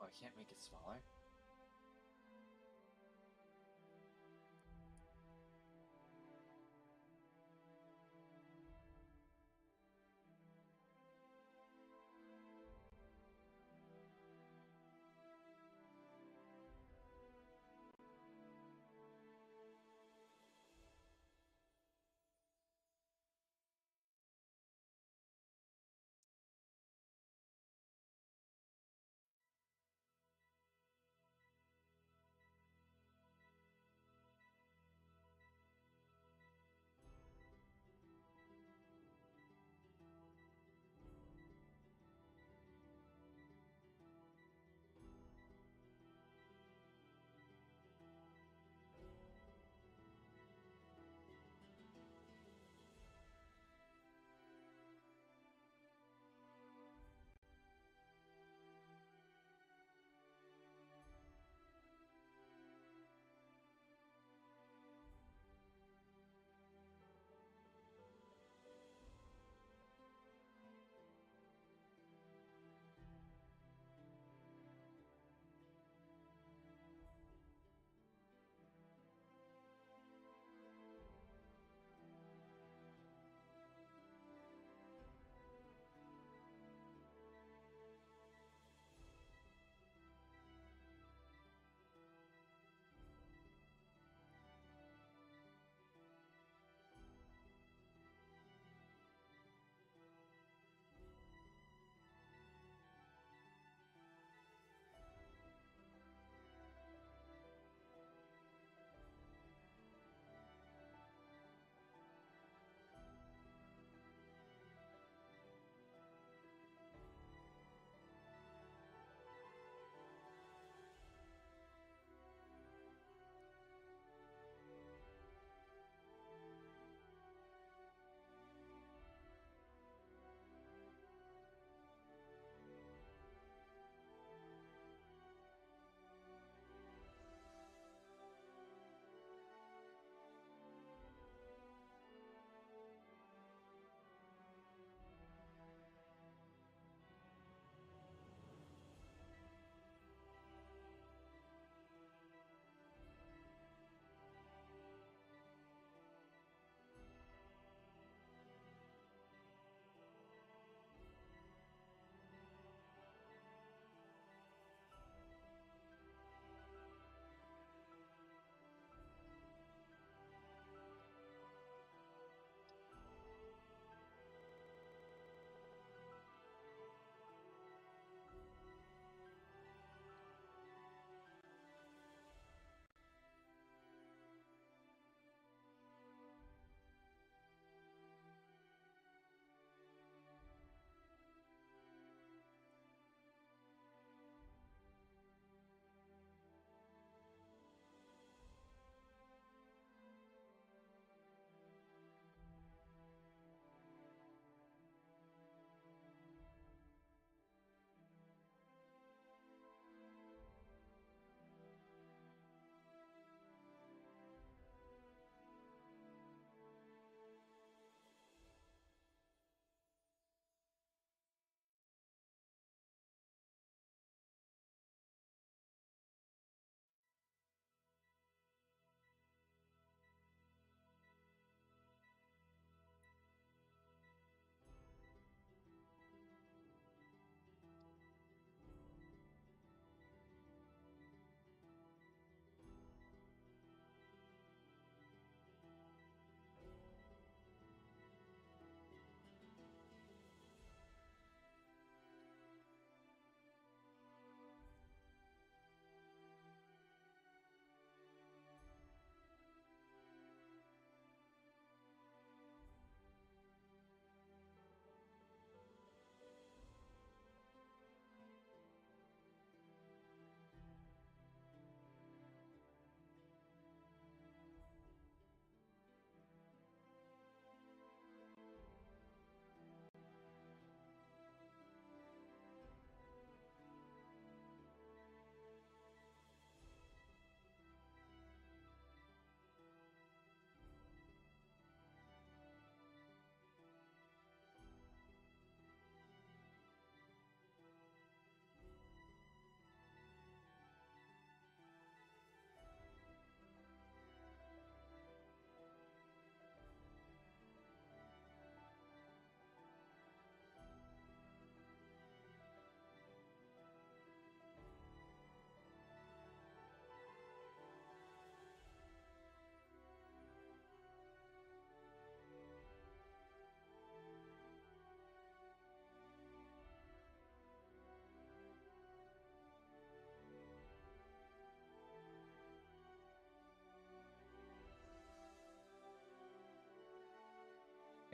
Oh, I can't make it smaller?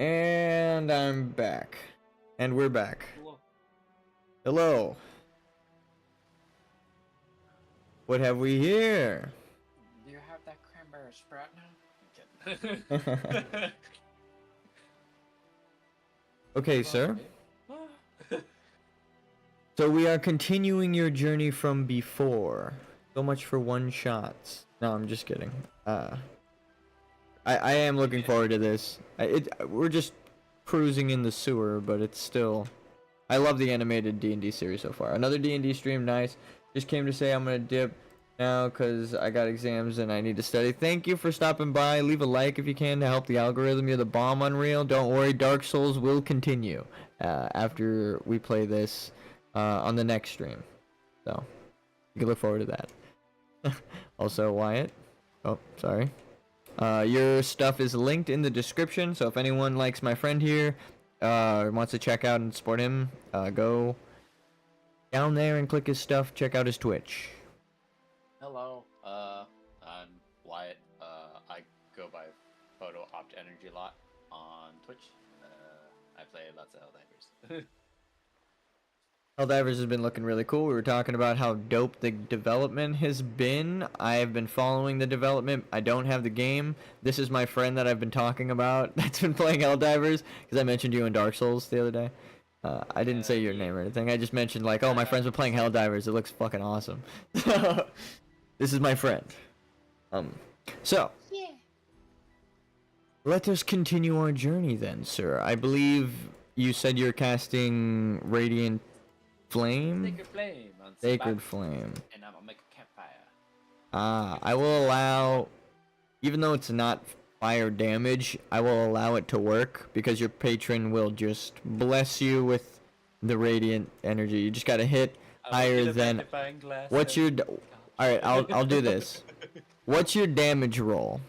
And I'm back. And we're back. Hello. Hello. What have we here? Do you have that cranberry sprout now? I'm kidding. Okay, sir. So we are continuing your journey from before. So much for one shots. No, I'm just kidding. I am looking forward to this. We're just cruising in the sewer, but it's still... I love the animated D&D series so far. Another D&D stream, nice. Just came to say I'm gonna dip now because I got exams and I need to study. Thank you for stopping by. Leave a like if you can to help the algorithm. You're the bomb, Unreal. Don't worry, Dark Souls will continue after we play this on the next stream. So, you can look forward to that. Also, Wyatt. Oh, sorry. Your stuff is linked in the description, so if anyone likes my friend here, wants to check out and support him, go down there and click his stuff. Check out his Twitch. Hello. I'm Wyatt. I go by Photo Opt Energy a lot on Twitch. I play lots of Helldivers. Helldivers has been looking really cool. We were talking about how dope the development has been. I have been following the development. I don't have the game. This is my friend that I've been talking about that's been playing Helldivers, because I mentioned you in Dark Souls the other day. I didn't say your name or anything. I just mentioned, like, oh, my friend's been playing Helldivers. It looks fucking awesome. This is my friend. So. Yeah. Let us continue our journey then, sir. I believe you said you're casting Radiant Flame? Sacred Flame. On Sacred Flame. And I'm gonna make a campfire. I will allow, even though it's not fire damage, I will allow it to work because your patron will just bless you with the radiant energy. You just gotta hit higher than. What's your? Alright, I'll do this. What's your damage roll?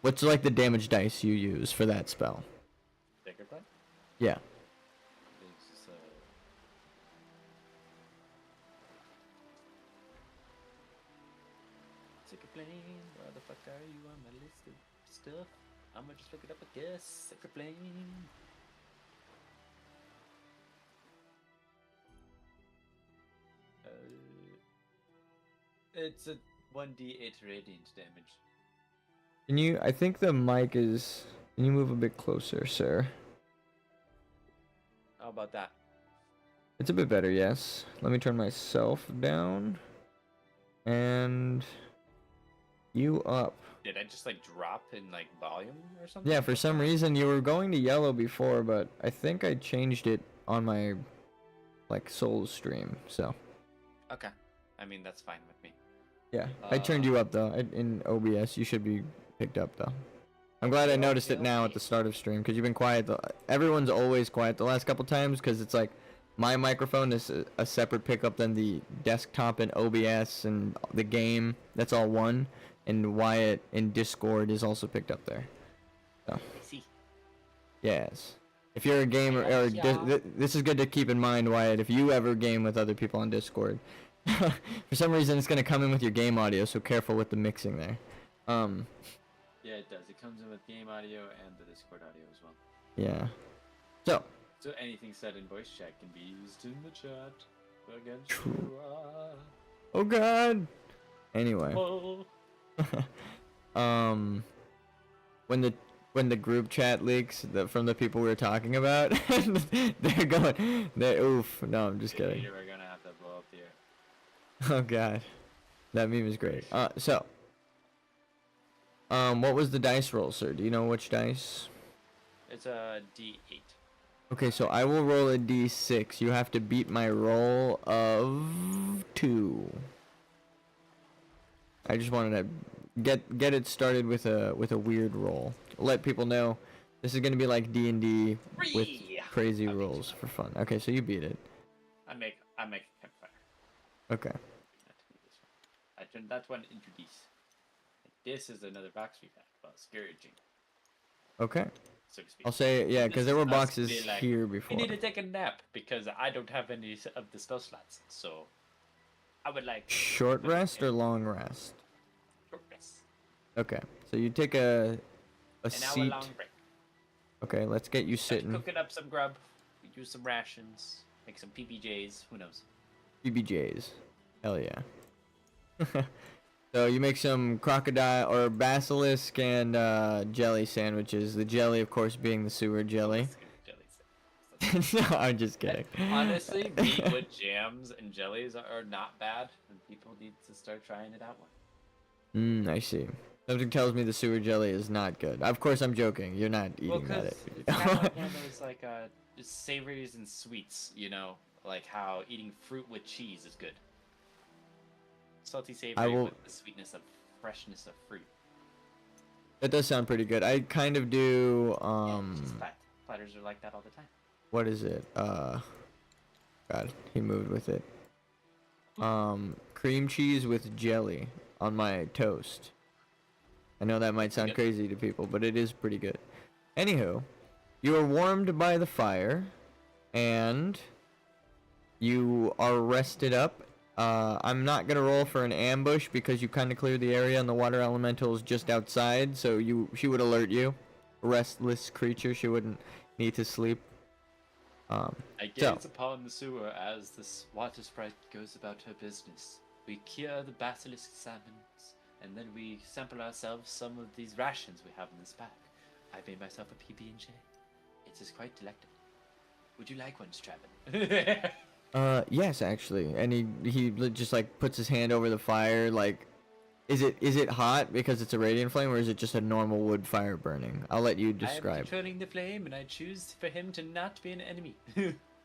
What's like the damage dice you use for that spell? Sacred Flame? Yeah. It's, Sacred Flame, where the fuck are you on my list of stuff? I'm gonna just look it up, I guess. Sacred Flame. It's a 1d8 radiant damage. Can you? I think the mic is. Can you move a bit closer, sir? How about that? It's a bit better, yes. Let me turn myself down. And you up. Did I just like drop in like volume or something? Yeah, for some reason you were going to yellow before, but I think I changed it on my like Souls stream, so. Okay. I mean, that's fine with me. Yeah, I turned you up though. In OBS, you should be picked up though. I'm glad I noticed it now at the start of stream because you've been quiet. Everyone's always quiet the last couple times because it's like my microphone is a separate pickup than the desktop and OBS and the game. That's all one. And Wyatt in Discord is also picked up there. So. I see. Yes. If you're a gamer, or this is good to keep in mind, Wyatt. If you ever game with other people on Discord, for some reason it's gonna come in with your game audio, so careful with the mixing there. Yeah, it does. It comes in with game audio and the Discord audio as well. Yeah. So anything said in voice chat can be used in the chat against True. you. Oh God. Anyway. Oh. When the group chat leaks from the people we were talking about, they're going, oof. No, I'm just kidding. We're gonna have to blow up here. Oh God, that meme is great. What was the dice roll, sir? Do you know which dice? It's a D8. Okay, so I will roll a D6. You have to beat my roll of 2. I just wanted to get it started with a weird roll. Let people know this is gonna be like D&D with crazy rolls for fun. Okay, so you beat it. I make a campfire. Okay. I turn that one into this. This is another box we've had about scourging. Okay. So to speak. I'll say yeah, because there were boxes here before. I need to take a nap because I don't have any of the spell slots. So I would like short rest or long rest? Short rest. Okay, so you take a An seat. hour long break. Okay, let's get you Start sitting. cooking up some grub. Use some rations. Make some PBJs. Who knows? BBJs. Hell yeah. So you make some crocodile or basilisk and jelly sandwiches. The jelly, of course, being the sewer jelly. No, I'm just kidding. Honestly, meat with jams and jellies are not bad, and people need to start trying it out more. I see. Something tells me the sewer jelly is not good. Of course, I'm joking. You're not Well, eating that. because it's kind of like one of those like just savories and sweets, you know, like how eating fruit with cheese is good. Salty savory with the sweetness of freshness of fruit. That does sound pretty good. I kind of do. Yeah, cheese platters are like that all the time. What is it? God, he moved with it. Cream cheese with jelly on my toast. I know that might sound crazy to people, but it is pretty good. Anywho, you are warmed by the fire, and you are rested up. I'm not gonna roll for an ambush because you kind of cleared the area and the water elemental is just outside, so she would alert you. A restless creature, she wouldn't need to sleep. I gaze upon the sewer as this water sprite goes about her business. We cure the basilisk salmons, and then we sample ourselves some of these rations we have in this pack. I made myself a PB&J. It is quite delectable. Would you like one, Straven? Yes, actually. And he just like puts his hand over the fire. Like, is it hot because it's a radiant flame, or is it just a normal wood fire burning? I'll let you describe. I am controlling the flame, and I choose for him to not be an enemy.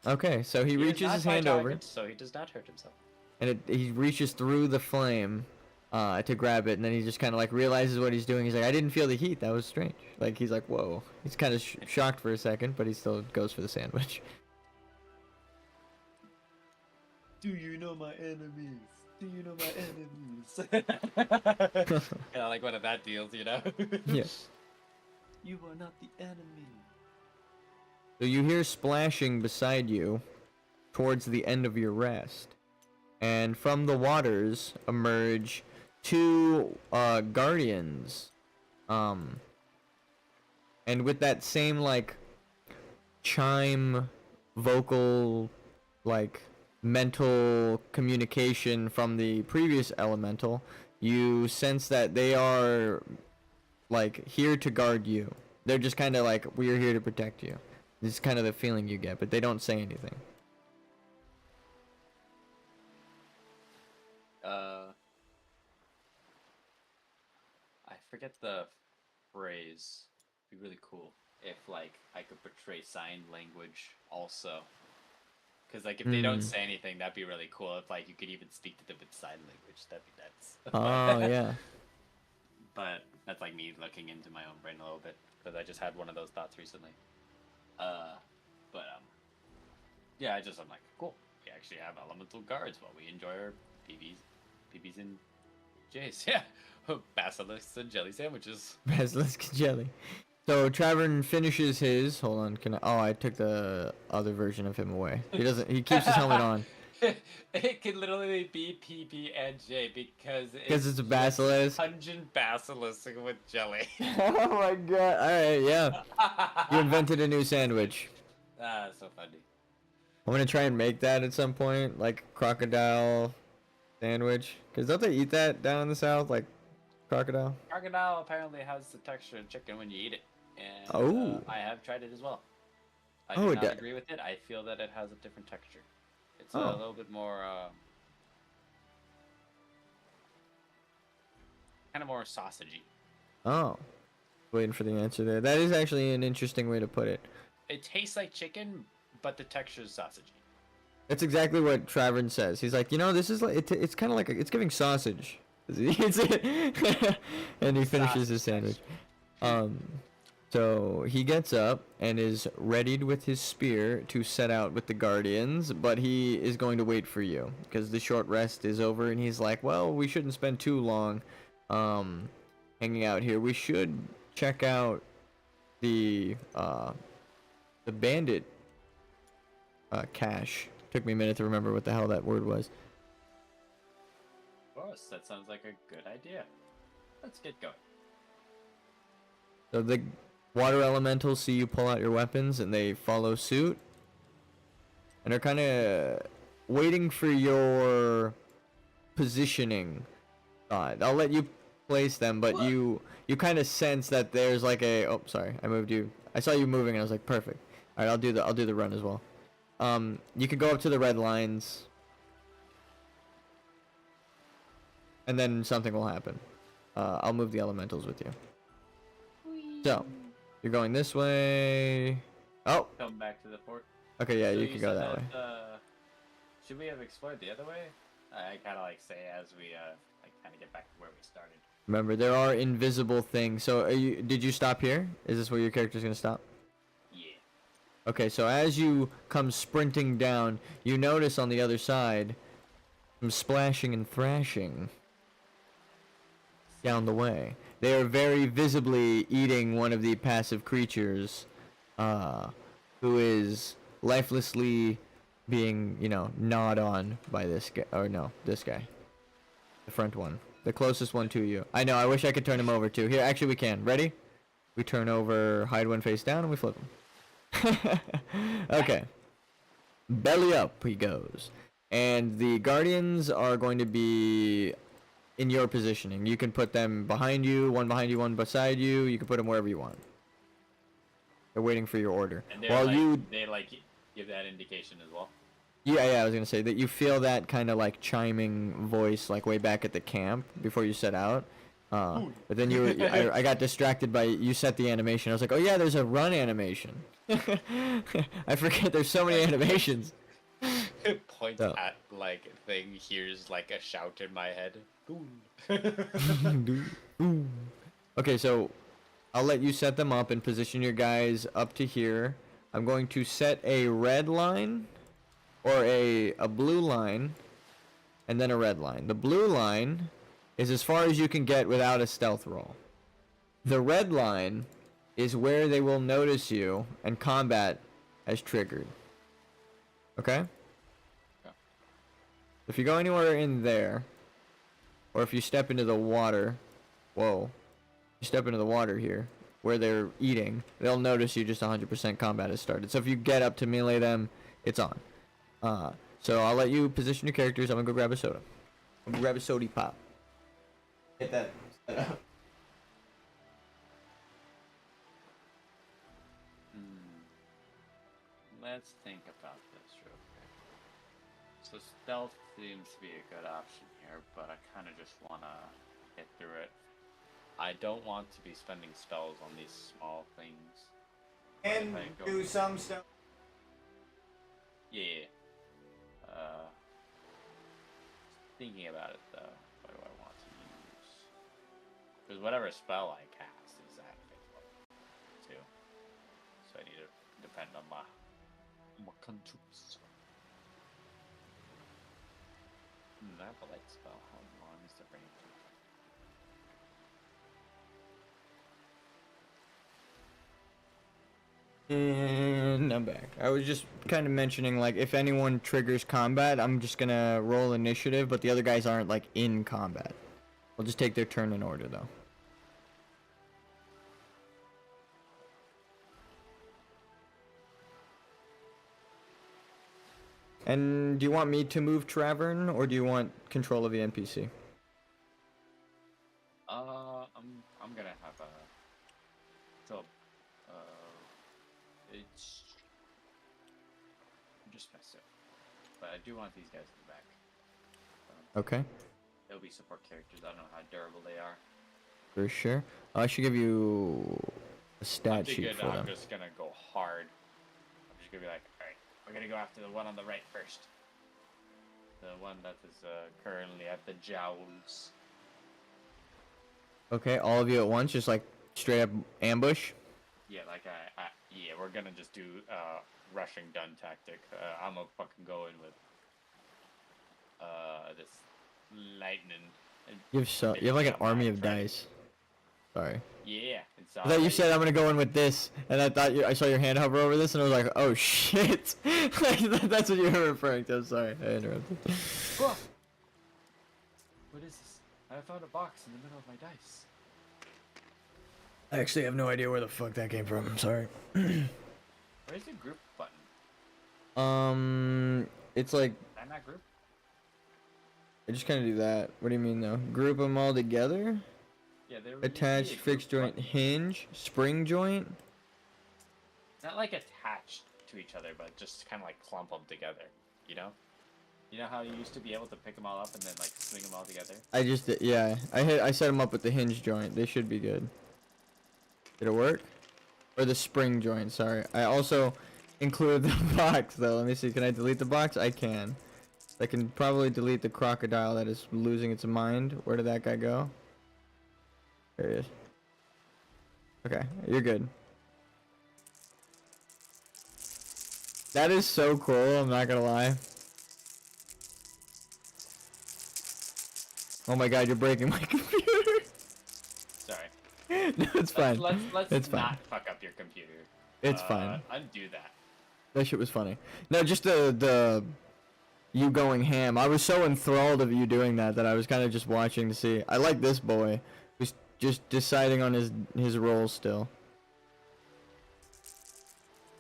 Okay, so he reaches his hand over, so he does not hurt himself. And he reaches through the flame, to grab it, and then he just kind of like realizes what he's doing. He's like, I didn't feel the heat. That was strange. Like he's like, whoa. He's kind of shocked for a second, but he still goes for the sandwich. Do you know my enemies? Do you know my enemies? Kind of like one of that deals, you know? Yeah. You are not the enemy. So you hear splashing beside you towards the end of your rest. And from the waters emerge two guardians. And with that same like chime vocal like mental communication from the previous elemental, you sense that they are like here to guard you. They're just kind of like, we're here to protect you. This is kind of the feeling you get, but they don't say anything. I forget the phrase. It'd be really cool if like I could portray sign language also. Because like if they don't say anything, that'd be really cool. If like you could even speak to them in sign language, that'd be nuts. Oh yeah. But that's like me looking into my own brain a little bit, because I just had one of those thoughts recently. Yeah, I'm like, cool. We actually have elemental guards while we enjoy our PBs and J's. Yeah, basilisks and jelly sandwiches. Basilisk jelly. So Travern finishes his. Hold on, can I? Oh, I took the other version of him away. He doesn't. He keeps his helmet on. It could literally be PB and J because it's a basilisk. Pungent basilisk with jelly. Oh my god! All right, yeah. You invented a new sandwich. Ah, so funny. I'm gonna try and make that at some point, like crocodile sandwich. Cause don't they eat that down in the south, like crocodile? Crocodile apparently has the texture of chicken when you eat it, and I have tried it as well. I do not agree with it. I feel that it has a different texture. It's a little bit more, kind of more sausagey. Oh, waiting for the answer there. That is actually an interesting way to put it. It tastes like chicken, but the texture is sausagey. That's exactly what Travern says. He's like, you know, this is like it's kind of like it's giving sausage. He eats it, and he finishes his sandwich. So he gets up and is readied with his spear to set out with the guardians, but he is going to wait for you because the short rest is over, and he's like, well, we shouldn't spend too long hanging out here. We should check out the bandit cache. Took me a minute to remember what the hell that word was. Of course, that sounds like a good idea. Let's get going. So water elementals see you pull out your weapons and they follow suit. And they're kind of waiting for your positioning. I'll let you place them, but you kind of sense that there's like a, oh sorry, I moved you. I saw you moving and I was like, perfect. All right, I'll do the run as well. You can go up to the red lines, and then something will happen. I'll move the elementals with you. So you're going this way. Oh, come back to the port. okay, yeah, so you can go that way. Should we have explored the other way? I kind of like say as we like kind of get back to where we started. Remember, there are invisible things. So did you stop here? Is this where your character's gonna stop? Yeah. Okay, so as you come sprinting down, you notice on the other side some splashing and thrashing down the way. They are very visibly eating one of the passive creatures, who is lifelessly being, gnawed on by this guy. Or no, this guy. The front one. The closest one to you. I know, I wish I could turn him over too. Here, actually we can. Ready? We turn over, hide one face down, and we flip him. Okay. Belly up he goes. And the guardians are going to be in your positioning. You can put them behind you, one beside you. You can put them wherever you want. They're waiting for your order. And they give that indication as well. Yeah, I was gonna say that you feel that kind of like chiming voice like way back at the camp before you set out. But then I got distracted by you set the animation. I was like, oh yeah, there's a run animation. I forget there's so many animations. It points at like thing, hears like a shout in my head. Okay, so I'll let you set them up and position your guys up to here. I'm going to set a red line, or a blue line, and then a red line. The blue line is as far as you can get without a stealth roll. The red line is where they will notice you and combat has triggered. Okay? If you go anywhere in there, or if you step into the water, you step into the water here, where they're eating, they'll notice you just 100% combat has started. So if you get up to melee them, it's on. So I'll let you position your characters. I'm gonna go grab a soda. I'm gonna grab a sody pop. Get that set up. Let's think about this real quick. So stealth seems to be a good option here, but I kind of just want to get through it. I don't want to be spending spells on these small things. And do some stuff. Yeah. Thinking about it though, what do I want to use? Because whatever spell I cast is active too. So I need to depend on my controls. I have a light spell. How long is the range? And I'm back. I was just kind of mentioning, like, if anyone triggers combat, I'm just gonna roll initiative, but the other guys aren't, like, in combat. We'll just take their turn in order, though. And do you want me to move Travern, or do you want control of the NPC? I'm gonna have a... So, it's just messed up, but I do want these guys in the back. Okay. They'll be support characters. I don't know how durable they are. For sure. I should give you a stat sheet for them. I'm just gonna go hard. I'm just gonna be like, all right, we're gonna go after the one on the right first. The one that is currently at the jowls. Okay, all of you at once, just like straight up ambush. Yeah, like yeah, we're gonna just do rushing done tactic. I'm gonna fucking go in with this lightning. You have like an army of dice. Sorry. Yeah, it's. I thought you said I'm gonna go in with this, and I thought I saw your hand hover over this, and I was like, oh shit. That's what you were referring to. I'm sorry, I interrupted. What is this? I found a box in the middle of my dice. I actually have no idea where the fuck that came from. I'm sorry. Where's the group button? It's like... Can I not group? I just kind of do that. What do you mean though? Group them all together? Yeah, there would Attached be a fixed group joint button. hinge spring joint. Not like attached to each other, but just kind of like clump them together. You know? You know how you used to be able to pick them all up and then like swing them all together? I just did, yeah. I set them up with the hinge joint. They should be good. Did it work? Or the spring joint, sorry. I also included the box though. Let me see. Can I delete the box? I can. I can probably delete the crocodile that is losing its mind. Where did that guy go? There he is. Okay, you're good. That is so cool, I'm not gonna lie. Oh my god, you're breaking my computer. Sorry. No, it's fine. Let's it's not fine. fuck up your computer. It's fine. Undo that. That shit was funny. No, just the you going ham. I was so enthralled of you doing that I was kind of just watching to see. I like this boy who's just deciding on his role still.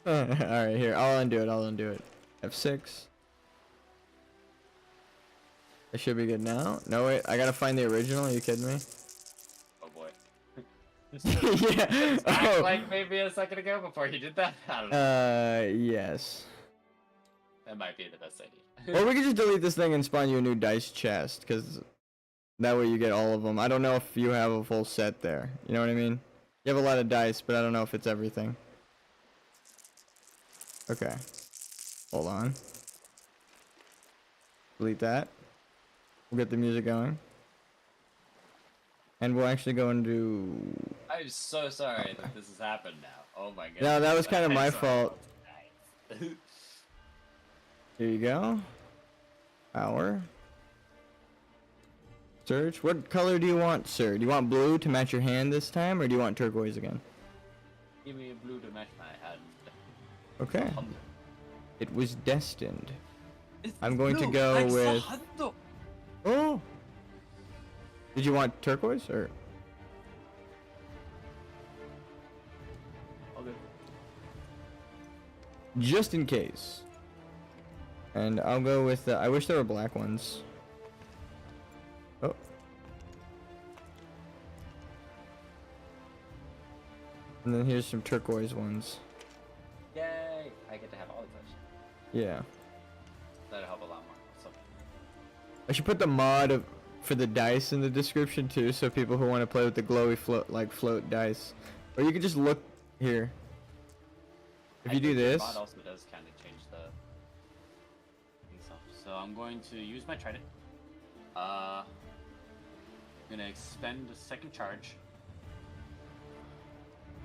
Alright, here. I'll undo it. F6. It should be good now. No, wait. I gotta find the original. Are you kidding me? Oh boy. Yeah. Act like maybe a second ago before you did that. I don't know. Yes. That might be the best idea. Or we could just delete this thing and spawn you a new dice chest, because that way you get all of them. I don't know if you have a full set there. You know what I mean? You have a lot of dice, but I don't know if it's everything. Okay. Hold on. Delete that. We'll get the music going. And we'll actually go into... I'm so sorry that this has happened now. Oh my god. No, that was kind of my I'm sorry. fault. Here you go. Power. Search. What color do you want, sir? Do you want blue to match your hand this time, or do you want turquoise again? Give me a blue to match my hand. Okay. Hundo. It was destined. It's I'm going to blue. go I saw with... Hundo. Oh! Did you want turquoise, or...? Okay. Just in case. And I'll go with the... I wish there were black ones. Oh. And then here's some turquoise ones. Yay! I get to have all of those. Yeah. That'll help a lot more. So. I should put the mod for the dice in the description too, so people who want to play with the glowy float dice. Or you could just look here. If you do this... The mod also does kind of change the... stuff. So I'm going to use my trident. I'm gonna expend a second charge.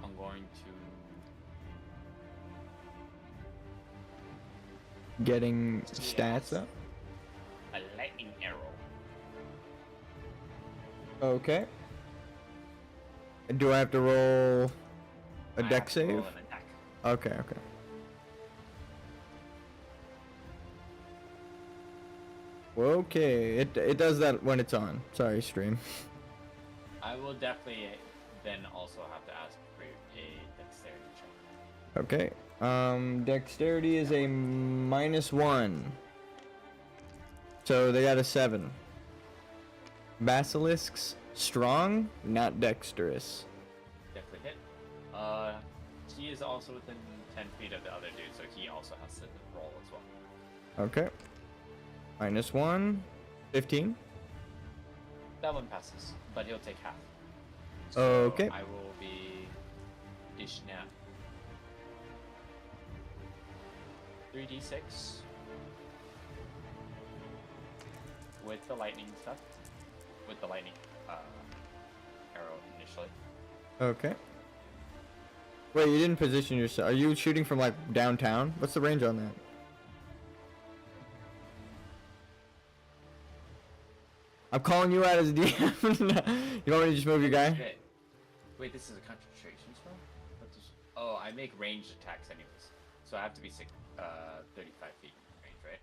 I'm going to... Getting stats up. A lightning arrow. Okay. Do I have to roll a I deck have to save? roll an attack. Okay, okay. Okay, it does that when it's on. Sorry, stream. I will definitely then also have to ask for a dexterity check. Okay. Dexterity is a -1. So they got a 7. Basilisks, strong, not dexterous. Definitely hit. He is also within 10 feet of the other dude, so he also has to roll as well. Okay. -1, 15. That one passes, but he'll take half. So Okay. I will be dishing out 3d6 with the lightning stuff, with the lightning arrow initially. Okay. Wait, you didn't position yourself. Are you shooting from like downtown? What's the range on that? I'm calling you out as a DM. You want me to just move your guy? Wait, this is a concentration spell? What does... Oh, I make ranged attacks anyways. So I have to be 35 feet range, right?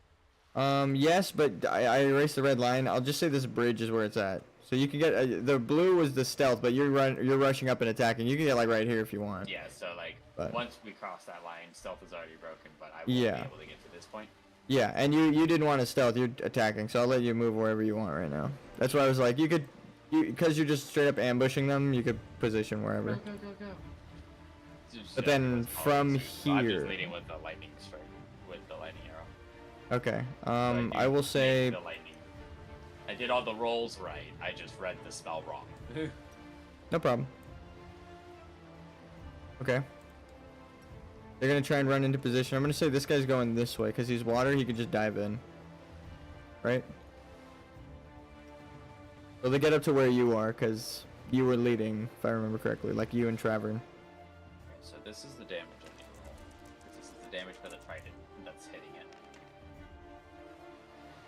Yes, but I erased the red line. I'll just say this bridge is where it's at. So you can get the blue was the stealth, but you're rushing up and attacking. You can get like right here if you want. Yeah, so like once we cross that line, stealth is already broken, but I won't be able to get to this point. Yeah, and you didn't want to stealth. You're attacking, so I'll let you move wherever you want right now. That's why I was like, because you're just straight up ambushing them, you could position wherever. Go. But then from here, I'm just leading with the lightning strike, with the lightning arrow. Okay. So I will say. The lightning. I did all the rolls right. I just read the spell wrong. No problem. Okay. They're gonna try and run into position. I'm gonna say this guy's going this way because he's water. He could just dive in. Right? So they get up to where you are because you were leading, if I remember correctly, like you and Travern. So this is the damage I need to roll. This is the damage for the trident that's hitting it.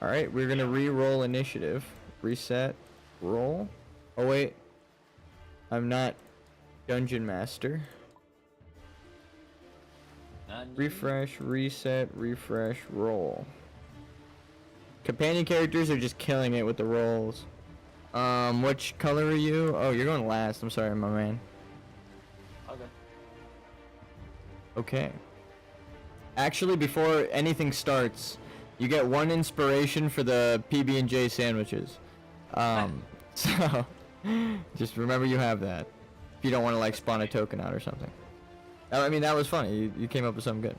All right, we're gonna re-roll initiative. Reset. Roll. Oh wait. I'm not Dungeon Master. Refresh, reset, refresh, roll. Companion characters are just killing it with the rolls. Which color are you? Oh, you're going last. I'm sorry, my man. Okay. Actually, before anything starts, you get 1 inspiration for the PB&J sandwiches. So just remember you have that. If you don't want to like spawn a token out or something. I mean, that was funny. You came up with something good.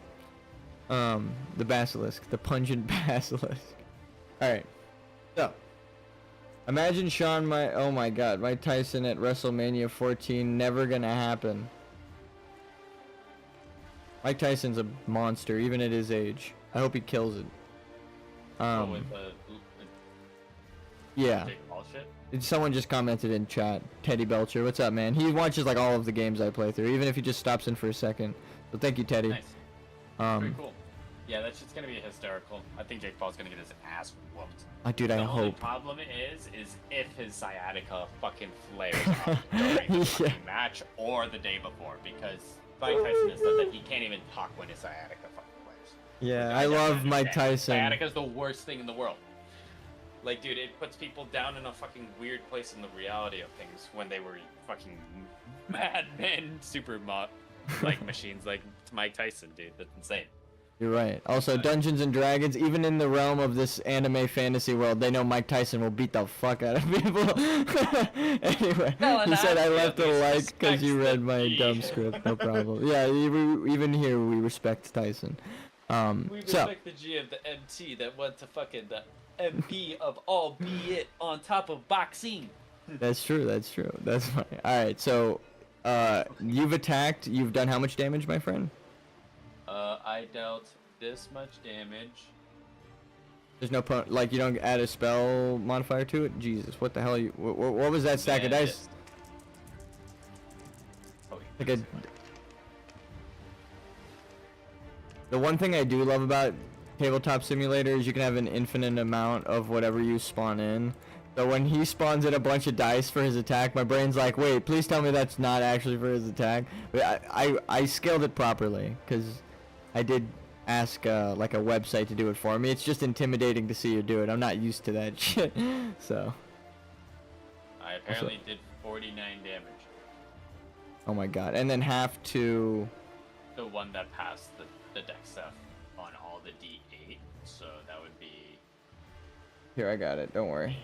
The basilisk, the pungent basilisk. All right. So, imagine oh my God, Mike Tyson at WrestleMania 14. Never gonna happen. Mike Tyson's a monster, even at his age. I hope he kills it. Yeah. Someone just commented in chat. Teddy Belcher, what's up, man? He watches like all of the games I play through, even if he just stops in for a second. So thank you, Teddy. Nice. Pretty cool. Yeah, that's just gonna be hysterical. I think Jake Paul's gonna get his ass whooped. Dude, I hope. The only problem is if his sciatica fucking flares up during the fucking match or the day before, because Mike Tyson has said that he can't even talk when his sciatica fucking flares. Yeah, I love Mike Tyson. Sciatica's the worst thing in the world. Like, dude, it puts people down in a fucking weird place in the reality of things when they were fucking madmen, like machines like Mike Tyson, dude. That's insane. You're right. Also, Dungeons and Dragons, even in the realm of this anime fantasy world, they know Mike Tyson will beat the fuck out of people. Anyway, he said I left a like because you read my dumb script. No problem. Yeah, even here we respect Tyson. We respect the G of the MT that went to fucking the MP of albeit on top of boxing. That's true. That's true. That's funny. All right, so you've attacked. You've done how much damage, my friend? I dealt this much damage. There's no point, like you don't add a spell modifier to it? Jesus, what the hell are you, what was that stack of dice? Like the one thing I do love about Tabletop Simulator is you can have an infinite amount of whatever you spawn in. So when he spawns in a bunch of dice for his attack, my brain's like, wait, please tell me that's not actually for his attack. But I scaled it properly, because I did ask like a website to do it for me. It's just intimidating to see you do it. I'm not used to that shit. So. I apparently did 49 damage. Oh my god. And then half to... The one that passed the deck stuff on all the D8, so that would be... Here, I got it. Don't worry.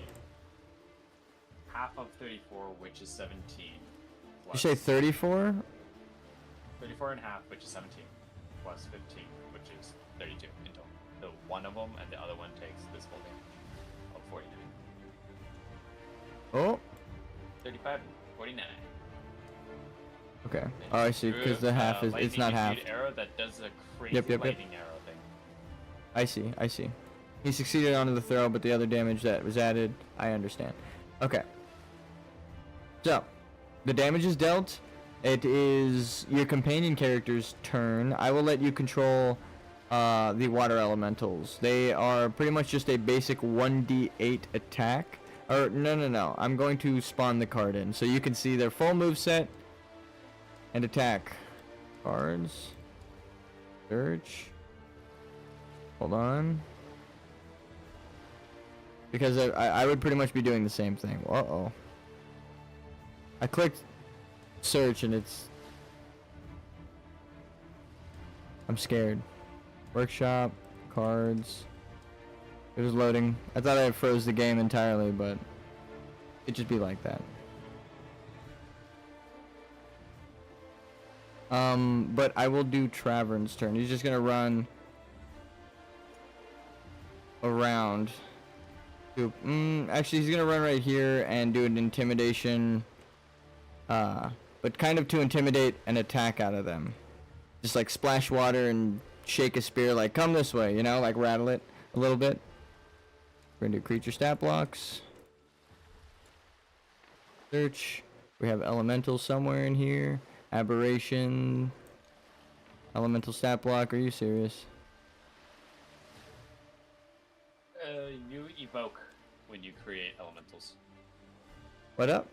Half of 34, which is 17. You say 34? 34 and a half, which is 17. Plus 15, which is 32 in total. So one of them and the other one takes this full damage of 49. Oh. 35 and 49. Okay. Oh, I see. Because the half is it's not half. Arrow that does a crazy lightning arrow thing. I see. I see. He succeeded onto the throw, but the other damage that was added, I understand. Okay. So, the damage is dealt. It is your companion character's turn. I will let you control the water elementals. They are pretty much just a basic 1d8 attack. Or, no. I'm going to spawn the card in. So you can see their full move set and attack. Cards. Search. Hold on. Because I would pretty much be doing the same thing. Uh-oh. I clicked search and it's... I'm scared. Workshop, cards. It was loading. I thought I froze the game entirely, but it'd just be like that. But I will do Travern's turn. He's just gonna run around. Actually, he's gonna run right here and do an intimidation. But kind of to intimidate an attack out of them. Just like splash water and shake a spear, like come this way, you know, like rattle it a little bit. We're gonna do creature stat blocks. Search. We have elemental somewhere in here. Aberration. Elemental stat block. Are you serious? You evoke when you create elementals. What up?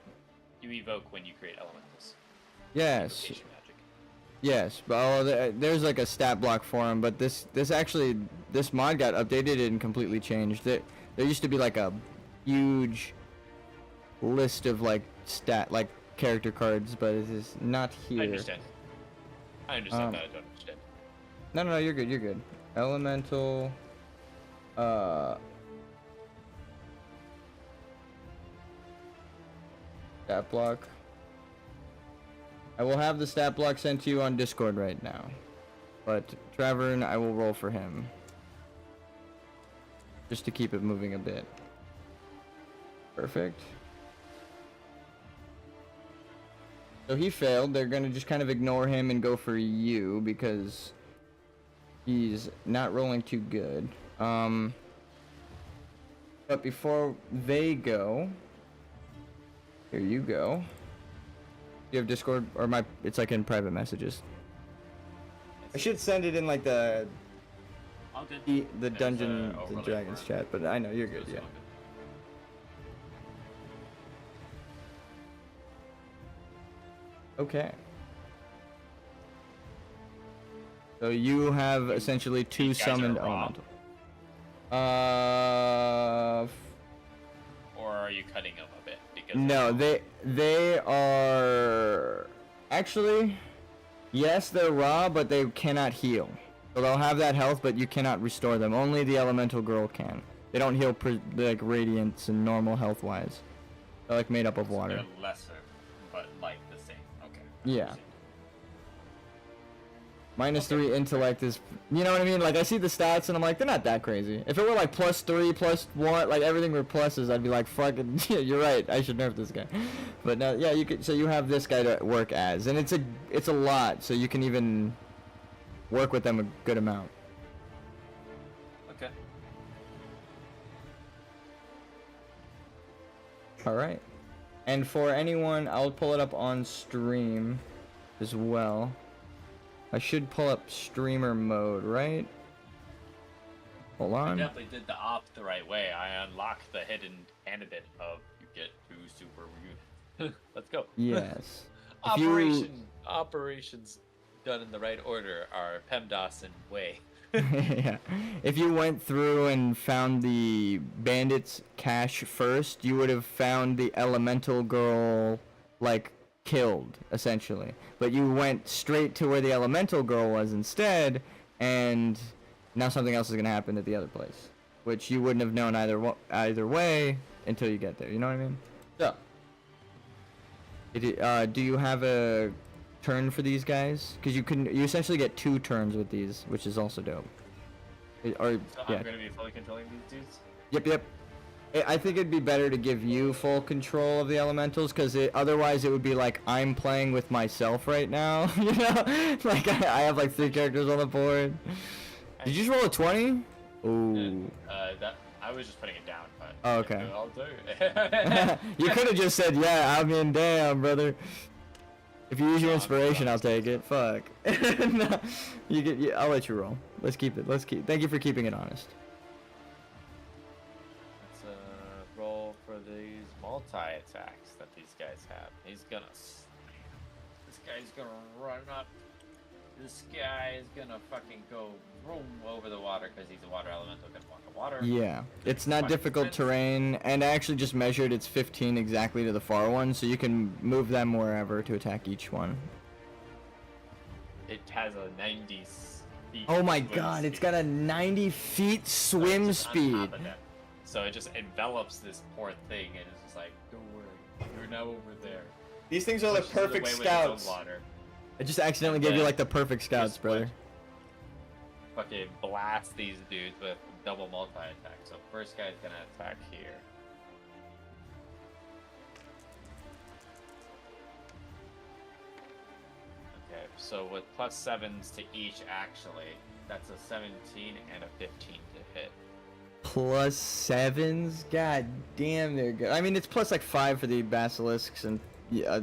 You evoke when you create elementals. Yes. Evocation magic. Yes, but there's like a stat block for him, but this mod got updated and completely changed. There used to be like a huge list of like character cards, but it is not here. I understand. I understand that. I don't understand. No, you're good. You're good. Elemental. Stat block. I will have the stat block sent to you on Discord right now. But Travern, I will roll for him. Just to keep it moving a bit. Perfect. So he failed. They're gonna just kind of ignore him and go for you because he's not rolling too good. But before they go, here you go. You have Discord or it's like in private messages. I should send it in like the Dungeon the Dragons chat, but I know you're good, yeah. Okay. So you have essentially two summoned elemental. Or are you cutting them a bit? Because no, they are actually, yes, they're raw, but they cannot heal. So they'll have that health, but you cannot restore them. Only the elemental girl can. They don't heal like radiance and normal health wise. They're like made up of water. They're lesser, but like the same. Okay. Yeah. -3 intellect is, you know what I mean? Like I see the stats and I'm like, they're not that crazy. If it were like +3, +1, like everything were pluses, I'd be like, fucking, yeah, you're right. I should nerf this guy. But no, yeah, you could. So you have this guy to work as, and it's a lot. So you can even work with them a good amount. Okay. All right. And for anyone, I'll pull it up on stream as well. I should pull up streamer mode, right? Hold on. I definitely did the op the right way. I unlocked the hidden candidate of you get 2 super units. Let's go. Yes. Operations done in the right order are PEMDAS and way. Yeah. If you went through and found the bandits cache first, you would have found the elemental girl, like, killed, essentially. But you went straight to where the elemental girl was instead, and now something else is going to happen at the other place, which you wouldn't have known either way until you get there. You know what I mean? So, do you have a turn for these guys? Because you essentially get 2 turns with these, which is also dope. So yeah. I'm going to be fully controlling these dudes? Yep. I think it'd be better to give you full control of the elementals, because otherwise it would be like I'm playing with myself right now, you know? Like I have like 3 characters on the board. Did you just roll a 20? Ooh. I was just putting it down, but... Oh, okay. I'll do it. You could have just said, yeah, I mean, damn, brother. If you use your inspiration, I'll take it. Fuck. No, I'll let you roll. Let's keep it. Thank you for keeping it honest. Roll for these multi-attacks that these guys have. This guy's gonna run up This guy is gonna fucking go room over the water because he's a water elemental. Gonna walk the water. Yeah, it's not difficult terrain, and I actually just measured it's 15 exactly to the far one, so you can move them wherever to attack each one. It has a 90 feet. Oh my god, it's got a 90 feet swim speed. So it just envelops this poor thing and it's just like, don't worry, you're now over there. These things are the perfect scouts. I just accidentally gave you like the perfect scouts, brother. Fucking blast these dudes with double multi-attack. So first guy's gonna attack here. Okay, so with +7s to each actually, that's a 17 and a 15 to hit. +7s? God damn, they're good. I mean, it's plus like 5 for the basilisks, and yeah,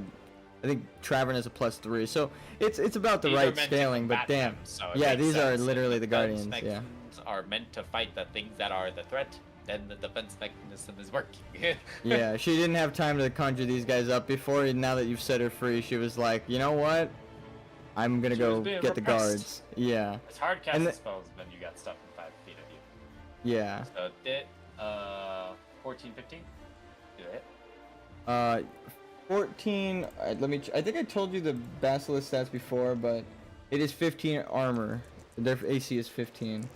I think Travern is a +3, so it's about the right scaling. But damn, so yeah, these are sense. literally the guardians. Yeah, are meant to fight the things that are the threat. Then the defense mechanism is working. Yeah, she didn't have time to conjure these guys up before, and now that you've set her free, she was like, you know what? I'm gonna go get the guards. Yeah. It's hard casting spells when you got stuff in 5 feet of you. Yeah. So did 14, 15? Do it. 14. Let me. I think I told you the basilisk stats before, but it is 15 armor. Their AC is 15.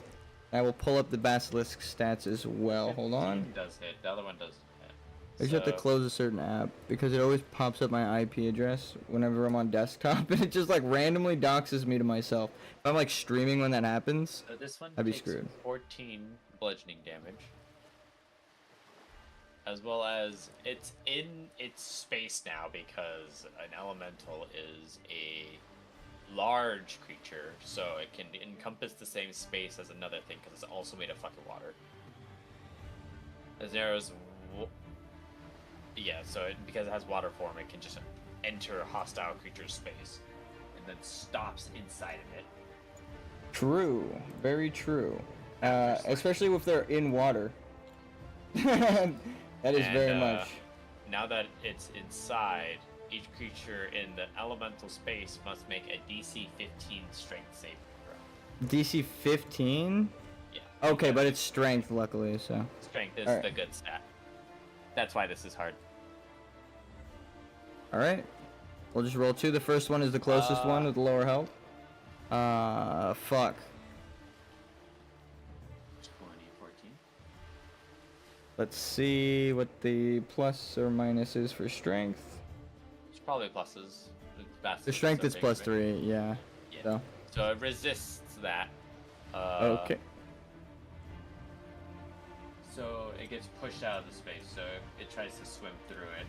I will pull up the basilisk stats as well. Hold on. Does hit. The other one doesn't hit. I just have to close a certain app because it always pops up my IP address whenever I'm on desktop, and it just like randomly doxes me to myself. If I'm like streaming when that happens, so this one I'd be takes screwed. 14 bludgeoning damage, as well as it's in its space now because an elemental is a large creature, so it can encompass the same space as another thing because it's also made of fucking water. As arrows. Yeah, so because it has water form, it can just enter a hostile creature's space and then stops inside of it. True, very true. Especially if they're in water. That is very much. Now that it's inside, each creature in the elemental space must make a DC 15 strength saving throw. DC 15? Yeah. Okay, but it's strength, luckily, so. Strength is the good stat. That's why this is hard. Alright. We'll just roll 2. The first one is the closest one with the lower health. Fuck. 20, 14. Let's see what the plus or minus is for strength. It's probably pluses. The strength is +3, yeah. So it resists that. Okay. So it gets pushed out of the space, so it tries to swim through it.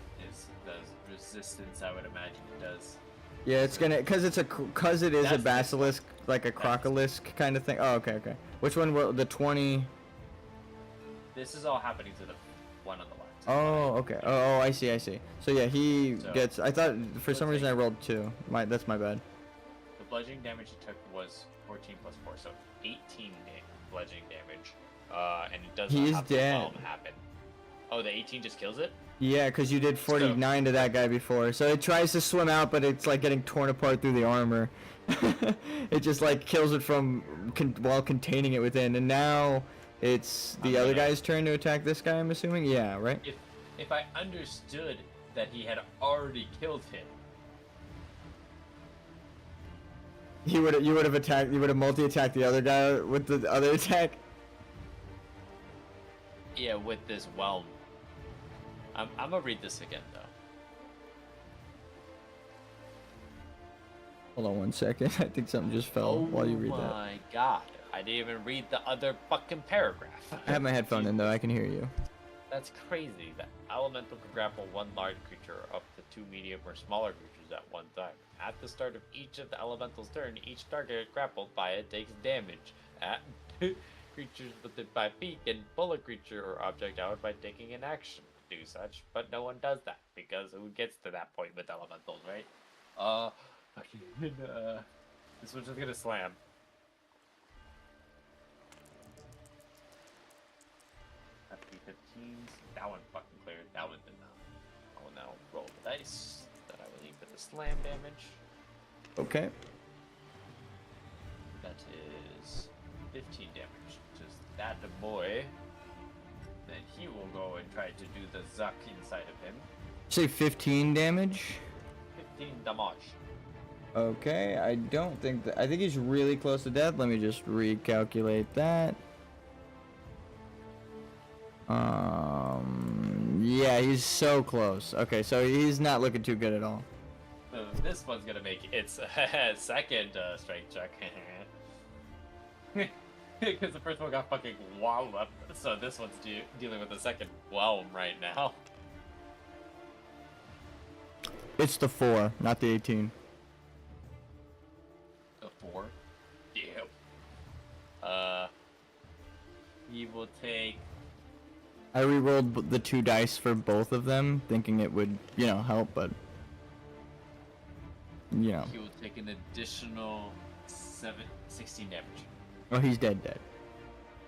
The resistance, I would imagine it does. Yeah, it's gonna, cause it is a basilisk, like a crocolisk kind of thing. Oh, okay. Which one will the 20? This is all happening to the one on the left. Oh, okay. Oh, I see. So yeah, he gets. I thought for some reason I rolled 2. That's my bad. The bludgeoning damage he took was 14 plus 4, so 18 bludgeoning damage. And it does not have the whelm happen. Oh, the 18 just kills it? Yeah, because you did 49 to that guy before. So it tries to swim out, but it's like getting torn apart through the armor. It just like kills it from while containing it within. And now it's the other guy's turn to attack this guy, I'm assuming? Yeah, right? If I understood that he had already killed him, you would have attacked. You would have multi-attacked the other guy with the other attack. Yeah, with this whelm. I'm gonna read this again though. Hold on one second. I think something just fell while you read that. Oh my god. I didn't even read the other fucking paragraph. I have my headphone in though, I can hear you. That's crazy. That elemental can grapple one large creature or up to 2 medium or smaller creatures at one time. At the start of each of the elemental's turn, each target grappled by it takes damage. At creatures within 5 feet can pull a creature or object out by taking an action to do such, but no one does that because who gets to that point with elementals, right? This one's just gonna slam. F15s. That one fucking cleared. That one did not. I will now roll the dice that I will need for the slam damage. Okay. that is 15 damage. Just that the boy. Then he will go and try to do the zuck inside of him. Say 15 damage? 15 damage. Okay, I don't think that. I think he's really close to death. Let me just recalculate that. Yeah, he's so close. Okay, so he's not looking too good at all. So this one's gonna make its second strength check. Because the first one got fucking walloped, so this one's dealing with the second whelm right now. It's the 4, not the 18. The 4? Damn. He will take... I re-rolled the 2 dice for both of them, thinking it would, you know, help, but... You know. He will take an additional 16 damage. Oh, he's dead.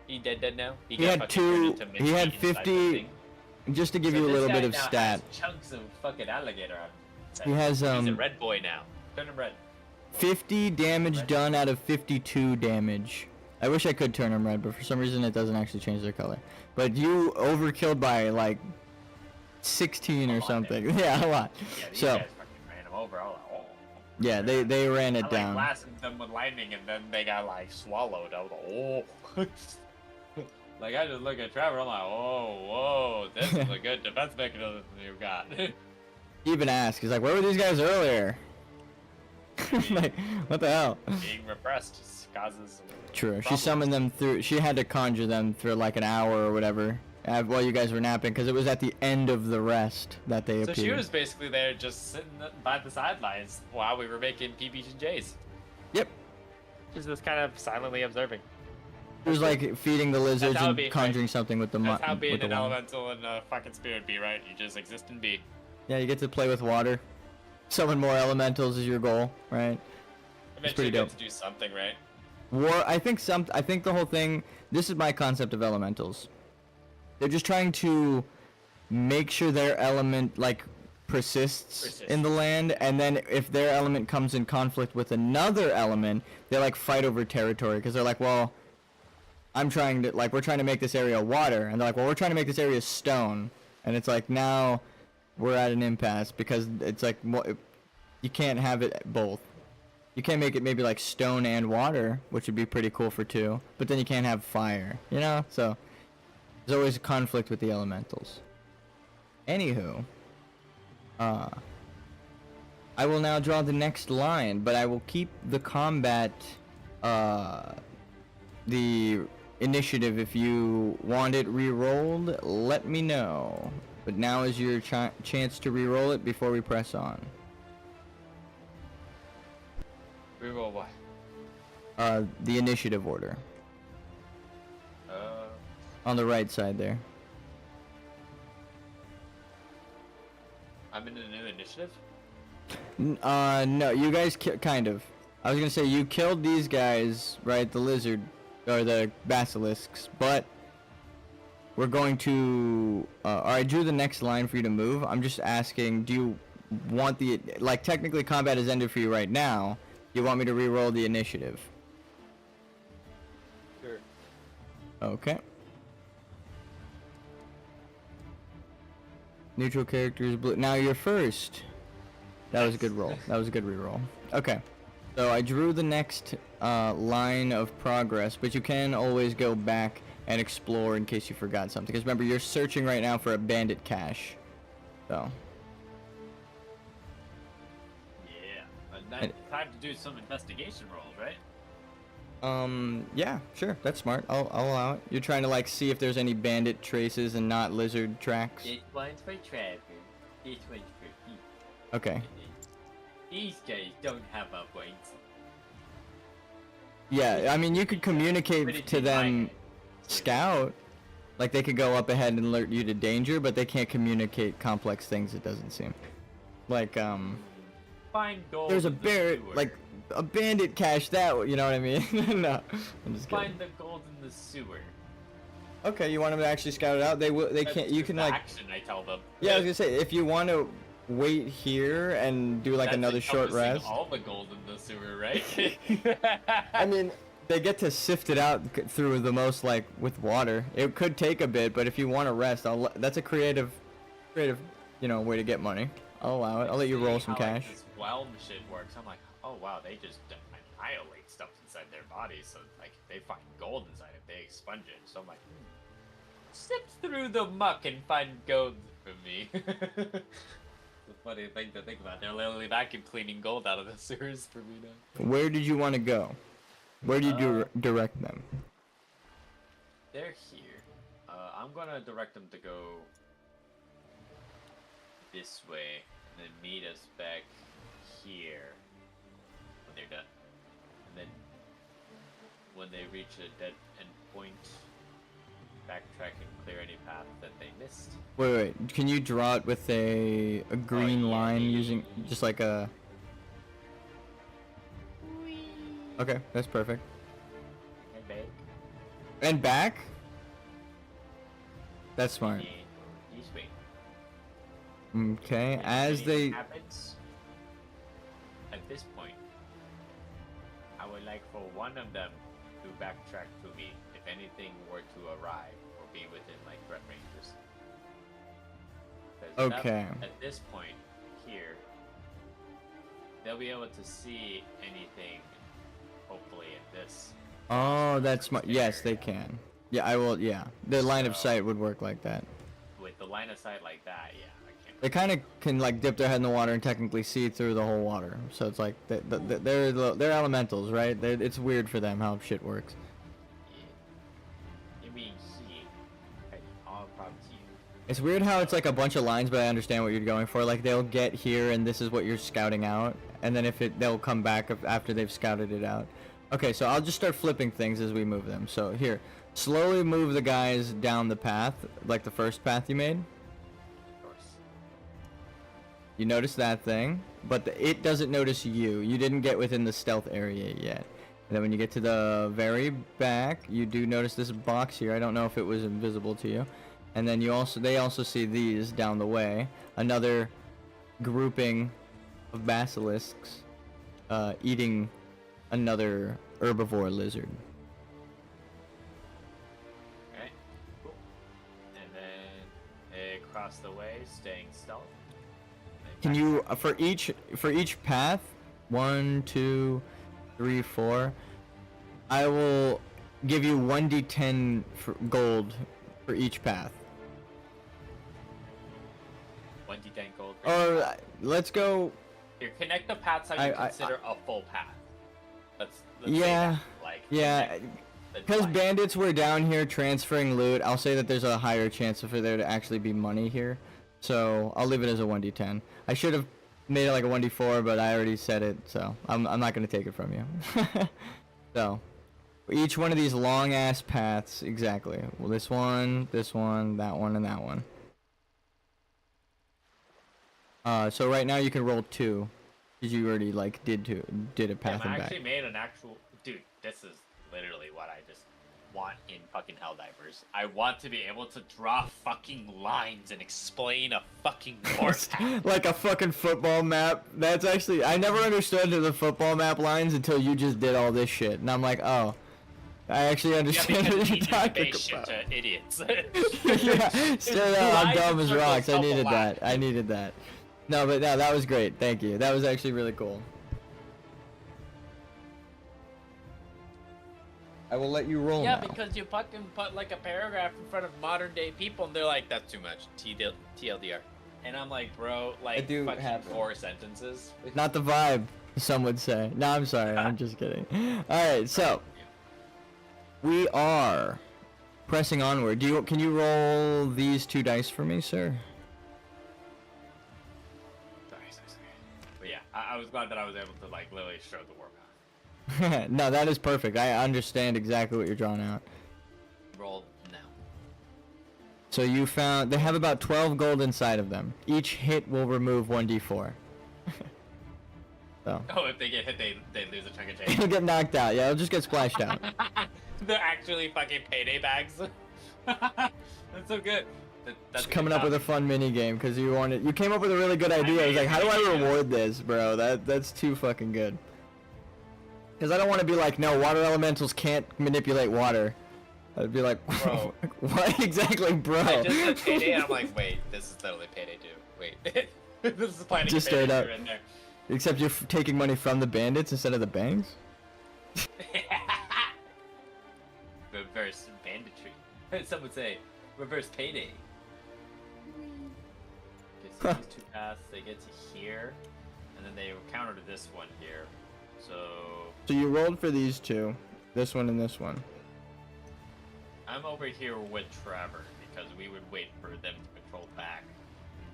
He dead now? He had 2, he had 50, just to give you a little bit of stat. Has chunks of fucking alligator on him. He has, He's a red boy now. Turn him red. 50 damage done out of 52 damage. I wish I could turn them red, but for some reason it doesn't actually change their color. But you overkilled by like 16 or something. Yeah, a lot. Yeah, these so guys fucking ran him over. I was like, oh. Yeah, they ran it down. I blasted them with lightning and then they got like swallowed. I was like, oh. Like I just look at Trevor, I'm like, whoa, this is a good defense mechanism you got. He even asked, he's like, where were these guys earlier? Like, what the hell? Being repressed causes True. problems. She summoned them through. She had to conjure them through like an hour or whatever while you guys were napping, because it was at the end of the rest that they appeared. So she was basically there just sitting by the sidelines while we were making PBs and Js. Yep. She's just kind of silently observing. It was like feeding the lizards and conjuring right? something with the That's how being an wand. elemental and a fucking spirit be, right? You just exist and be. Yeah, you get to play with water. Summon more elementals is your goal, right? Eventually pretty you get dope. to do something, right? I think the whole thing, this is my concept of elementals. They're just trying to make sure their element like persists in the land, and then if their element comes in conflict with another element, they like fight over territory, because they're like, well, we're trying to make this area water, and they're like, well, we're trying to make this area stone, and it's like, now we're at an impasse, because it's like, you can't have it both. You can't make it maybe like stone and water, which would be pretty cool for 2, but then you can't have fire, you know? So there's always a conflict with the elementals. Anywho, I will now draw the next line, but I will keep the combat, the initiative. If you want it re-rolled, let me know. But now is your chance to re-roll it before we press on. Reroll what? The initiative order. On the right side there. I'm in a new initiative? No, you guys kind of. I was gonna say you killed these guys, right? The lizard, or the basilisks, but we're going to, I drew the next line for you to move. I'm just asking, do you want like technically combat is ended for you right now. You want me to re-roll the initiative? Sure. Okay. Neutral characters blue. Now you're first. That was a good roll. That was a good re-roll. Okay. So I drew the next line of progress, but you can always go back and explore in case you forgot something. Because remember, you're searching right now for a bandit cache. So. Time to do some investigation rolls, right? Yeah, sure, that's smart. I'll allow it. You're trying to like see if there's any bandit traces and not lizard tracks. This one's for Trevor. This one's for me. Okay. These guys don't have a points. Yeah, I mean you could communicate to them, scout. Like they could go up ahead and alert you to danger, but they can't communicate complex things. It doesn't seem. Like Find gold. there's a bear, like a bandit cache that, you know what I mean? No, I'm just kidding. Find the gold in the sewer. Okay, you want them to actually scout it out? They will. They That's can't. You just can the like. action, I tell them. Yeah, I was gonna say if you want to wait here and do like That's another short encompassing rest. all the gold in the sewer, right? I mean, they get to sift it out through the most, like, with water. It could take a bit, but if you want to rest, that's a creative, you know, way to get money. I'll allow it. I'll let you roll some cash. Like, this whelm shit works. I'm like, oh wow, they just annihilate stuff inside their bodies. So like, they find gold inside it, they expunge it. So I'm like, sift through the muck and find gold for me. It's a funny thing to think about. They're literally vacuum cleaning gold out of the sewers for me now. Where did you want to go? Where do you direct them? They're here. I'm gonna direct them to go this way, and then meet us back here when they're done. And then when they reach a dead end point, backtrack and clear any path that they missed. Wait. Can you draw it with a green line using just like a... Okay, that's perfect. And back. And back? That's smart. This way. Okay, as they... happens, at this point, I would like for one of them to backtrack to me if anything were to arrive or be within like threat ranges. Okay. At this point here, they'll be able to see anything. Hopefully, in this. Oh, that's smart. Yes, they can. Yeah, I will. Yeah, the line of sight would work like that. With the line of sight like that, yeah. They kind of can like dip their head in the water and technically see through the whole water. So it's like they're elementals, right? It's weird for them how shit works. You mean he? All props to you. It's weird how it's like a bunch of lines, but I understand what you're going for. Like they'll get here and this is what you're scouting out, and then they'll come back after they've scouted it out. Okay, so I'll just start flipping things as we move them. So here, slowly move the guys down the path, like the first path you made. You notice that thing, but it doesn't notice you. You didn't get within the stealth area yet. And then when you get to the very back, you do notice this box here. I don't know if it was invisible to you. And then they also see these down the way. Another grouping of basilisks eating another herbivore lizard. Okay, cool. And then across the way, staying stealth. Can you for each path, 1, 2, 3, 4, I will give you 1d10 gold for each path. 1d10 gold. Or let's go. Here, connect the paths how you consider a full path. Let's yeah, like yeah. Because bandits were down here transferring loot, I'll say that there's a higher chance for there to actually be money here. So I'll leave it as a 1d10. I should have made it like a 1d4, but I already said it, so I'm not gonna take it from you. So each one of these long ass paths, exactly. Well, this one, that one, and that one. So right now you can roll 2, because you already like did a path and I back. actually made an actual dude. This is literally what I just want in fucking Helldivers. I want to be able to draw fucking lines and explain a fucking warpath. Like a fucking football map. That's actually, I never understood the football map lines until you just did all this shit, and I'm like, oh, I actually understand what you're talking about. To idiots. Yeah, straight up, I'm dumb as rocks. I needed that. No, but no, that was great. Thank you. That was actually really cool. I will let you roll now. Because you fucking put like a paragraph in front of modern day people and they're like, that's too much. TLDR. And I'm like, bro, like fucking 4 sentences. Not the vibe, some would say. No, I'm sorry. I'm just kidding. Alright, so we are pressing onward. Can you roll these 2 dice for me, sir? Sorry. But yeah, I was glad that I was able to like literally show the warpath. No, that is perfect. I understand exactly what you're drawing out. Roll now. So you found they have about 12 gold inside of them. Each hit will remove 1d4. So. Oh, if they get hit, they lose a chunk of change. They'll get knocked out. Yeah, it'll just get splashed out. They're actually fucking payday bags. That's so good. That's just coming up with a fun mini game because you came up with a really good idea. I was like, how do I reward this, bro? That's too fucking good. Because I don't want to be like, no, water elementals can't manipulate water. I'd be like, Bro. what exactly, bro? I just said Payday, and I'm like, wait, this is totally Payday 2. Wait. This is planning Just Payday straight 2 up. in there. Except you're taking money from the bandits instead of the banks? Reverse banditry. Some would say reverse Payday. Okay, so these two paths, they get to here, and then they counter to this one here. So you rolled for these two, this one and this one. I'm over here with Trevor because we would wait for them to patrol back,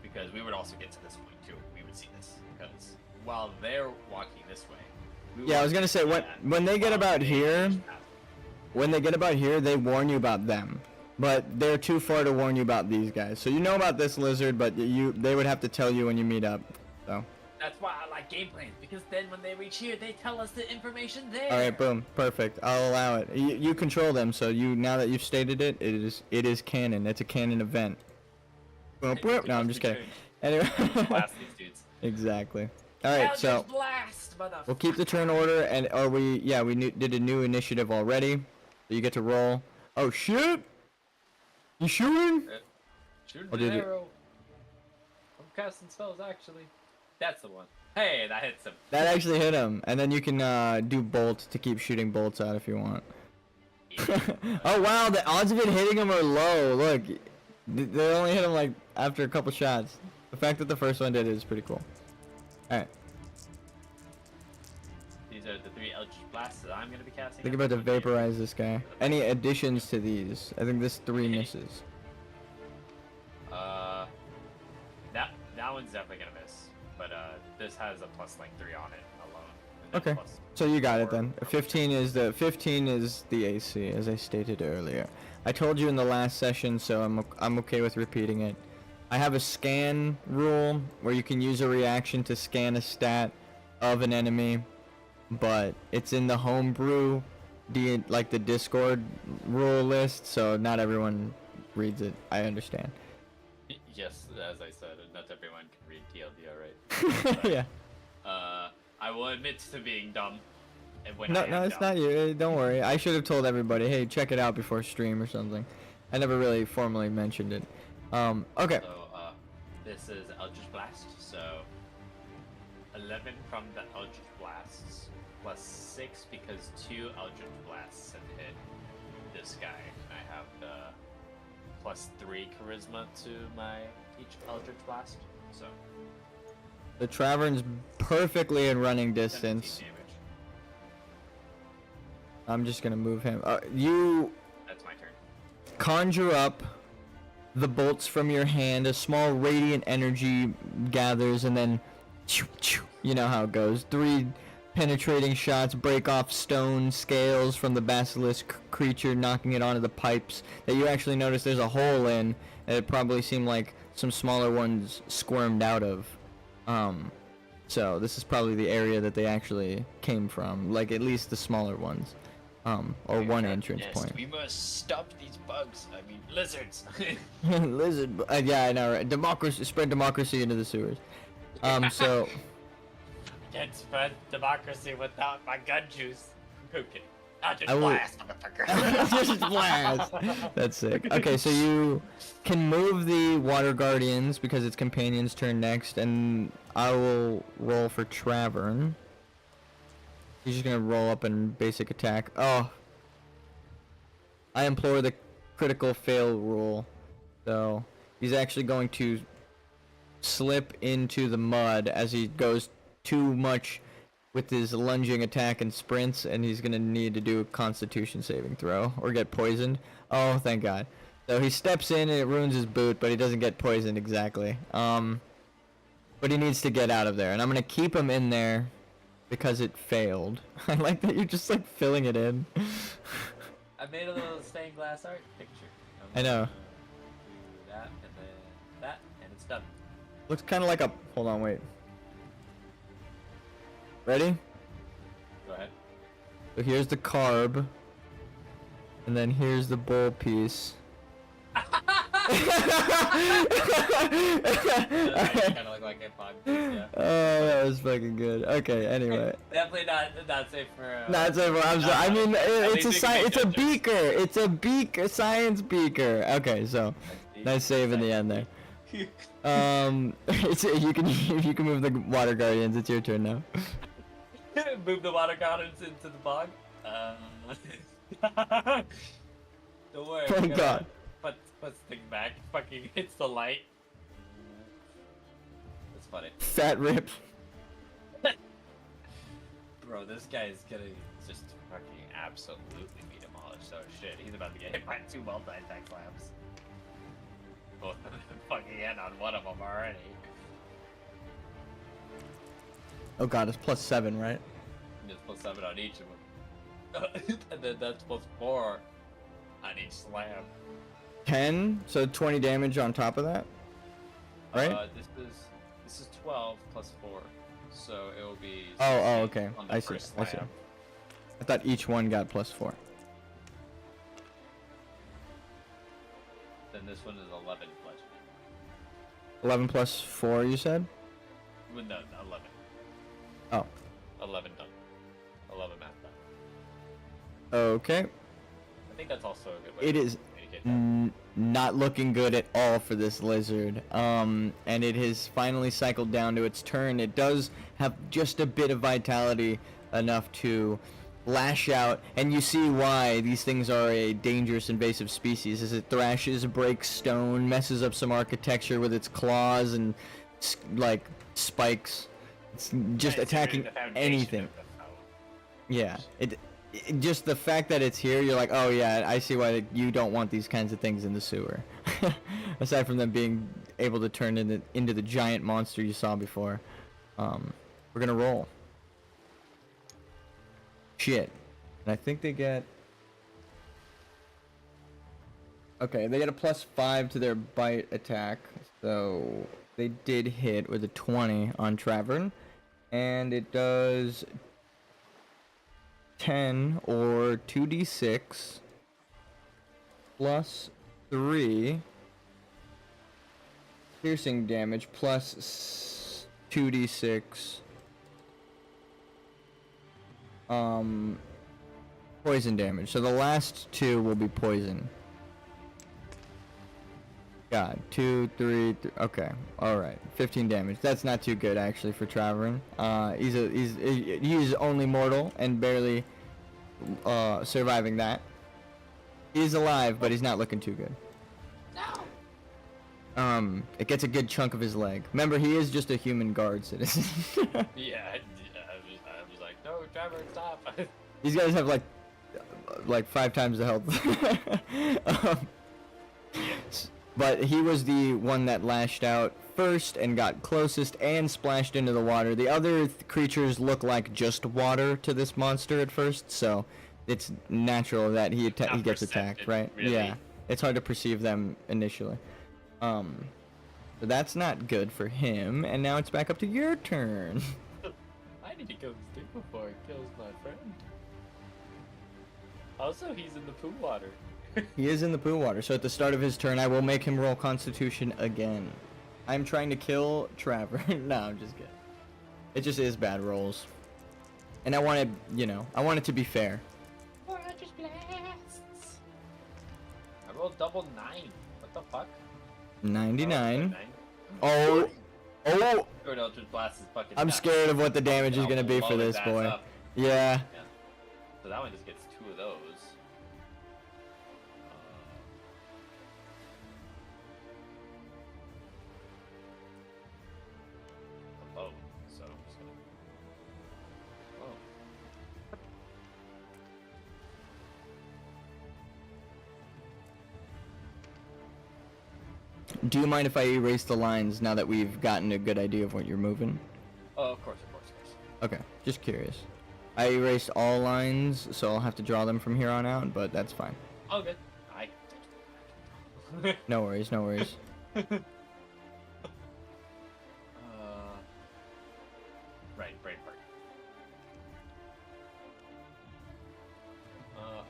because we would also get to this point too. We would see this because while they're walking this way. Yeah, I was gonna say when they get about here, they warn you about them, but they're too far to warn you about these guys. So you know about this lizard, but they would have to tell you when you meet up. So. That's why I like game plans, because then when they reach here, they tell us the information there. All right, boom, perfect. I'll allow it. You control them, so now that you've stated it, it is canon. It's a canon event. Boom, boom. No, I'm just kidding. Anyway. Blast these dudes. Exactly. All right, so blast, we'll keep the turn order, and we did a new initiative already, so you get to roll. Oh shit! You shooting? Shooting an arrow. I'm casting spells actually. That's the one. Hey, that hits him. That actually hit him, and then you can do bolt to keep shooting bolts out if you want. Yeah. Oh wow, the odds of it hitting him are low. Look, they only hit him like after a couple shots. The fact that the first one did is pretty cool. All right. These are the 3 Eldritch Blasts that I'm gonna be casting. Think about to vaporize this guy. Any additions to these? I think this 3 misses. That one's definitely gonna miss. But this has a plus like 3 on it alone. Okay. So you got it then. 15 is the AC, as I stated earlier. I told you in the last session, so I'm okay with repeating it. I have a scan rule where you can use a reaction to scan a stat of an enemy, but it's in the homebrew, like the Discord rule list, so not everyone reads it. I understand. Yes, as I said, not everyone can read TLDR, right? Yeah. I will admit to being dumb. No, it's not you. Don't worry. I should have told everybody, hey, check it out before stream or something. I never really formally mentioned it. Okay. So, this is Eldritch Blast, so 11 from the Eldritch Blasts, plus 6 because 2 Eldritch Blasts have hit this guy. I have the plus 3 charisma to each Eldritch Blast, so. The Tavern's perfectly in running distance. Damage. I'm just gonna move him. That's my turn. Conjure up the bolts from your hand. A small radiant energy gathers, and then, you know how it goes. 3 penetrating shots break off stone scales from the basilisk creature, knocking it onto the pipes that you actually notice there's a hole in. And it probably seemed like some smaller ones squirmed out of. So this is probably the area that they actually came from, like at least the smaller ones, or one entrance point. We must stop these bugs. I mean, lizards. Lizard. Yeah, I know, right? Democracy. Spread democracy into the sewers. So. Can't spread democracy without my gun juice. Okay. I'll just I will- blast, motherfucker. Just blast. That's sick. Okay, so you can move the water guardians because it's companion's turn next, and I will roll for Tavern. He's just gonna roll up and basic attack. Oh, I implore the critical fail rule. So he's actually going to slip into the mud as he goes too much with his lunging attack and sprints, and he's gonna need to do a Constitution saving throw or get poisoned. Oh, thank God. So he steps in and it ruins his boot, but he doesn't get poisoned exactly. But he needs to get out of there, and I'm gonna keep him in there because it failed. I like that you're just like filling it in. I made a little stained glass art picture. I know. Do that and then that, and it's done. Looks kind of like a. Hold on, wait. Ready? Go ahead. So here's the carb, and then here's the bowl piece. Kind of look like a pug. Yeah. Oh, that was fucking good. Okay, anyway. Definitely not safe for. Not so far. I'm sorry. I mean, it's a least we can make it's a judges. beaker. It's a beaker, science beaker. Okay, so nice save in the end there. It's you can move the water guardians. It's your turn now. Move the water gardens into the bog. Don't worry. Oh god. Put this thing back. Fucking hits the light. That's funny. Fat rip. Bro, this guy is gonna just fucking absolutely be demolished. So shit, he's about to get hit by 2 multi-attack slams. Both of them fucking in on one of them already. Oh god, it's +7, right? It's +7 on each of them. And then that's +4 on each slam. 10, so 20 damage on top of that, right? This is 12 plus 4, so it will be. Oh, okay. On the I see. first I see. slam. I thought each one got +4. Then this one is 11 bludgeoning. 11 plus 4, you said? Well, no, 11. Oh. 11 done. 11 math done. Okay. I think that's also a good way It to is communicate that. not looking good at all for this lizard. And it has finally cycled down to its turn. It does have just a bit of vitality enough to lash out, and you see why these things are a dangerous invasive species, as it thrashes, breaks stone, messes up some architecture with its claws and like spikes. It's just It's attacking the foundation anything. of the foe. Yeah, it just the fact that it's here, you're like, oh yeah, I see why you don't want these kinds of things in the sewer. Aside from them being able to turn into the giant monster you saw before. We're gonna roll. Shit. And I think they get... Okay, they get a +5 to their bite attack. So they did hit with a 20 on Travern. And it does 10 or 2d6 plus 3 piercing damage plus 2d6 poison damage. So the last 2 will be poison. God, 2, 3, okay, all right, 15 damage. That's not too good actually for Travern. He's only mortal and barely surviving that. He's alive, but he's not looking too good. No. It gets a good chunk of his leg. Remember, he is just a human guard citizen. Yeah, I was like, no, Trevor, stop. These guys have like 5 times the health. But he was the one that lashed out first and got closest and splashed into the water. The other creatures look like just water to this monster at first, so it's natural that he gets attacked, right? Really. Yeah, it's hard to perceive them initially. So that's not good for him, and now it's back up to your turn. I need to kill this thing before it kills my friend. Also, he's in the poo water. He is in the poo water, so at the start of his turn, I will make him roll Constitution again. I'm trying to kill Trevor. No, I'm just kidding. It just is bad rolls. And I want it, I want it to be fair. 400 blasts. I rolled double 9. What the fuck? 99. Oh, Oh! Oh! Third Eldritch Blast is fucking I'm nuts. scared of what the damage is I'll going to be blow for his this ass boy. up. Yeah. So that one just gets 2 of those. Oh, so I'm just gonna. Oh. Do you mind if I erase the lines now that we've gotten a good idea of what you're moving? Oh, of course, of course, of course. Okay, just curious. I erased all lines, so I'll have to draw them from here on out, but that's fine. Oh, good. No worries, no worries. Right, Brain Park.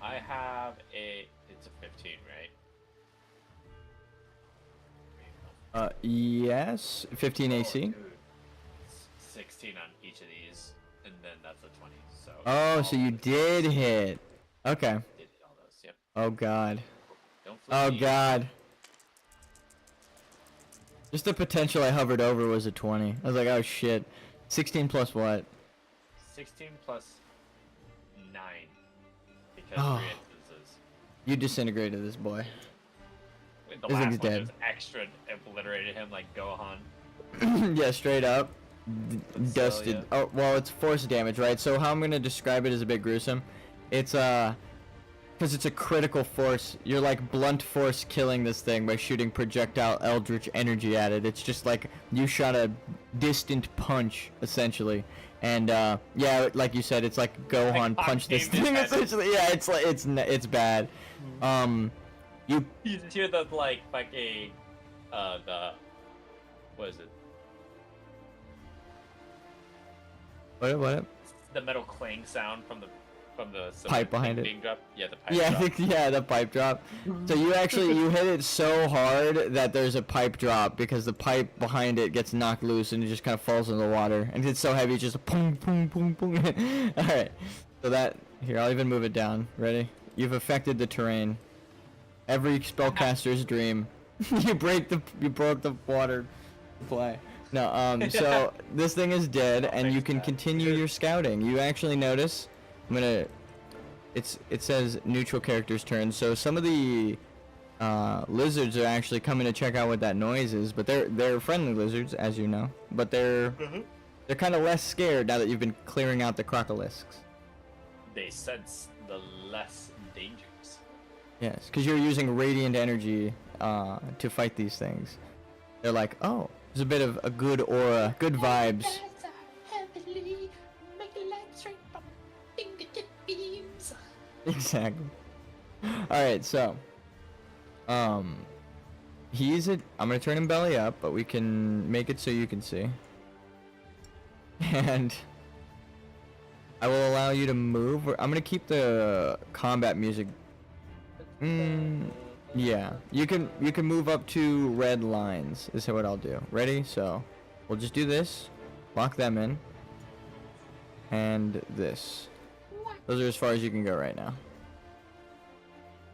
I have a. It's a 15, right? Yes, 15 AC. Dude. 16 on each of these, and then that's a 20. So. Oh, so you did hit. Okay. Did hit all those. Yep. Oh god. Don't flip Oh me. god. Just the potential I hovered over was a 20. I was like, oh shit. 16 plus what? 16 plus 9. Because Oh. 3 instances. You disintegrated this boy. The This last thing's one dead. just extra obliterated him like Gohan. Yeah, straight up. Dusted. yeah. Oh, well, it's force damage, right? So how I'm gonna describe it is a bit gruesome. It's because it's a critical force. You're like blunt force killing this thing by shooting projectile eldritch energy at it. It's just like you shot a distant punch, essentially. And yeah, like you said, it's like Gohan punched this thing. Essentially, yeah, it's like it's bad. You just hear the like fucking the what is it? what? The metal clang sound from the Pipe behind it. being dropped. Yeah, the pipe Yeah, I drop. think yeah, the pipe drop. So you actually you hit it so hard that there's a pipe drop because the pipe behind it gets knocked loose and it just kind of falls in the water. And it's so heavy, it's just a boom, boom, boom, boom. All right. So that here, I'll even move it down. Ready? You've affected the terrain. Every spellcaster's dream. you broke the water supply. No, so this thing is dead, and you can continue your scouting. You actually notice. I'm gonna. It says neutral character's turn. So some of the lizards are actually coming to check out what that noise is, but they're friendly lizards, as you know. But they're kind of less scared now that you've been clearing out the crocolisks. They sense the less dangers. Yes, because you're using radiant energy to fight these things. They're like, oh, there's a bit of a good aura, good vibes. Exactly. Alright, so I'm gonna turn him belly up, but we can make it so you can see. And I will allow you to move. I'm gonna keep the combat music. Yeah. You can move up to red lines, is what I'll do. Ready? So we'll just do this. Lock them in. And this. Those are as far as you can go right now.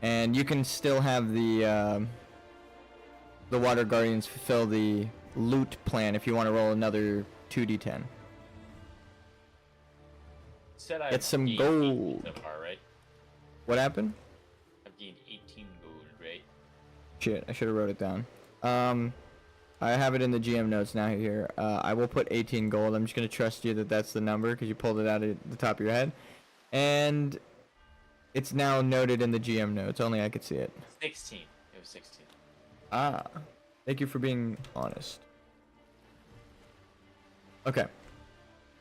And you can still have the Water Guardians fulfill the loot plan if you want to roll another 2d10. Said I've Get some gained gold. 18 so far, right? What happened? I've gained 18 gold, right? Shit, I should have wrote it down. I have it in the GM notes now here. I will put 18 gold. I'm just going to trust you that that's the number because you pulled it out at the top of your head. And it's now noted in the GM notes. Only I could see it. 16. It was 16. Ah. Thank you for being honest. Okay.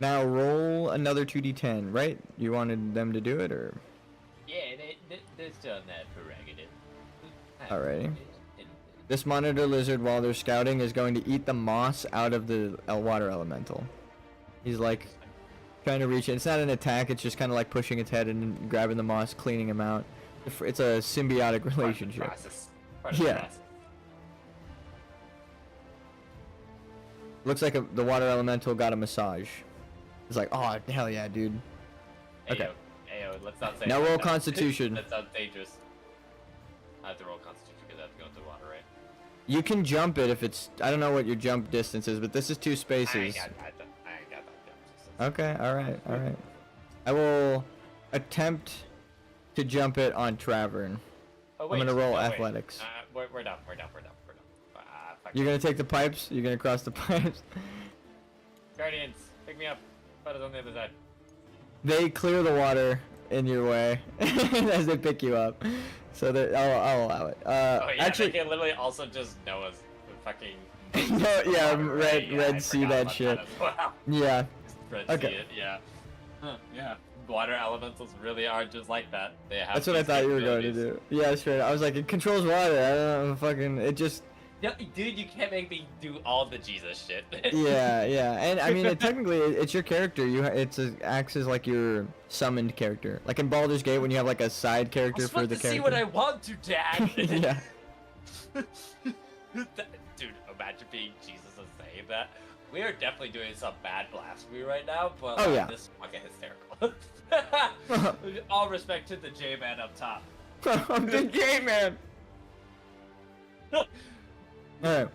Now roll another 2d10, right? You wanted them to do it, or? Yeah, they're still in that prerogative. Alrighty. This monitor lizard, while they're scouting, is going to eat the moss out of the water elemental. He's like trying to reach it. It's not an attack, it's just kind of like pushing its head and grabbing the moss, cleaning him out. It's a symbiotic relationship. Part of the process. Part of the Yeah. process. Looks like the water elemental got a massage. It's like, oh, hell yeah, dude. Okay. Ayo, let's not say Now that. roll Constitution. That sounds dangerous. I have to roll Constitution because I have to go into the water, right? You can jump it if it's... I don't know what your jump distance is, but this is 2 I spaces. ain't got that. Okay, alright, alright. I will attempt to jump it on Travern. Oh, I'm gonna roll wait. athletics. We're done. Fuck You're it. gonna take the pipes? You're gonna cross the pipes? Guardians, pick me up. Fight on the other side. They clear the water in your way as they pick you up. So I'll allow it. Oh yeah, actually, they can literally also just Noah's fucking. no, yeah, Right, Red I see forgot that about shit. as well. Yeah. Red Okay. see it, yeah. Huh, yeah. Water elementals really are just like that. They have. That's what I these thought you were going to capabilities. do. Yeah, straight. I was like, it controls water. I don't know, fucking. It just. No, dude, you can't make me do all the Jesus shit. Yeah, and I mean, technically, it's your character. Acts as like your summoned character. Like in Baldur's Gate, when you have like a side character I'm for supposed the to character. see what I want to, Dad. Yeah. Dude, imagine being Jesus and saying that. We are definitely doing some bad blasphemy right now, but Oh, yeah. this is fucking hysterical. All respect to the J-Man up top. The J-Man! Alright.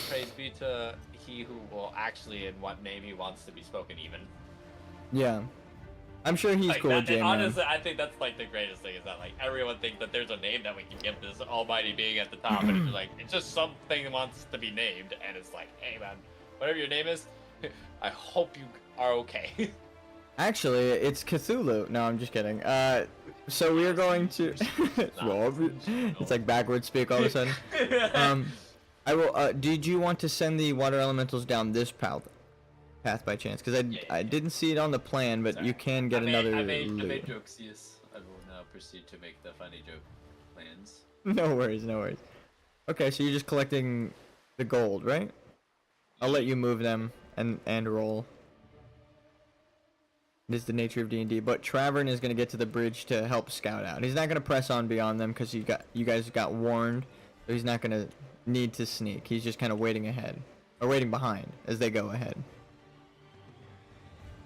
Praise be to he who will actually in what name he wants to be spoken even. Yeah. I'm sure he's Like, cool, that, J-Man. honestly, I think that's like the greatest thing is that like everyone thinks that there's a name that we can give this almighty being at the top, and it's like it's just something that wants to be named, and it's like, hey man, whatever your name is, I hope you are okay. Actually, it's Cthulhu. No, I'm just kidding. So we are going to... It's like backwards speak all of a sudden. I will, did you want to send the water elementals down this path by chance? Because I didn't see it on the plan, but you can get another I made loot. jokes, yes. I will now proceed to make the funny joke plans. No worries, no worries. Okay, so you're just collecting the gold, right? I'll let you move them and roll. It is the nature of D&D, but Travern is going to get to the bridge to help scout out. He's not going to press on beyond them because you guys got warned, so he's not going to need to sneak. He's just kind of waiting ahead, or waiting behind as they go ahead.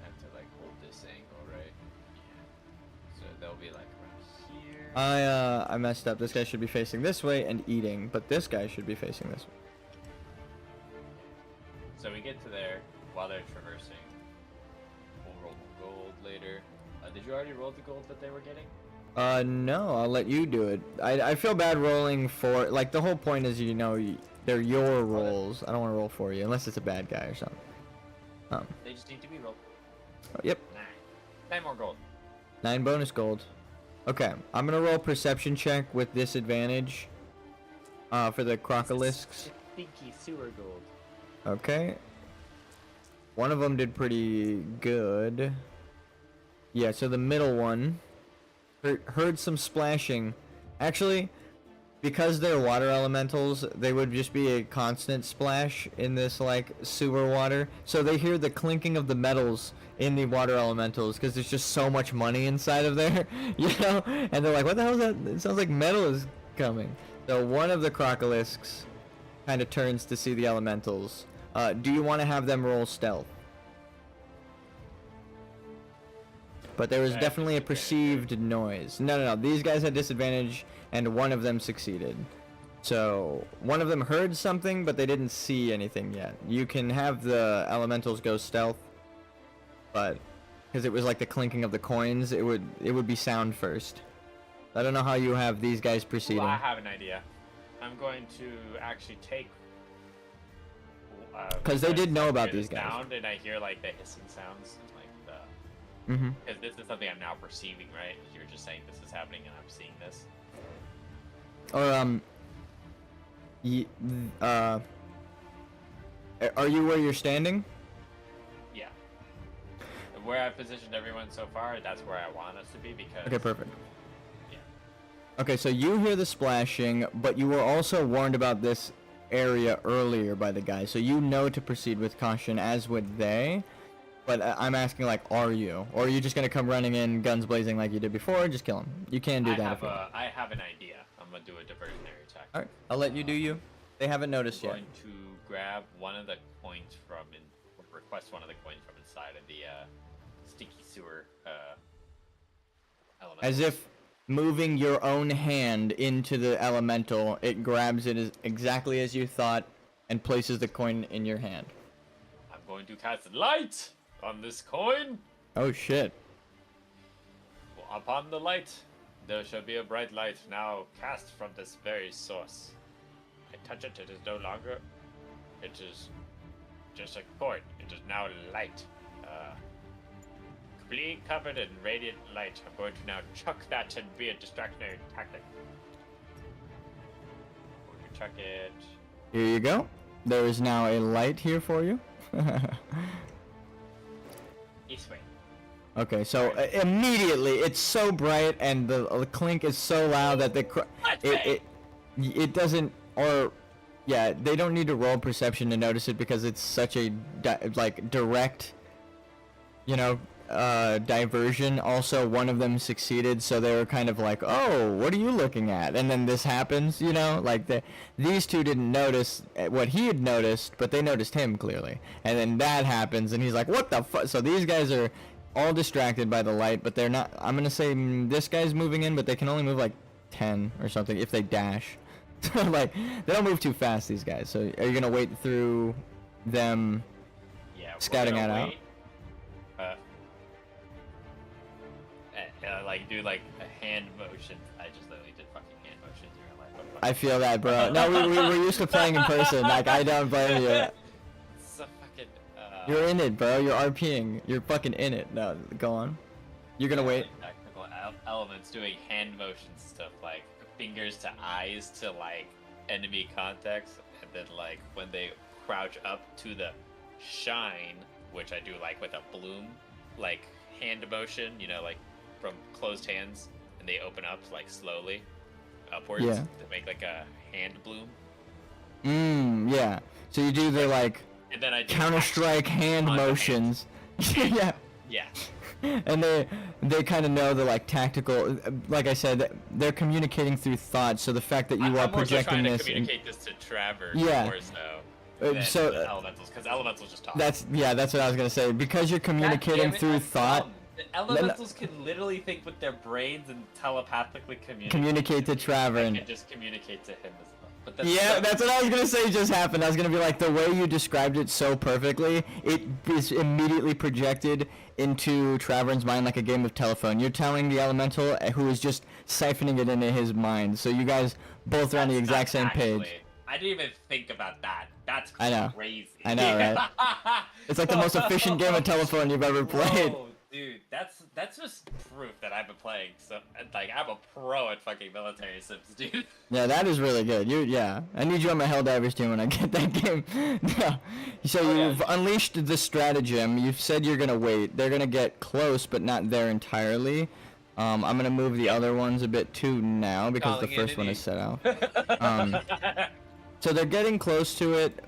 I have to like hold this angle, right? Yeah. So they'll be like around here. I messed up. This guy should be facing this way and eating, but this guy should be facing this way. So we get to there while they're traversing. We'll roll gold later. Did you already roll the gold that they were getting? No, I'll let you do it. I feel bad rolling for, like, the whole point is, you know, they're your rolls. I don't want to roll for you, unless it's a bad guy or something. They just need to be rolled. Yep. 9 more gold. 9 bonus gold. Okay, I'm gonna roll perception check with disadvantage, for the crocolisks. Stinky sewer gold. Okay. One of them did pretty good. Yeah, so the middle one heard some splashing. Actually, because they're water elementals, they would just be a constant splash in this, like, sewer water. So they hear the clinking of the metals in the water elementals because there's just so much money inside of there, you know? And they're like, what the hell is that? It sounds like metal is coming. So one of the crocolisks kind of turns to see the elementals. Do you want to have them roll stealth? But there was definitely a perceived noise. No. These guys had disadvantage, and one of them succeeded. So one of them heard something, but they didn't see anything yet. You can have the elementals go stealth, but because it was like the clinking of the coins, it would be sound first. I don't know how you have these guys proceeding. Well, I have an idea. I'm going to actually take. Because they did know about these guys. Sound, and I hear like the hissing sounds, and like the. Because this is something I'm now perceiving, right? You were just saying this is happening, and I'm seeing this. Or are you where you're standing? Yeah. Where I've positioned everyone so far, that's where I want us to be because. Okay, perfect. Yeah. Okay, so you hear the splashing, but you were also warned about this area earlier by the guy, so you know to proceed with caution, as would they. But I'm asking, like, are you? Or are you just gonna come running in, guns blazing like you did before, and just kill him? You can do that if you want. I have an idea. I'm gonna do a diversionary attack. Alright, I'll let you do you. They haven't noticed yet. I'm going to grab one of the coins from, or request one of the coins from inside of the stinky sewer element. As if moving your own hand into the elemental, it grabs it exactly as you thought, and places the coin in your hand. I'm going to cast light on this coin. Oh shit. Upon the light, there shall be a bright light now cast from this very source. I touch it, it is no longer. It is just a coin. It is now light. Completely covered in radiant light. I'm going to now chuck that and be a distractionary tactic. I'm going to chuck it. Here you go. There is now a light here for you. This way. Okay, so immediately it's so bright and the clink is so loud that it doesn't, or yeah, they don't need to roll perception to notice it because it's such a like direct, you know, diversion, also one of them succeeded, so they were kind of like, oh, what are you looking at? And then this happens, you know, like these two didn't notice what he had noticed, but they noticed him clearly. And then that happens, and he's like, what the fuck? So these guys are all distracted by the light, but they're not. I'm gonna say this guy's moving in, but they can only move like 10 or something if they dash. So like, they don't move too fast, these guys. So are you gonna wait through them scouting that out? Like do like a hand motion. I just literally did fucking hand motions. You're like, what the fuck? I feel that, bro. No, we're used to playing in person. Like, I don't blame you. So fucking. You're in it, bro. You're RPing. You're fucking in it. No, go on. You're gonna wait. Technical elements doing hand motion stuff like fingers to eyes to like enemy context, and then like when they crouch up to the shine, which I do like with a bloom, like hand motion. You know, like. From closed hands, and they open up like slowly upwards to make like a hand bloom. Yeah. So you do the like and then I Counter-Strike hand motions. Yeah. Yeah. And they kind of know the like tactical, like I said, they're communicating through thought. So the fact that you are projecting this. I'm communicate this to Travers. Yeah. More so so elementals, because elementals just talk. That's what I was gonna say. Because you're communicating through thought. The elementals can literally think with their brains and telepathically communicate to Travers. And just communicate to him as well. But that's what I was gonna say just happened. I was gonna be like, the way you described it so perfectly, it is immediately projected into Travers' mind like a game of telephone. You're telling the elemental who is just siphoning it into his mind. So you guys both are on the exact same page. I didn't even think about that. That's crazy. I know, right? It's like the most efficient game of telephone you've ever played. Whoa. Dude, that's just proof that I've been playing. So, like, I'm a pro at fucking military sims, dude. Yeah, that is really good. I need you on my Helldivers team when I get that game. Yeah. So you've unleashed the stratagem. You've said you're gonna wait. They're gonna get close, but not there entirely. I'm gonna move the other ones a bit too now because the first one is set out. So they're getting close to it.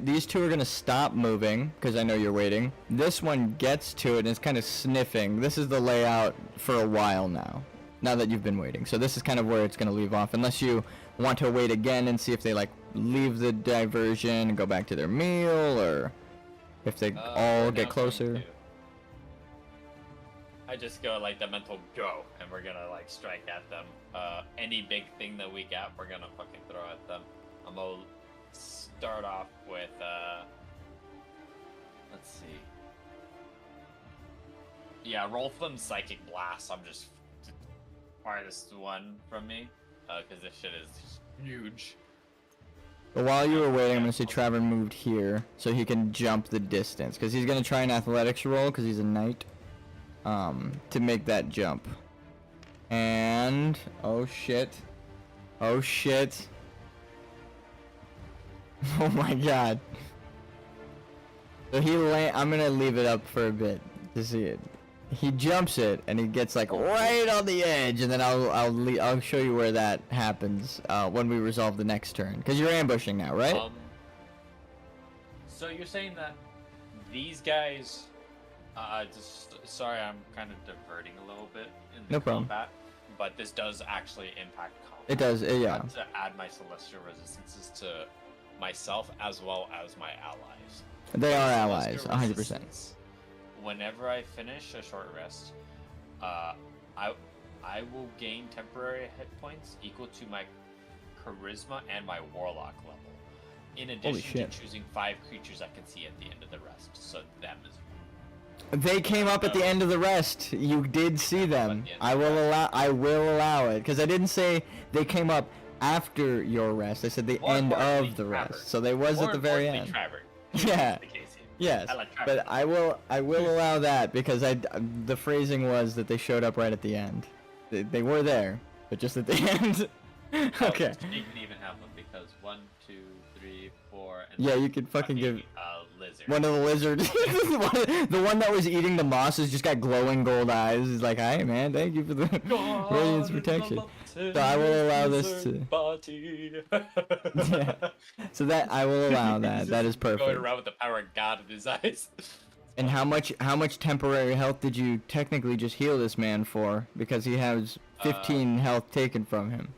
These two are gonna stop moving because I know you're waiting. This one gets to it and is kind of sniffing. This is the layout for a while now that you've been waiting. So this is kind of where it's gonna leave off, unless you want to wait again and see if they like leave the diversion and go back to their meal, or if they all get closer. I just go like the mental go, and we're gonna like strike at them. Any big thing that we get, we're gonna fucking throw at them. I'm gonna start off with, let's see. Yeah, roll them Psychic Blast. I'm just farthest one from me, because this shit is huge. But while you were waiting, I'm gonna say Travers moved here, so he can jump the distance, because he's gonna try an athletics roll, because he's a knight, to make that jump. And, oh shit. Oh shit. Oh my god. So I'm gonna leave it up for a bit to see it. He jumps it and he gets like right on the edge, and then I'll show you where that happens when we resolve the next turn. Because you're ambushing now, right? So you're saying that these guys, sorry, I'm kind of diverting a little bit in the combat, but this does actually impact combat. It does, yeah. To add my celestial resistances to myself as well as my allies. They are allies, 100%. Whenever I finish a short rest, I will gain temporary hit points equal to my charisma and my warlock level. In addition to choosing 5 creatures I can see at the end of the rest. So them is. They came up at the end of the rest. You did see them. I will allow it, because I didn't say they came up after your rest. I said the end of the rest. So they was at the very end. Yeah. Yes. But I will allow that, because the phrasing was that they showed up right at the end. They were there, but just at the end. Okay. You can even have them, because 1, 2, 3, 4. And yeah, you could fucking give lizard. One of the lizards. The one that was eating the moss has just got glowing gold eyes. He's like, "Hi, man. Thank you for the radiance protection." So I will allow this to. Yeah. So that I will allow that. That is perfect. Going around with the power of God in his eyes. And how much temporary health did you technically just heal this man for? Because he has 15 health taken from him.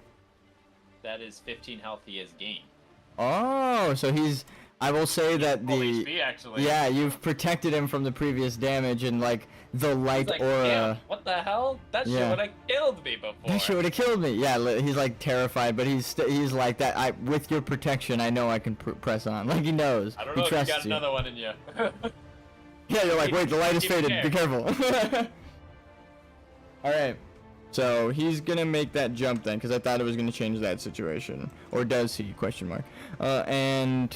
That is 15 health he has gained. Oh, so he's. I will say that Full HP, actually. Yeah, you've protected him from the previous damage and like the light like, aura. Damn, what the hell? That shit would have killed me before. That shit would have killed me. Yeah, he's like terrified, but he's like that. With your protection, I know I can press on. Like he knows. I don't know he if you got another one in you. Yeah, you're like, wait, the light is faded. Be careful. All right. So he's gonna make that jump then, because I thought it was gonna change that situation. Or does he? Question mark. And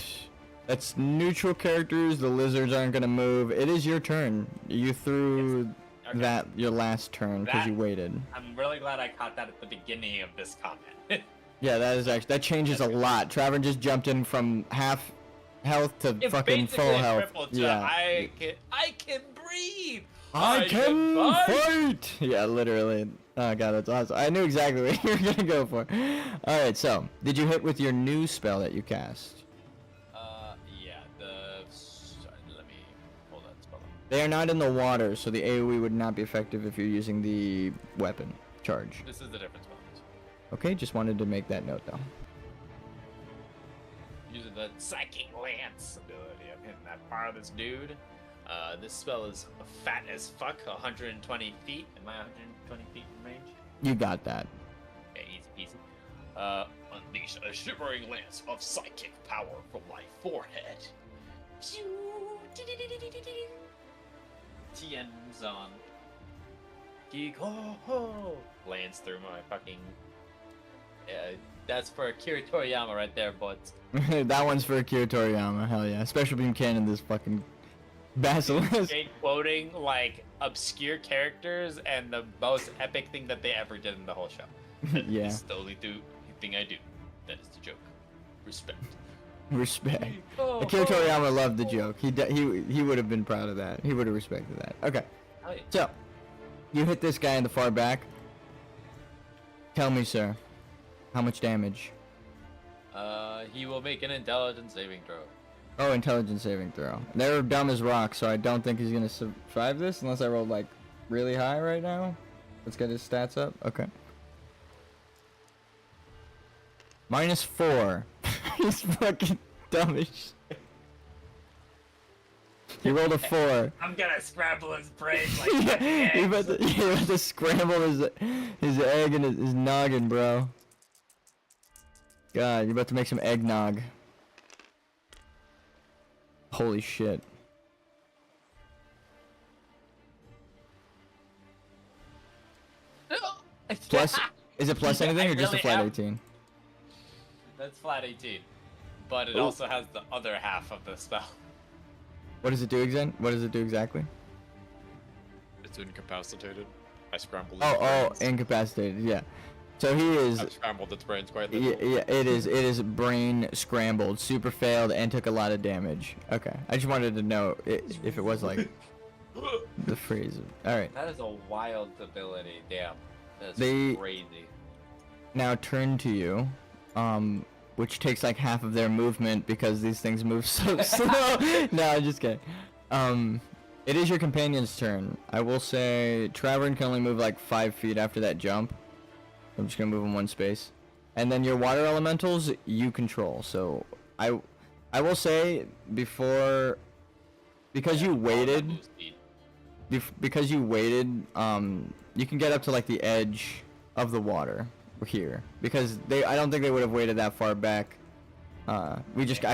that's neutral characters. The lizards aren't gonna move. It is your turn. You threw that your last turn because you waited. I'm really glad I caught that at the beginning of this comment. Yeah, that changes a lot. Travern just jumped in from half health to fucking full health. Yeah. I can breathe. I can fight. Yeah, literally. Oh god, that's awesome. I knew exactly what you were gonna go for. All right, so did you hit with your new spell that you cast? Yeah. Let me pull that spell up. They are not in the water, so the AoE would not be effective if you're using the weapon charge. This is the different spell. Okay, just wanted to make that note though. Using the Psychic Lance ability. I'm hitting that part of this dude. This spell is fat as fuck, 120 feet. Am I 120 feet in range? You got that. Okay, easy peasy. Unleash a shivering lance of psychic power from my forehead. TN's on. Geek ho ho! Lance through my fucking. That's for Akira Toriyama right there, buds. That one's for Akira Toriyama, hell yeah. Special beam cannon, this fucking basilisk. Quoting like obscure characters and the most epic thing that they ever did in the whole show. Yeah. It's the only thing I do. That is the joke. Respect. Respect. Akira Toriyama loved the joke. He would have been proud of that. He would have respected that. Okay. Oh, yeah. So, you hit this guy in the far back. Tell me, sir, how much damage? He will make an intelligence saving throw. Oh, intelligence saving throw. They're dumb as rocks, so I don't think he's gonna survive this unless I rolled like really high right now. Let's get his stats up. Okay. -4. He's fucking dumb as shit. He rolled a 4. I'm gonna scramble his brain like You're about to scramble his egg and his noggin, bro. God, you're about to make some eggnog. Holy shit. Plus, is it plus anything or just a flat 18? That's flat 18. But it Ooh. also has the other half of the spell. What does it do again? What does it do exactly? It's incapacitated. I scrambled Oh, incapacitated, yeah. So he is... I've scrambled its brains quite Yeah, it is brain scrambled, super failed, and took a lot of damage. Okay, I just wanted to know if it was like the phrase. Alright. That is a wild ability, damn. That's crazy. Now turn to you, which takes like half of their movement because these things move so slow. No, I'm just kidding. It is your companion's turn. I will say Travern can only move like 5 feet after that jump. I'm just gonna move in one space. And then your water elementals you control. So I will say because you waited, you can get up to like the edge of the water here because I don't think they would have waited that far back. I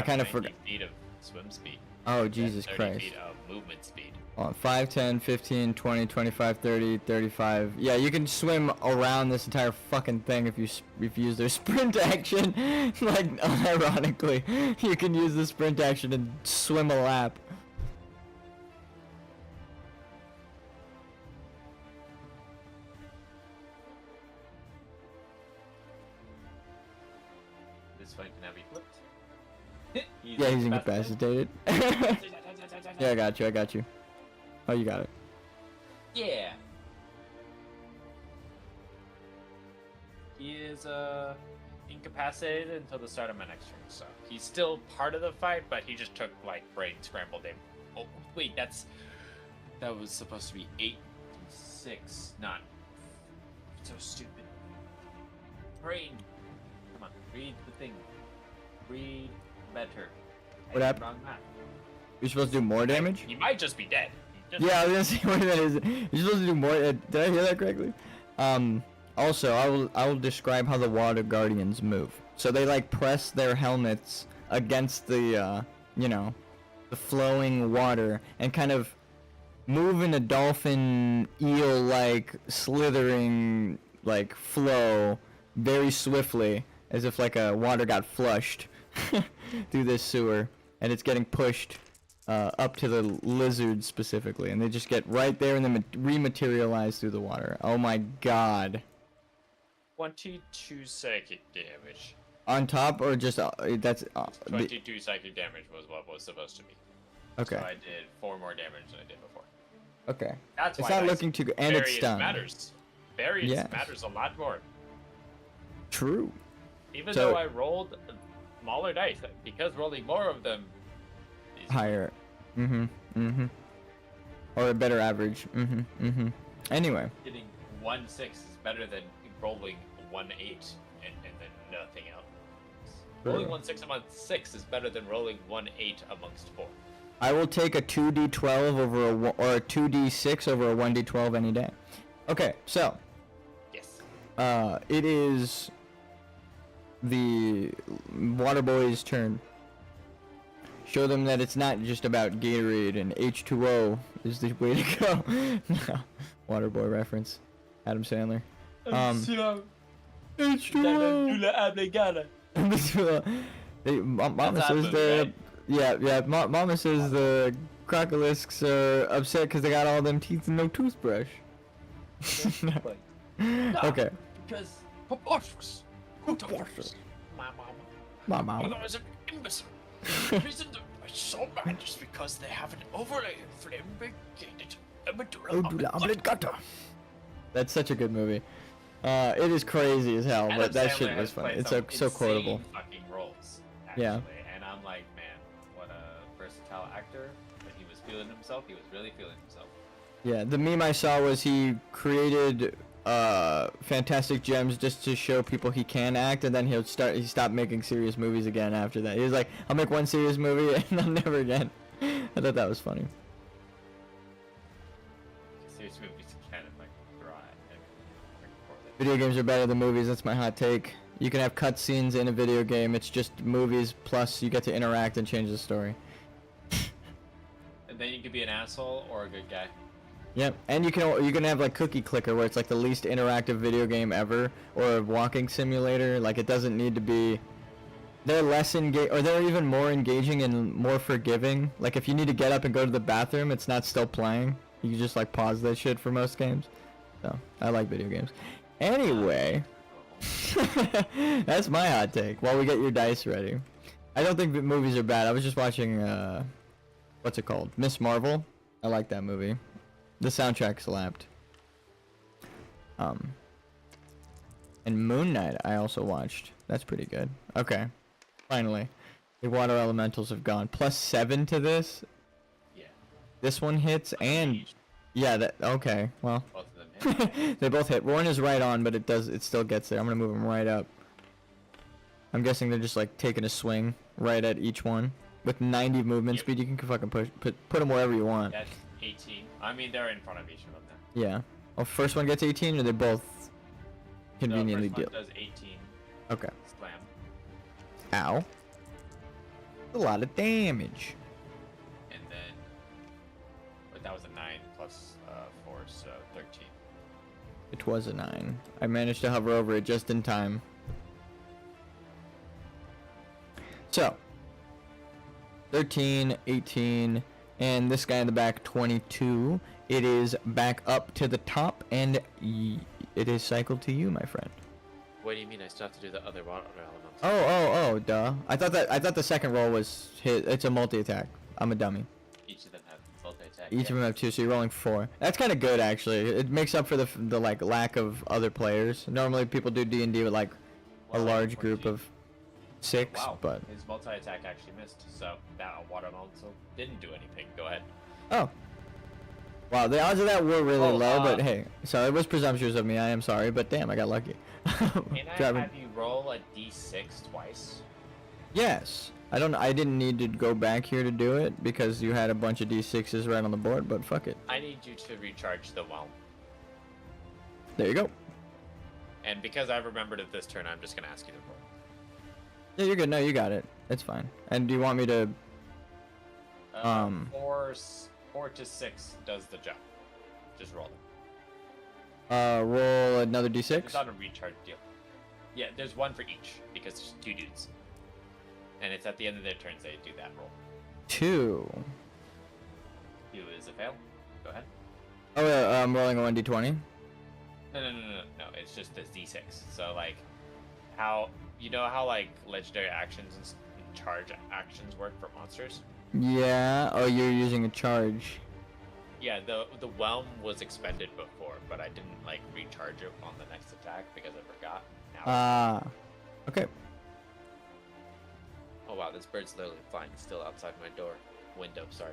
kind of forgot. Feet of swim speed. Oh Jesus 30 Christ. feet of movement speed. 5, 10, 15, 20, 25, 30, 35. Yeah, you can swim around this entire fucking thing if you use their sprint action. Like, unironically, you can use the sprint action and swim a lap. This fight can now be flipped. Yeah, he's incapacitated. Yeah, I got you. Oh, you got it. Yeah. He is incapacitated until the start of my next turn, so he's still part of the fight, but he just took like brain scrambled him. Oh wait, that's That was supposed to be 8 and 6, not so stupid. Brain, come on, read the thing. Read better. What happened? Wrong map. You're supposed to do more damage? You might just be dead. Yeah, I was gonna say what that is. You're supposed to do more. Did I hear that correctly? Also, I will describe how the water guardians move. So they like press their helmets against the you know, the flowing water and kind of move in a dolphin eel-like slithering like flow very swiftly, as if like a water got flushed through this sewer, and it's getting pushed up to the lizard specifically, and they just get right there and then rematerialize through the water. Oh my god. 22 psychic damage. On top or just that's 22 psychic damage was what was supposed to be. okay. So I did 4 more damage than I did before. Okay. That's It's why not dice looking too good, and it's variance stunned. matters. Variance Yes. matters a lot more. True. Even So- though I rolled smaller dice, because rolling more of them is Higher. Or a better average. Anyway. getting 1 6 is better than rolling 1 8 and then nothing else. Rolling 1 6 amongst 6 is better than rolling 1 8 amongst 4. I will take a 2d12 over or a 2d6 over a 1d12 any day. Okay, so Yes. it is the water boy's turn. Show them that it's not just about Gatorade and H2O is the way to go. No, water boy reference. Adam Sandler. H2O. Mama That's says Adam, the right? yeah. Mama says the crocolisks are upset because they got all them teeth and no toothbrush. Okay. Because preposterous. Who told you? My mama. My mama. My mama's an imbecile. The reason they're so mad is because they have an overly inflamed medulla oblongata. That's such a good movie. It is crazy as hell, Adam but that Sandler shit has was funny. played It's some so quotable. insane fucking roles, actually. Yeah. And I'm like, man, what a versatile actor. When he was feeling himself, he was really feeling himself. Yeah, the meme I saw was he created Fantastic Gems just to show people he can act, and then he stopped making serious movies again after that. He was like, I'll make one serious movie and then never again. I thought that was funny. Serious movies kind of like dry. Video games are better than movies, that's my hot take. You can have cutscenes in a video game, it's just movies plus you get to interact and change the story. And then you could be an asshole or a good guy. Yep, and you can have like Cookie Clicker, where it's like the least interactive video game ever, or a walking simulator. Like it doesn't need to be. They're less or they're even more engaging and more forgiving. Like if you need to get up and go to the bathroom, it's not still playing. You can just like pause that shit for most games. So I like video games. Anyway, that's my hot take. While we get your dice ready, I don't think that movies are bad. I was just watching what's it called? Miss Marvel. I like that movie. The soundtrack slapped. And Moon Knight I also watched. That's pretty good. Okay. Finally. The water elementals have gone. +7 to this. Yeah. This one hits and yeah, that okay. Well, Both of them hit. they both hit. Warren is right on, but it still gets there. I'm going to move them right up. I'm guessing they're just like taking a swing right at each one. With 90 movement speed, you can fucking put them wherever you want. That's 18. I mean, they're in front of each of them now. Yeah. Oh, first one gets 18, or they both conveniently The deal? first one does 18. Okay. Slam. Ow. A lot of damage. And then, but that was a 9 plus 4, so 13. It was a 9. I managed to hover over it just in time. So, 13, 18, and this guy in the back, 22. It is back up to the top, and it is cycled to you, my friend. What do you mean? I still have to do the other water elements. Oh, duh. I thought the second roll was hit. It's a multi-attack. I'm a dummy. Each of them have multi-attack. Each of them have 2, so you're rolling 4. That's kind of good, actually. It makes up for the like lack of other players. Normally, people do D&D with like a large group of 6, Wow. but His multi-attack actually missed, so that water elemental didn't do anything. Go ahead. oh, Wow, the odds of that were really Oh, low, but hey, so it was presumptuous of me. I am sorry, but damn, I got lucky. Can I Driving. have you roll a d6 twice? Yes. I didn't need to go back here to do it because you had a bunch of d6s right on the board, but fuck it. I need you to recharge the whelm. There you go. And because I remembered it this turn, I'm just gonna ask you to roll. Yeah, you're good. No, you got it. It's fine. And do you want me to? 4 to 6 does the job. Just roll it. Roll another It's d6. not a recharge deal. Yeah, there's one for each because there's 2 dudes. And it's at the end of their turns they do that roll. 2. 2 is a fail. Go ahead. Oh, yeah, I'm rolling a 1d20. No. It's just this d6. So like, how how like legendary actions and charge actions work for monsters? Yeah. Oh, you're using a charge. Yeah, the whelm was expended before, but I didn't like recharge it on the next attack because I forgot. Now Okay. oh wow, this bird's literally flying still outside my window. Sorry.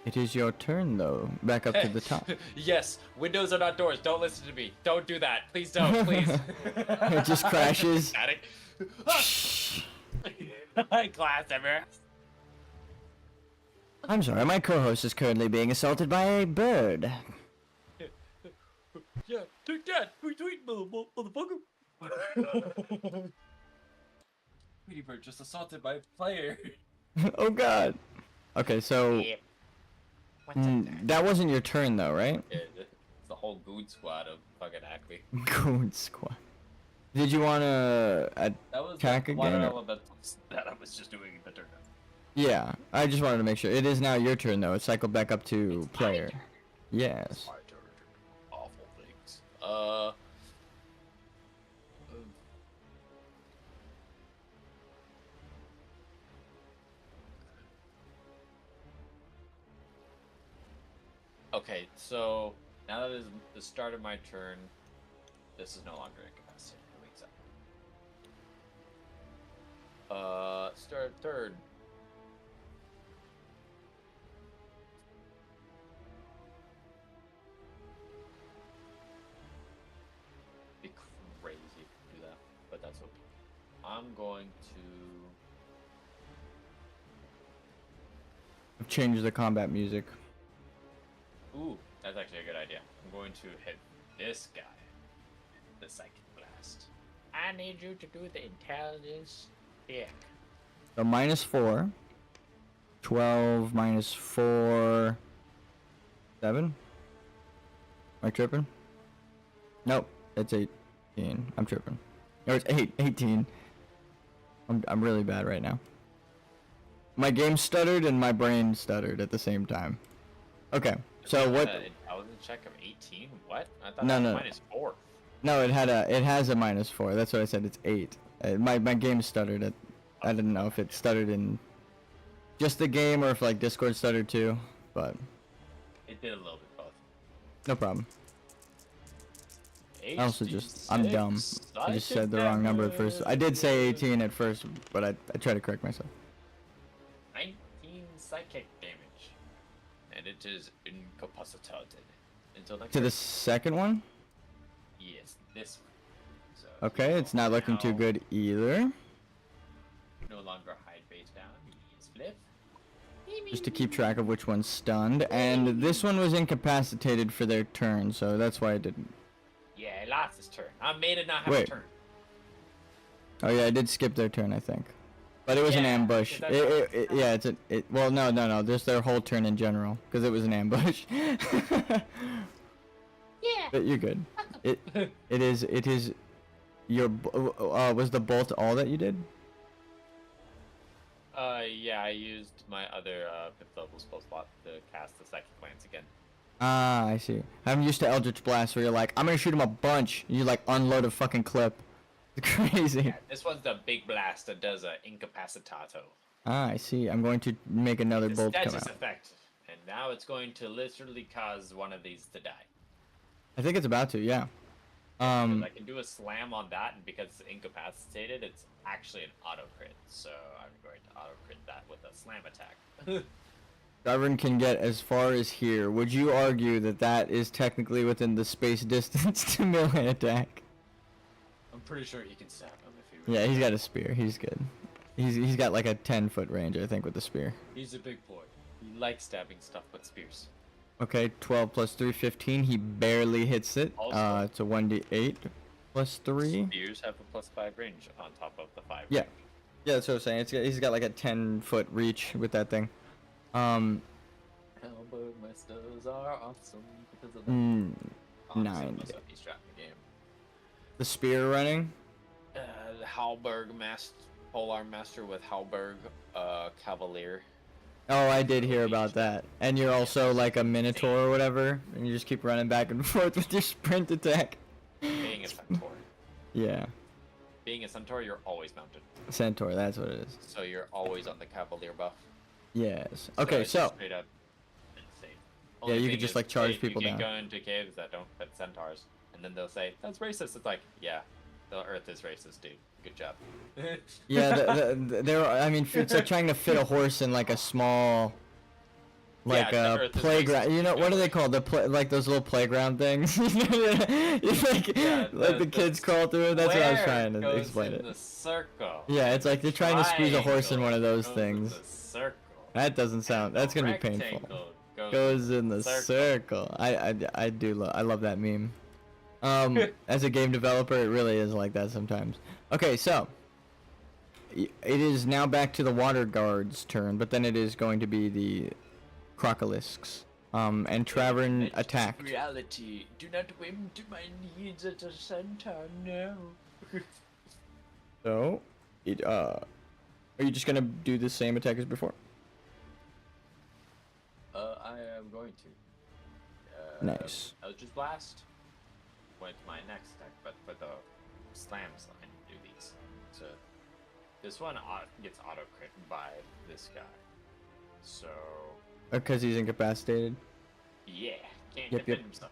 It is your turn, though. Back up to the top. Yes, windows are not doors. Don't listen to me. Don't do that. Please don't. Please. It just crashes. Static. Glass everywhere. I'm sorry, my co-host is currently being assaulted by a bird. Yeah, take that. Retweet, motherfucker. Tweety bird just assaulted by a player. Oh god. Okay, so Yep. that wasn't your turn though, right? It's the whole goon squad of fucking Acme. Goon squad. Did you want to That was attack the again? water or- elementals that I was just doing in the turn. Yeah, I just wanted to make sure. It is now your turn though. It's cycled back up to It's my player. turn. Yes. My turn. Awful things. Okay, so now that is the start of my turn, this is no longer incapacitated. It wakes up. Start third. Be crazy to do that, but that's okay. I'm going to. I've changed the combat music. Ooh, that's actually a good idea. I'm going to hit this guy. The Psychic Blast. I need you to do the intelligence check. So -4. 12 -4. 7? Am I tripping? Nope, it's 18. I'm tripping. Or it's 18. I'm really bad right now. My game stuttered and my brain stuttered at the same time. Okay, so what? Intelligence check of 18? What? I thought No, that was no. -4. No, it has a -4. That's what I said. It's 8. My game stuttered. I didn't know if it stuttered in just the game or if like Discord stuttered too, but It did a little bit both. no problem. I also I'm dumb. I just said the wrong number at first. I did say 18 at first, but I tried to correct myself. 19 psychic damage. And it is incapacitated. Until next To the turn. second one? Yes, this one. So Okay, it's not looking too now good either. No longer hide face down. He is flip. Just to keep track of which one's stunned. And this one was incapacitated for their turn, so that's why I didn't. Yeah, he lost his turn. I made it not have Wait. a turn. Oh yeah, I did skip their turn, I think. But it was an Yeah, ambush. because Yeah, well, no, just their whole turn in general, because it was an ambush. Yeah. But you're good. It is your was the bolt all that you did? Yeah, I used my other 5th level spell slot to cast the Psychic Lance again. Ah, I see. I'm used to Eldritch Blast where you're like, I'm gonna shoot him a bunch. You like unload a fucking clip. It's crazy. Yeah, this one's the big blast that does a incapacitato. Ah, I see. I'm going to make another The bolt come status out. effect, and now it's going to literally cause one of these to die. I think it's about to, yeah. 'Cause I can do a slam on that, and because it's incapacitated, it's actually an auto crit. So I'm going to auto crit that with a slam attack. Darwin can get as far as here. Would you argue that that is technically within the space distance to melee attack? I'm pretty sure he can stab him if he Yeah, really he's got a spear. He's good. He's got like a 10-foot range, I think, with the spear. He's a big boy. He likes stabbing stuff with spears. Okay, 12 plus 3, 15. He barely hits it. Also- It's a 1d8 plus 3. Spears have a +5 range on top of the 5 Yeah. range. Yeah, that's what I'm saying. He's got like a 10-foot reach with that thing. Hellberg Masters are awesome because of that. Nine. Also, he's dropped the game. The spear running? The Hellberg Polearm Master with Hellberg Cavalier. Oh, I did hear about that. And you're also like a minotaur or whatever, and you just keep running back and forth with your sprint attack. Being a centaur. Yeah. Being a centaur, you're always mounted. Centaur, that's what it is. So you're always on the Cavalier buff. Yes. Okay, it's so straight up insane. Yeah, Only you thing could just is, like charge hey, people you down. can go into caves that don't fit centaurs, and then they'll say that's racist. It's like, yeah, the Earth is racist, dude. Good job. Yeah, there. I mean, it's like trying to fit a horse in like a small, like Yeah, the a Earth is playground. racist, You know you what know. are they called? Like those little playground things. It's like Yeah, like the kids crawl through. That's what I was trying to goes explain in it. The circle. Yeah, it's like they're trying to squeeze a horse in one of those Triangle goes in things. the circle. That doesn't sound. That's gonna be painful. Rectangle Goes in the circle. I do I love that meme. As a game developer, it really is like that sometimes. Okay, so it is now back to the water guard's turn, but then it is going to be the crocolisks. And Travern attacked. Reality. Do not whim to my needs at the center. No. So, are you just gonna do the same attack as before? I am going to. Nice. Eldritch Blast went my next deck, but for the slams, I do these. So this one gets auto crit by this guy. So Because he's incapacitated. yeah, can't Yep, defend yep. himself.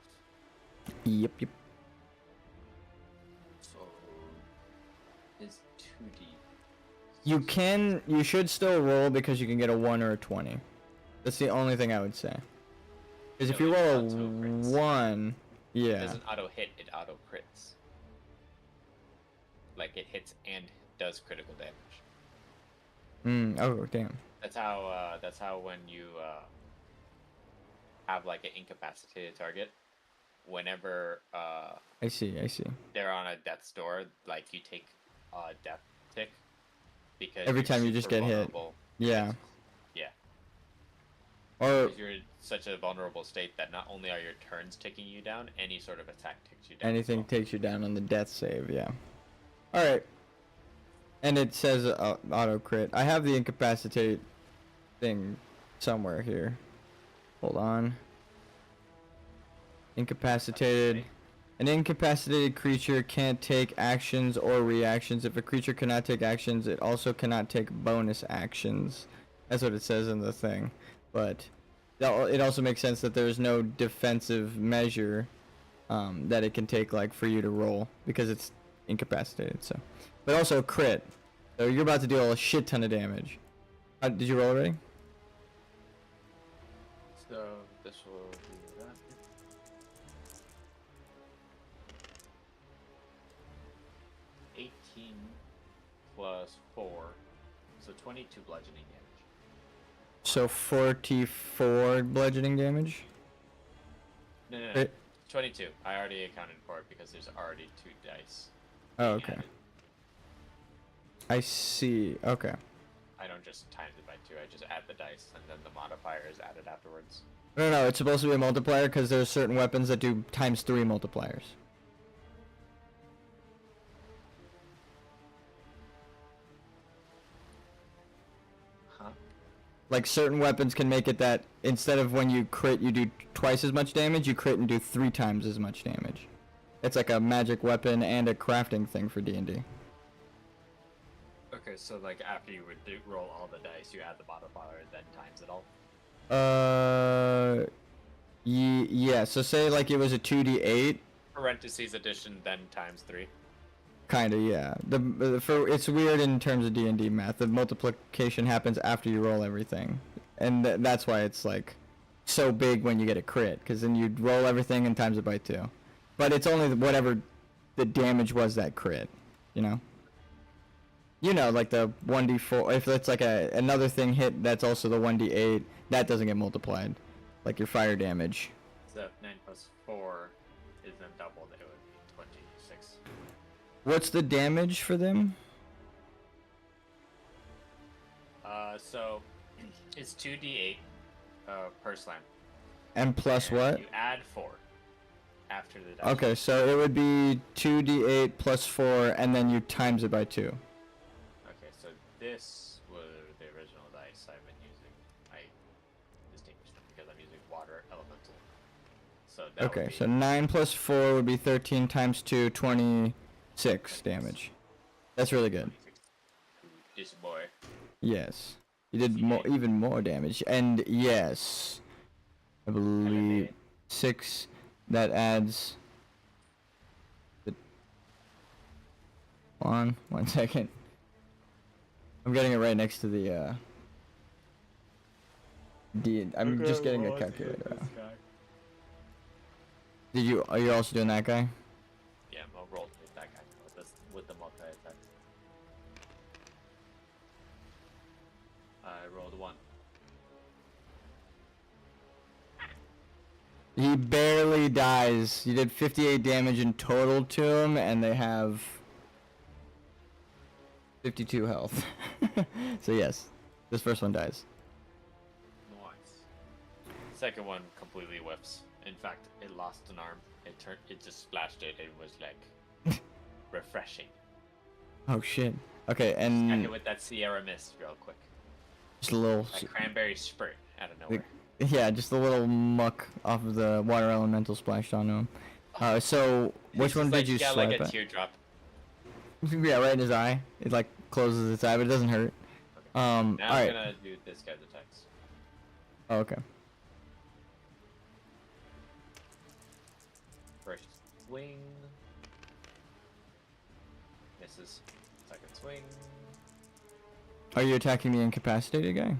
Yep. So is 2D. You should still roll because you can get a 1 or a 20. That's the only thing I would say. Because if No, you it roll a auto crits. 1, It yeah. doesn't auto hit, it auto crits. Like it hits and does critical damage. Oh, damn. That's how when you have like an incapacitated target, whenever I see. they're on a death's door, like you take a death tick because Every you're time you just super get hit. vulnerable. Yeah. Yeah. Or Because you're in such a vulnerable state that not only are your turns ticking you down, any sort of attack ticks you down. as anything well. takes you down on the death save, yeah. Alright. And it says auto crit. I have the incapacitate thing somewhere here. Hold on. Incapacitated. An incapacitated creature can't take actions or reactions. If a creature cannot take actions, it also cannot take bonus actions. That's what it says in the thing. But it also makes sense that there's no defensive measure that it can take, like, for you to roll, because it's incapacitated. So, but also crit. So you're about to deal a shit ton of damage. Did you roll already? So this will do that. 18 plus 4, so 22 bludgeoning damage. So 44 bludgeoning damage. No, It- 22. I already accounted for it because there's already 2 dice. Oh, okay. added. I see. Okay. I don't just times it by 2, I just add the dice and then the modifier is added afterwards. No, it's supposed to be a multiplier because there's certain weapons that do ×3 multipliers. Huh? Like certain weapons can make it that instead of when you crit you do twice as much damage, you crit and do 3 times as much damage. It's like a magic weapon and a crafting thing for D&D. Okay, so like after you would roll all the dice, you add the modifier and then times it all? Yeah, so say like it was a 2d8. Parentheses addition, then times 3. Kinda, yeah. It's weird in terms of D&D math. The multiplication happens after you roll everything. and that's why it's like so big when you get a crit, because then you roll everything and times it by 2. But it's only whatever the damage was that crit, you know? You know, like the 1d4, if it's like another thing hit that's also the 1d8, that doesn't get multiplied. Like your fire damage. So if 9 plus 4 is then doubled, it would be 26. What's the damage for them? So it's 2d8 per slam. And plus And what? You add 4 after the dice. Okay, so it would be 2d8 plus 4, and then you times it by 2. Okay, so this were the original dice I've been using. I distinguished them because I'm using water elemental. So that would Okay, be so 9 plus 4 would be 13 times 2, 26 damage. That's really good. This boy. Yes. You did even more damage. And yes, I believe 6, that adds... One second. I'm getting it right next to the, I'm just getting a calculator out. Are you also doing that guy? Yeah, I'm gonna roll with that guy with the multi-attack. I rolled 1. He barely dies. You did 58 damage in total to him, and they have 52 health. So yes, this first one dies. Nice. Second one completely whiffs. In fact, it lost an arm. It just splashed it. It was like refreshing. Oh shit. Okay, I and hit with that Sierra Mist real quick. just a little. That cranberry spurt out of nowhere. Yeah, just a little muck off of the water elemental splashed onto him. So which one did you got swipe like a at? teardrop. Yeah, right in his eye. It like closes its eye, but it doesn't hurt. Now I'm alright. gonna do this guy's attacks. Oh, okay. First swing. Misses. Second swing. Are you attacking the incapacitated guy?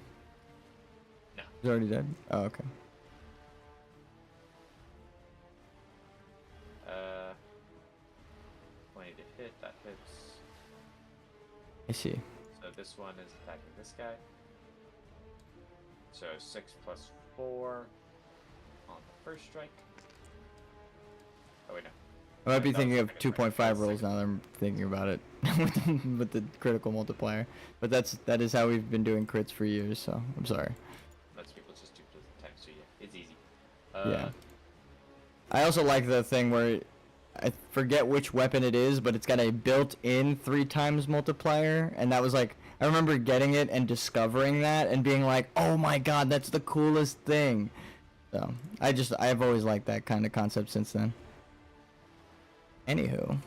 No. He's already dead? Oh, okay. 20 to hit, that hits. I see. So this one is attacking this guy. So 6 plus 4 on the first strike. Oh wait, no. I might be That was thinking of second strike. 2.5 That was rolls second. now that I'm thinking about it with the critical multiplier. But that is how we've been doing crits for years, so I'm sorry. Most people just do the attacks, so yeah, it's easy. Yeah. I also like the thing where I forget which weapon it is, but it's got a built-in 3 times multiplier, and that was like, I remember getting it and discovering that and being like, oh my god, that's the coolest thing. So I've always liked that kind of concept since then. Anywho.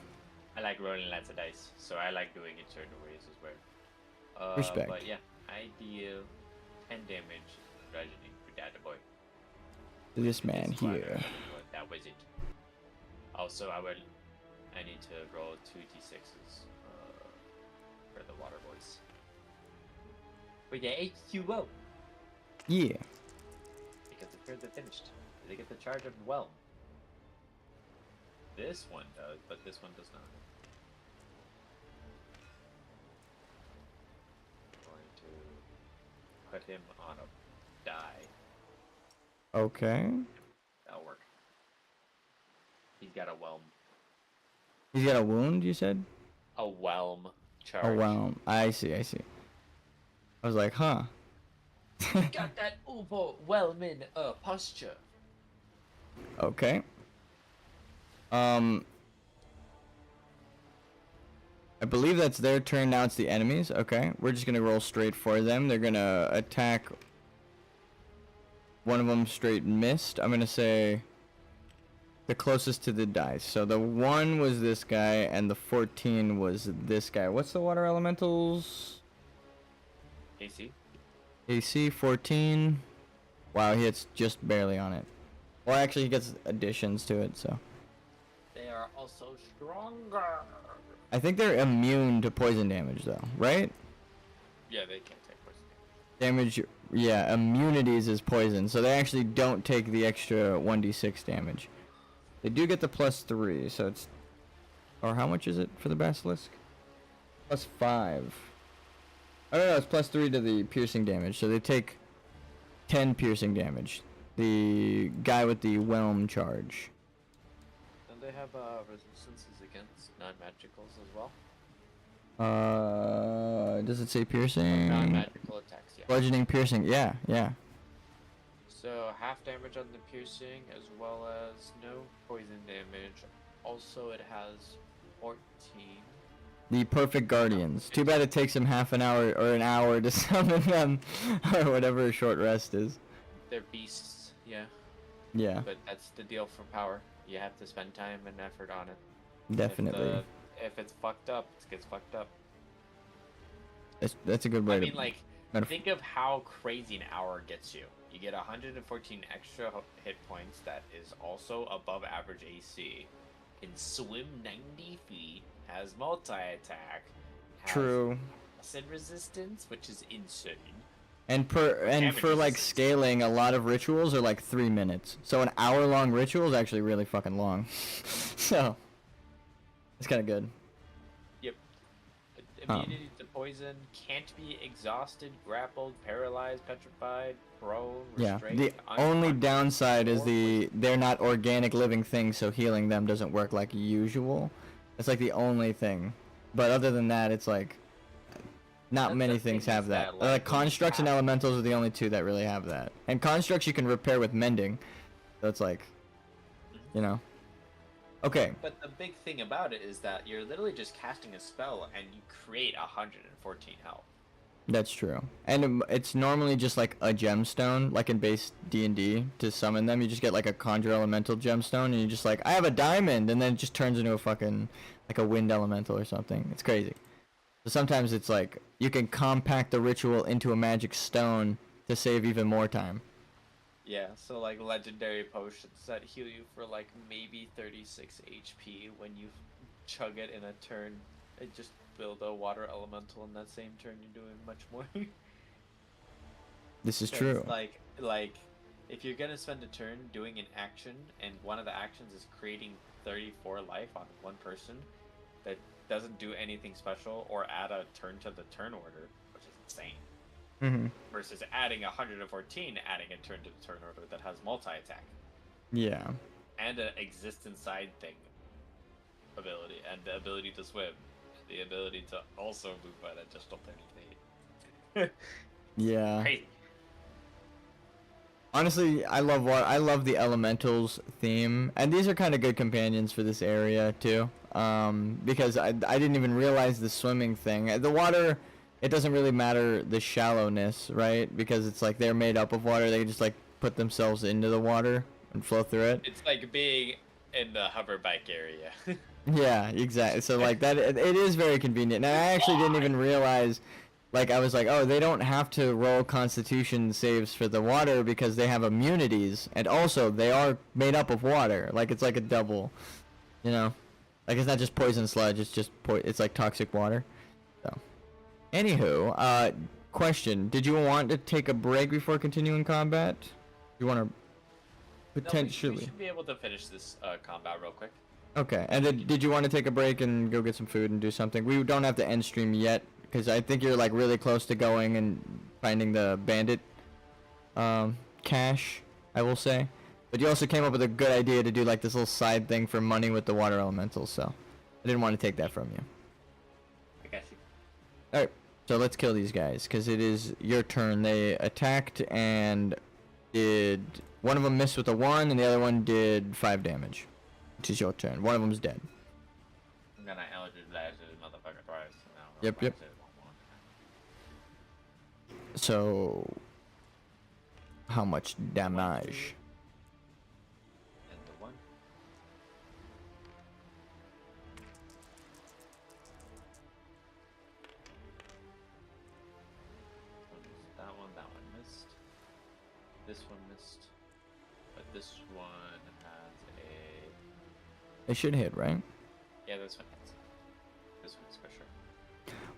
I like rolling lots of dice, so I like doing it certain ways as well. Respect. But yeah, I deal 10 damage bludgeoning to that boy. To this man This one, here. that was it. Also, I need to roll 2d6s for the water boys. But yeah, H2O! Yeah. Because the turns are finished. They get the charge of Whelm. This one does, but this one does not. I'm going to put him on a die. Okay. That'll work. He's got a Whelm. He's got a wound, you said? A Whelm charge. Oh, wow. I see. I was like, huh. Got that overwhelming posture. Okay. I believe that's their turn. Now it's the enemies. Okay. We're just gonna roll straight for them. They're gonna attack. One of them straight missed. I'm gonna say the closest to the dice. So the 1 was this guy, and the 14 was this guy. What's the water elementals? AC. AC 14. Wow, he hits just barely on it. Well, actually, he gets additions to it, so. They are also stronger. I think they're immune to poison damage, though, right? Yeah, they can't take poison Damage yeah, immunities is poison, so they actually don't take the extra 1d6 damage. They do get the +3, so it's... Or how much is it for the basilisk? +5. I don't know, it's +3 to the piercing damage, so they take 10 piercing damage. The guy with the whelm charge. Don't they have resistances against non-magicals as well? Does it say piercing? Non-magical attacks, yeah. Bludgeoning, piercing, yeah. So half damage on the piercing as well as no poison damage. Also, it has 14. The perfect guardians. Too bad it takes him half an hour or an hour to summon them, or whatever a short rest is. They're beasts, yeah. Yeah. But that's the deal for power. You have to spend time and effort on it. Definitely. If it's fucked up, it gets fucked up. That's a good way I to... mean, like, think of how crazy an hour gets you. You get 114 extra hit points that is also above average AC. Can swim 90 feet, has multi-attack, has True. acid resistance, which is insane. And for like scaling, a lot of rituals are like 3 minutes. So an hour-long ritual is actually really fucking long. So it's kind of good. Yep. Immunity to poison, can't be exhausted, grappled, paralyzed, petrified, prone, restrained. Yeah. The only downside is they're not organic living things, so healing them doesn't work like usual. It's like the only thing. But other than that, it's like not many things have that. Like constructs and elementals are the only two that really have that. And constructs you can repair with mending. So it's like, you know. Okay. But the big thing about it is that you're literally just casting a spell and you create 114 health. That's true. And it's normally just like a gemstone, like in base D&D, to summon them. You just get like a conjure elemental gemstone and you're just like, I have a diamond, and then it just turns into a fucking, like a wind elemental or something. It's crazy. So sometimes it's like, you can compact the ritual into a magic stone to save even more time. Yeah, so like legendary potions that heal you for like maybe 36 HP when you chug it in a turn. It just build a water elemental in that same turn, you're doing much more. This is true. Like if you're gonna spend a turn doing an action and one of the actions is creating 34 life on one person that doesn't do anything special or add a turn to the turn order, which is insane. Mm-hmm. Versus adding 114, adding a turn to the turn order that has multi-attack. Yeah. And an existence side thing ability, and the ability to swim. The ability to also move by that additional 30 feet. Yeah. Crazy. Honestly, I love the elementals theme, and these are kind of good companions for this area too. Because I didn't even realize the swimming thing. The water, it doesn't really matter the shallowness, right? Because it's like they're made up of water. They just like put themselves into the water and flow through it. It's like being in the hover bike area. Yeah, exactly. So like that, it is very convenient. And I actually didn't even realize, like I was like, oh, they don't have to roll Constitution saves for the water because they have immunities, and also they are made up of water. Like it's like a double, you know, like it's not just poison sludge. It's just it's like toxic water. So, anywho, question: did you want to take a break before continuing combat? You want to potentially? We should be able to finish this combat real quick. Okay, and then did you want to take a break and go get some food and do something? We don't have to end stream yet, because I think you're like really close to going and finding the bandit cache, I will say. But you also came up with a good idea to do like this little side thing for money with the water elementals, so I didn't want to take that from you. I got you. Alright, so let's kill these guys, because it is your turn. They attacked and did... One of them missed with a 1, and the other one did 5 damage. It is your turn. One of them is dead. I'm gonna Eldritch Blast this motherfucker twice. Yep. So, how much damage? And the one. That one missed. This one missed. But this one has a... It should hit, right? Yeah, this one hits. This one's for sure.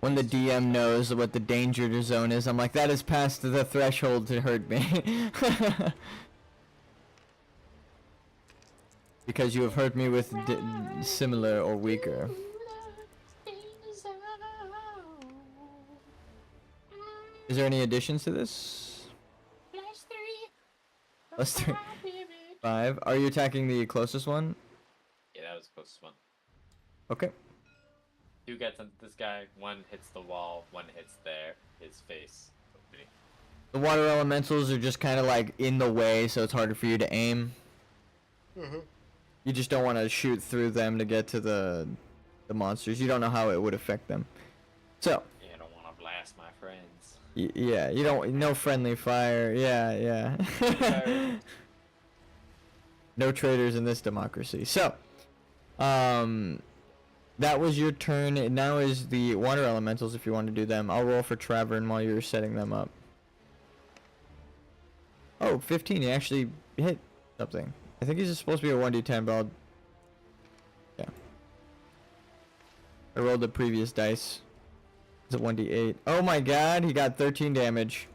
When the DM knows what the danger zone is, I'm like, that is past the threshold to hurt me. Because you have hurt me with similar or weaker. Is there any additions to this? Plus 3. 5. Are you attacking the closest one? Yeah, that was the closest one. Okay. 2 gets into this guy, 1 hits the wall, 1 hits his face. The water elementals are just kind of like in the way, so it's harder for you to aim. You just don't want to shoot through them to get to the monsters. You don't know how it would affect them. So. Yeah, I don't want to blast my friends. Yeah, you don't. No friendly fire. Yeah. No traitors in this democracy. So, that was your turn. Now is the water elementals if you want to do them. I'll roll for Travern while you're setting them up. Oh, 15. He actually hit something. I think he's just supposed to be a 1d10, but yeah. I rolled the previous dice. It's a 1d8. Oh my god, he got 13 damage.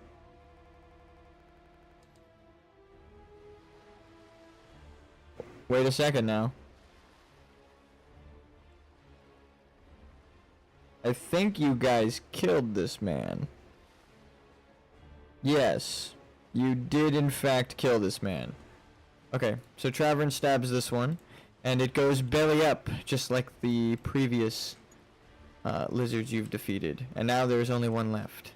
Wait a second now. I think you guys killed this man. Yes, you did in fact kill this man. Okay, so Travern stabs this one, and it goes belly up, just like the previous lizards you've defeated. And now there's only one left.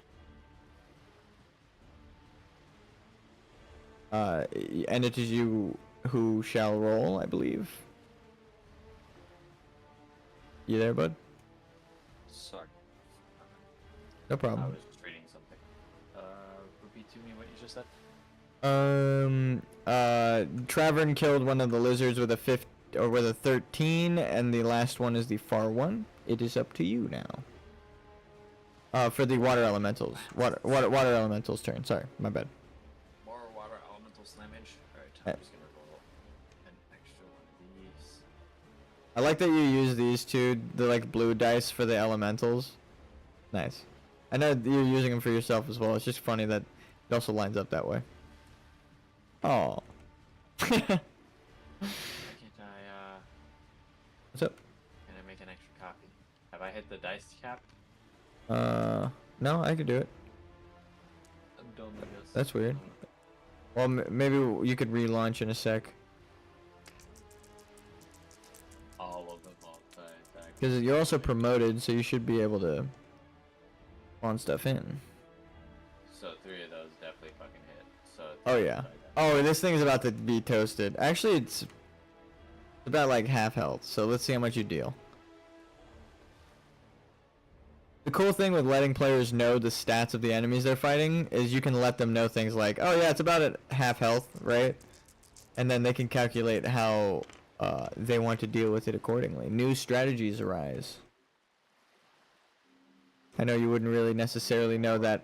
And it is you who shall roll, I believe. You there, bud? Sorry. No problem. I was just reading something. Repeat to me what you just said. Travern killed one of the lizards with a 13, and the last one is the far one. It is up to you now. For the water elementals. Water elementals turn. Sorry, my bad. More water elementals damage. Alright, I'm just gonna roll an extra one of these. I like that you use these two, the like blue dice for the elementals. Nice. I know you're using them for yourself as well. It's just funny that it also lines up that way. Oh. Can't I, What's up? Can I make an extra copy? Have I hit the dice cap? No, I could do it. Don't let us. That's weird. Well, maybe you could relaunch in a sec. All of them all time. Because you're also promoted, so you should be able to spawn stuff in. So 3 of those definitely fucking hit. So. Oh yeah. Oh, this thing's about to be toasted. Actually, it's about like half health, so let's see how much you deal. The cool thing with letting players know the stats of the enemies they're fighting is you can let them know things like, oh yeah, it's about at half health, right? And then they can calculate how they want to deal with it accordingly. New strategies arise. I know you wouldn't really necessarily know that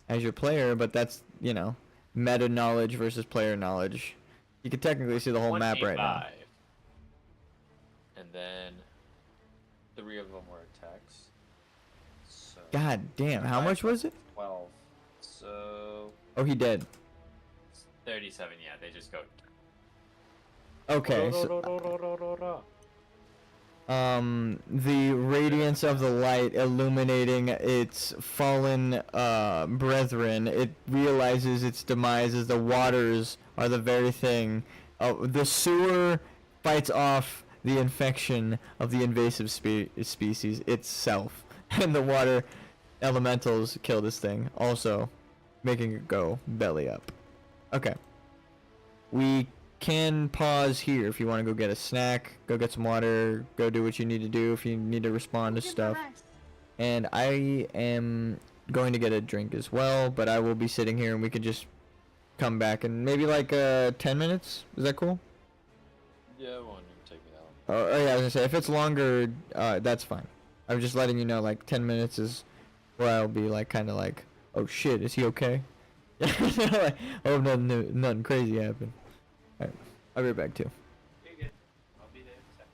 as your player, but that's, you know, meta knowledge versus player knowledge. You can technically see the whole map right now. And then 3 of them were attacks. So God damn, how much was it? 12. So. Oh, he dead. 37, yeah, they just go. Okay, so, the radiance of the light illuminating its fallen brethren, it realizes its demise as the waters are the very thing. The sewer fights off the infection of the invasive species itself, and the water elementals kill this thing, also making it go belly up. Okay. We can pause here if you want to go get a snack, go get some water, go do what you need to do if you need to respond to stuff. And I am going to get a drink as well, but I will be sitting here and we can just come back in maybe like 10 minutes. Is that cool? Yeah, it won't even take me that long. Oh yeah, I was gonna say if it's longer, that's fine. I'm just letting you know like 10 minutes is where I'll be like kind of like, oh shit, is he okay? Like, oh, nothing crazy happened. Alright, I'll be right back too. You're good. I'll be there in a second.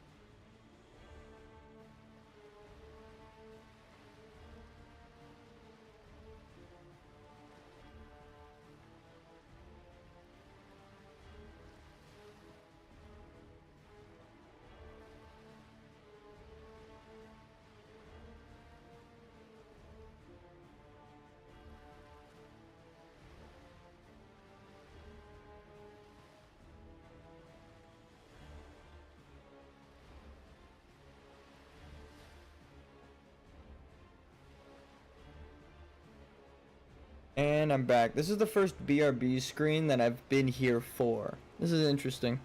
And I'm back. This is the first BRB screen that I've been here for. This is interesting.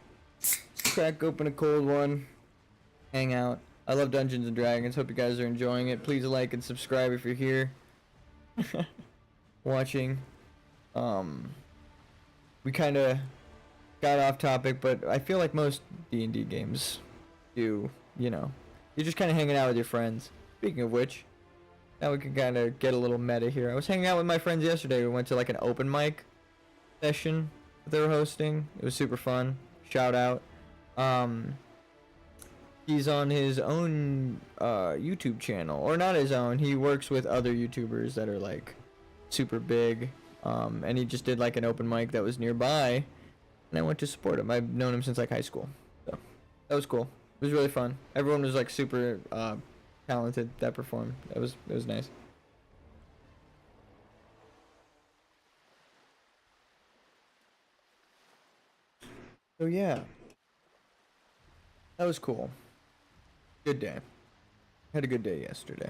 Crack open a cold one. Hang out. I love Dungeons and Dragons. Hope you guys are enjoying it. Please like and subscribe if you're here. Watching. We kind of got off topic, but I feel like most D&D games do, you know. You're just kind of hanging out with your friends. Speaking of which, now we can kind of get a little meta here. I was hanging out with my friends yesterday. We went to like an open mic session that they were hosting. It was super fun. Shout out. He's on his own YouTube channel, or not his own. He works with other YouTubers that are like super big. And he just did like an open mic that was nearby, and I went to support him. I've known him since like high school, so that was cool. It was really fun. Everyone was like super talented that performed. It was nice. So yeah, that was cool. Good day. Had a good day yesterday.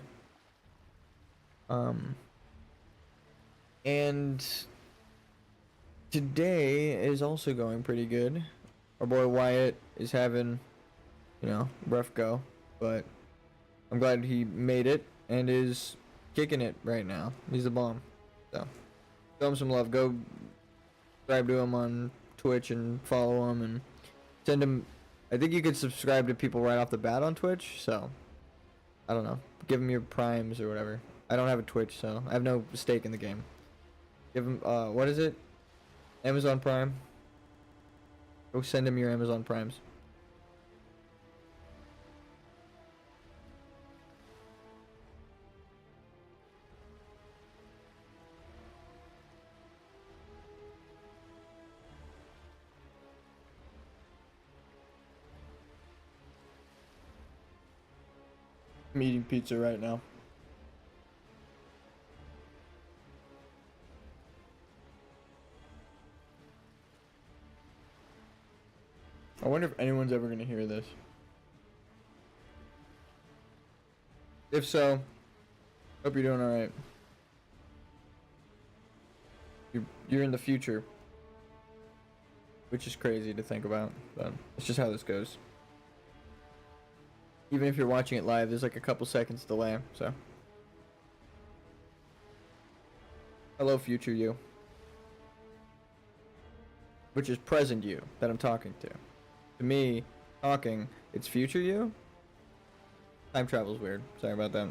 And today is also going pretty good. Our boy Wyatt is having, you know, rough go, but I'm glad he made it and is kicking it right now. He's the bomb. So, show him some love. Go subscribe to him on Twitch and follow him and send him. I think you could subscribe to people right off the bat on Twitch, so I don't know. Give him your primes or whatever. I don't have a Twitch, so I have no stake in the game. Give him, what is it? Amazon Prime. Go send him your Amazon Primes. I'm eating pizza right now. I wonder if anyone's ever gonna hear this. If so, hope you're doing alright. You're in the future. Which is crazy to think about, but it's just how this goes. Even if you're watching it live, there's like a couple seconds delay, so. Hello, future you. Which is present you that I'm talking to. To me, talking, it's future you? Time travel's weird. Sorry about that.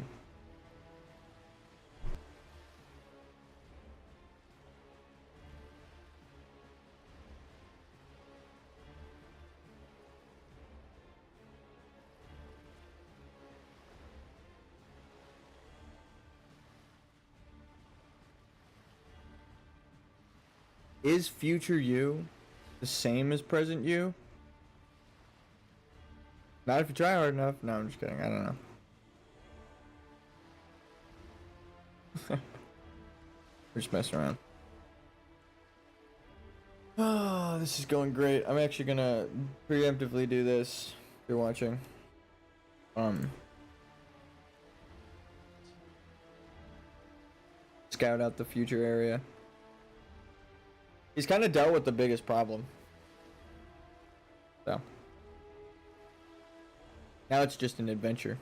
Is future you the same as present you? Not if you try hard enough. No, I'm just kidding. I don't know. We're just messing around. Oh, this is going great. I'm actually gonna preemptively do this if you're watching. Scout out the future area. He's kind of dealt with the biggest problem. So. Now it's just an adventure.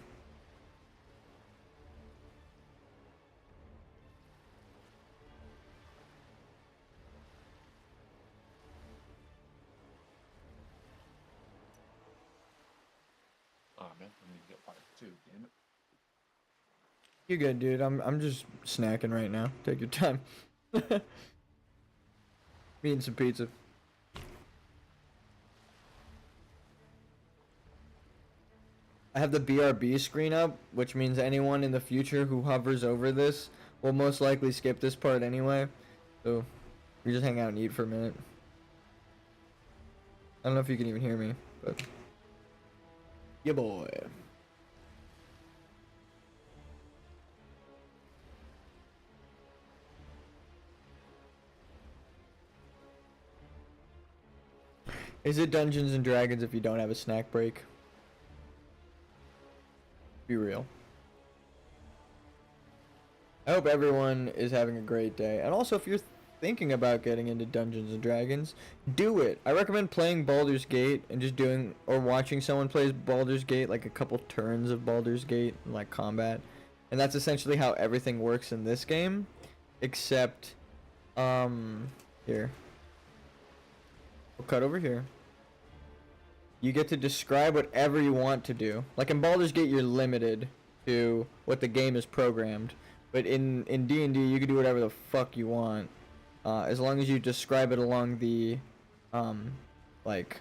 Oh man, I need to get part 2, damn it. You're good, dude. I'm just snacking right now. Take your time. Eating some pizza. I have the BRB screen up, which means anyone in the future who hovers over this will most likely skip this part anyway. So, we just hang out and eat for a minute. I don't know if you can even hear me, but... Yeah, boy. Is it Dungeons and Dragons if you don't have a snack break? Be real. I hope everyone is having a great day. And also, if you're thinking about getting into Dungeons and Dragons, do it. I recommend playing Baldur's Gate and just doing or watching someone play Baldur's Gate, like a couple turns of Baldur's Gate, like combat. And that's essentially how everything works in this game, except, here. We'll cut over here. You get to describe whatever you want to do. Like in Baldur's Gate, you're limited to what the game is programmed. But in D&D, you can do whatever the fuck you want, as long as you describe it along the, like,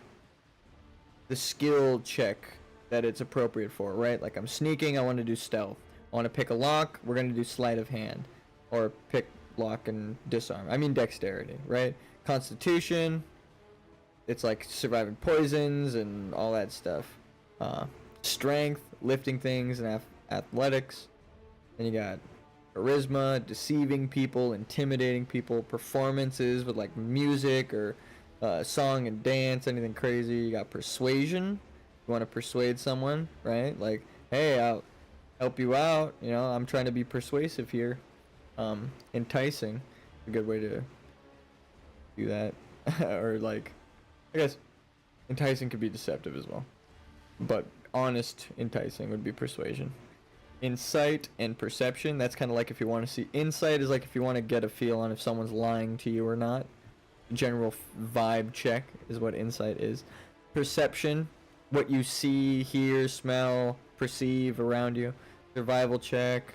the skill check that it's appropriate for, right? Like, I'm sneaking, I want to do stealth. I want to pick a lock, we're going to do sleight of hand. Or pick lock and disarm. I mean dexterity, right? Constitution, it's like surviving poisons and all that stuff. Strength, lifting things, and athletics. Then you got charisma, deceiving people, intimidating people, performances with like music or song and dance, anything crazy. You got persuasion. You want to persuade someone, right? Like, hey, I'll help you out. You know, I'm trying to be persuasive here. Enticing, a good way to do that. Or like, I guess enticing could be deceptive as well. But honest enticing would be persuasion. Insight and perception, that's kind of like if you want to see. Insight is like if you want to get a feel on if someone's lying to you or not. General vibe check is what insight is. Perception, what you see, hear, smell, perceive around you. Survival check,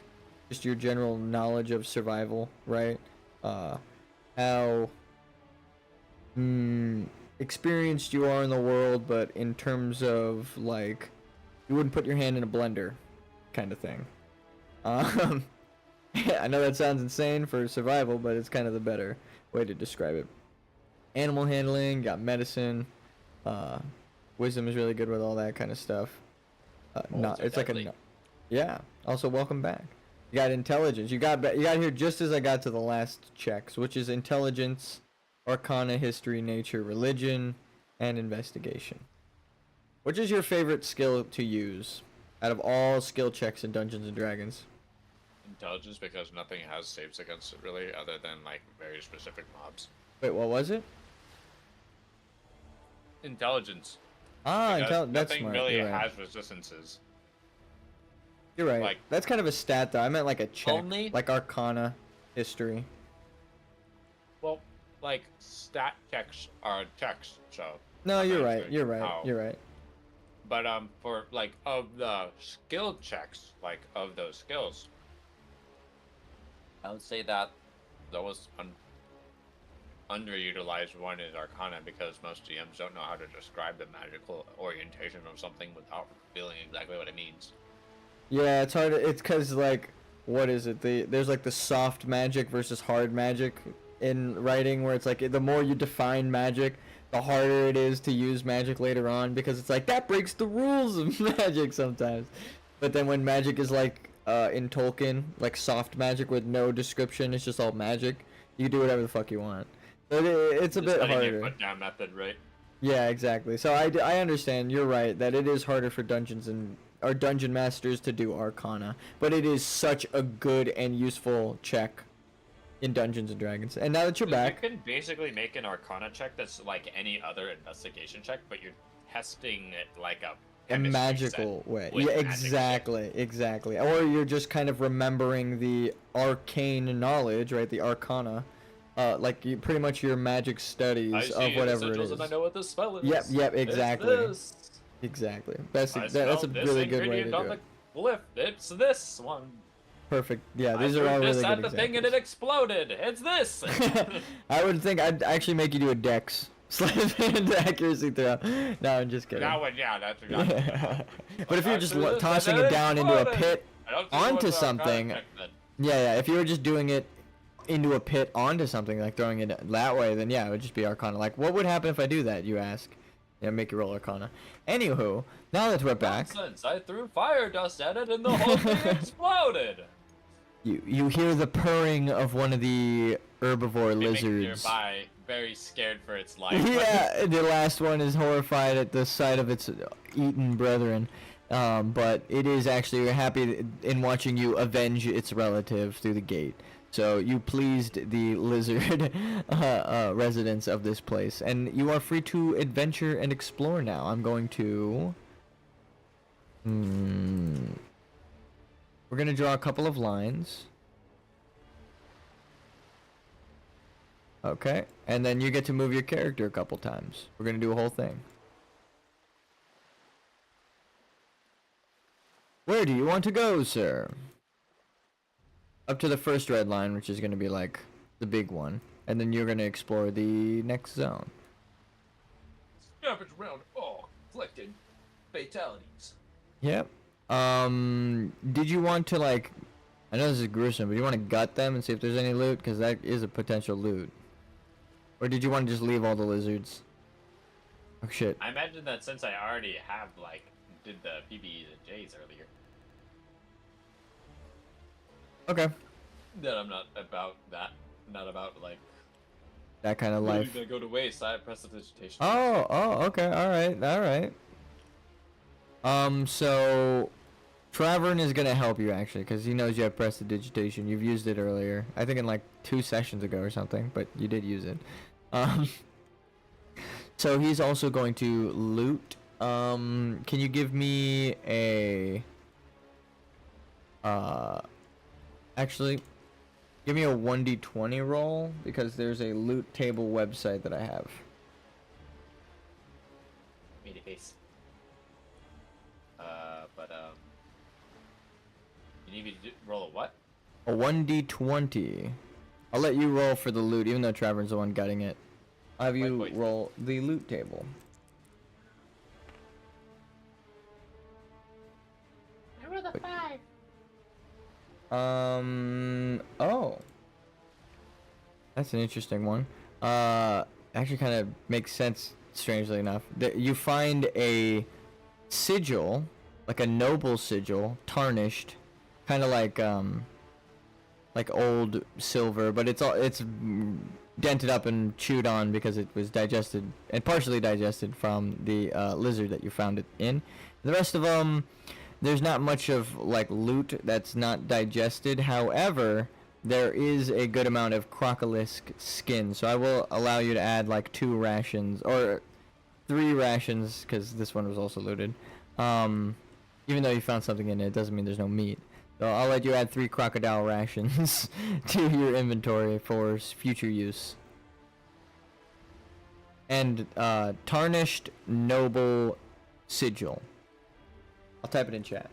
just your general knowledge of survival, right? How experienced you are in the world, but in terms of like, you wouldn't put your hand in a blender kind of thing. I know that sounds insane for survival, but it's kind of the better way to describe it. Animal handling, got medicine, wisdom is really good with all that kind of stuff. It's like yeah. Also, welcome back. You got intelligence. You got here just as I got to the last checks, which is intelligence, arcana, history, nature, religion, and investigation. Which is your favorite skill to use out of all skill checks in Dungeons and Dragons? Intelligence, because nothing has saves against it really, other than like very specific mobs. Wait, what was it? Intelligence. That's nothing smart. really You're right. has resistances. You're right. Like, that's kind of a stat though. I meant like a check, only like arcana, history. well, like stat checks are checks, so. No, I'm you're not right. sure You're right. how. You're right. But for like of the skill checks, like of those skills, I would say that the most underutilized one is Arcana, because most GMs don't know how to describe the magical orientation of something without revealing exactly what it means. Yeah, it's hard. It's because like, what is it? There's like the soft magic versus hard magic in writing, where it's like the more you define magic, the harder it is to use magic later on, because it's like that breaks the rules of magic sometimes. But then when magic is like in Tolkien, like soft magic with no description, it's just all magic. You can do whatever the fuck you want. But it's a bit harder. Your foot down method, right? Yeah, exactly. So I understand. You're right that it is harder for dungeon masters to do Arcana, but it is such a good and useful check in Dungeons and Dragons. And now that you're back, you can basically make an Arcana check that's like any other investigation check, but you're testing it like a magical way. Yeah, exactly. Or you're just kind of remembering the arcane knowledge, right? The Arcana. Like pretty much your magic studies of whatever it is. And I know what this spell is. Yep, exactly. It's this. Exactly. That's a this really good way to do on it. the glyph. It's this one. Perfect. Yeah, these are all really good examples. I threw this at the thing and it exploded. It's this. I would think I'd actually make you do a dex sleight of hand accuracy throw. No, I'm just kidding. That one, yeah, that's exactly. But if you're just tossing it down into a pit onto something, yeah, if you were just doing it into a pit onto something, like throwing it that way, then yeah, it would just be Arcana. Like, what would happen if I do that, you ask? Yeah, make you roll Arcana. Anywho, now that we're back, Nonsense. I threw fire dust at it and the whole thing exploded. You hear the purring of one of the herbivore lizards. Nearby, very scared for its life. Yeah, the last one is horrified at the sight of its eaten brethren. But it is actually, we're happy in watching you avenge its relative through the gate. So you pleased the lizard residents of this place, and you are free to adventure and explore now. I'm going to... We're going to draw a couple of lines. Okay, and then you get to move your character a couple times. We're going to do a whole thing. Where do you want to go, sir? Up to the first red line, which is going to be like the big one. And then you're going to explore the next zone. Scavenge round all inflicted fatalities. Yep. Did you want to, like... I know this is gruesome, but you want to gut them and see if there's any loot? Because that is a potential loot. Or did you want to just leave all the lizards? Oh, shit. I imagine that since I already have, like, did the PBs and Js earlier. Okay. That I'm not about that. Not about, like... That kind of life. Gonna go to waste. I have prestidigitation. Oh, okay. Alright. So... Travern is gonna help you, actually, because he knows you have prestidigitation. You've used it earlier. I think in, like, 2 sessions ago or something, but you did use it. So he's also going to loot. Can you give me a... Actually, give me a 1d20 roll, because there's a loot table website that I have. Meaty face. You need me to roll a what? A 1d20. I'll let you roll for the loot, even though Travern's the one gutting it. I'll have you roll the loot table. I rolled a 5. Oh. That's an interesting one. Actually kind of makes sense, strangely enough. You find a sigil, like a noble sigil, tarnished, kind of like old silver, but it's dented up and chewed on because it was digested, and partially digested from the lizard that you found it in. The rest of them, there's not much of like loot that's not digested. However, there is a good amount of crocolisk skin, so I will allow you to add like 2 rations or 3 rations, because this one was also looted. Even though you found something in it, it doesn't mean there's no meat. So I'll let you add 3 crocodile rations to your inventory for future use. And tarnished noble sigil. I'll type it in chat.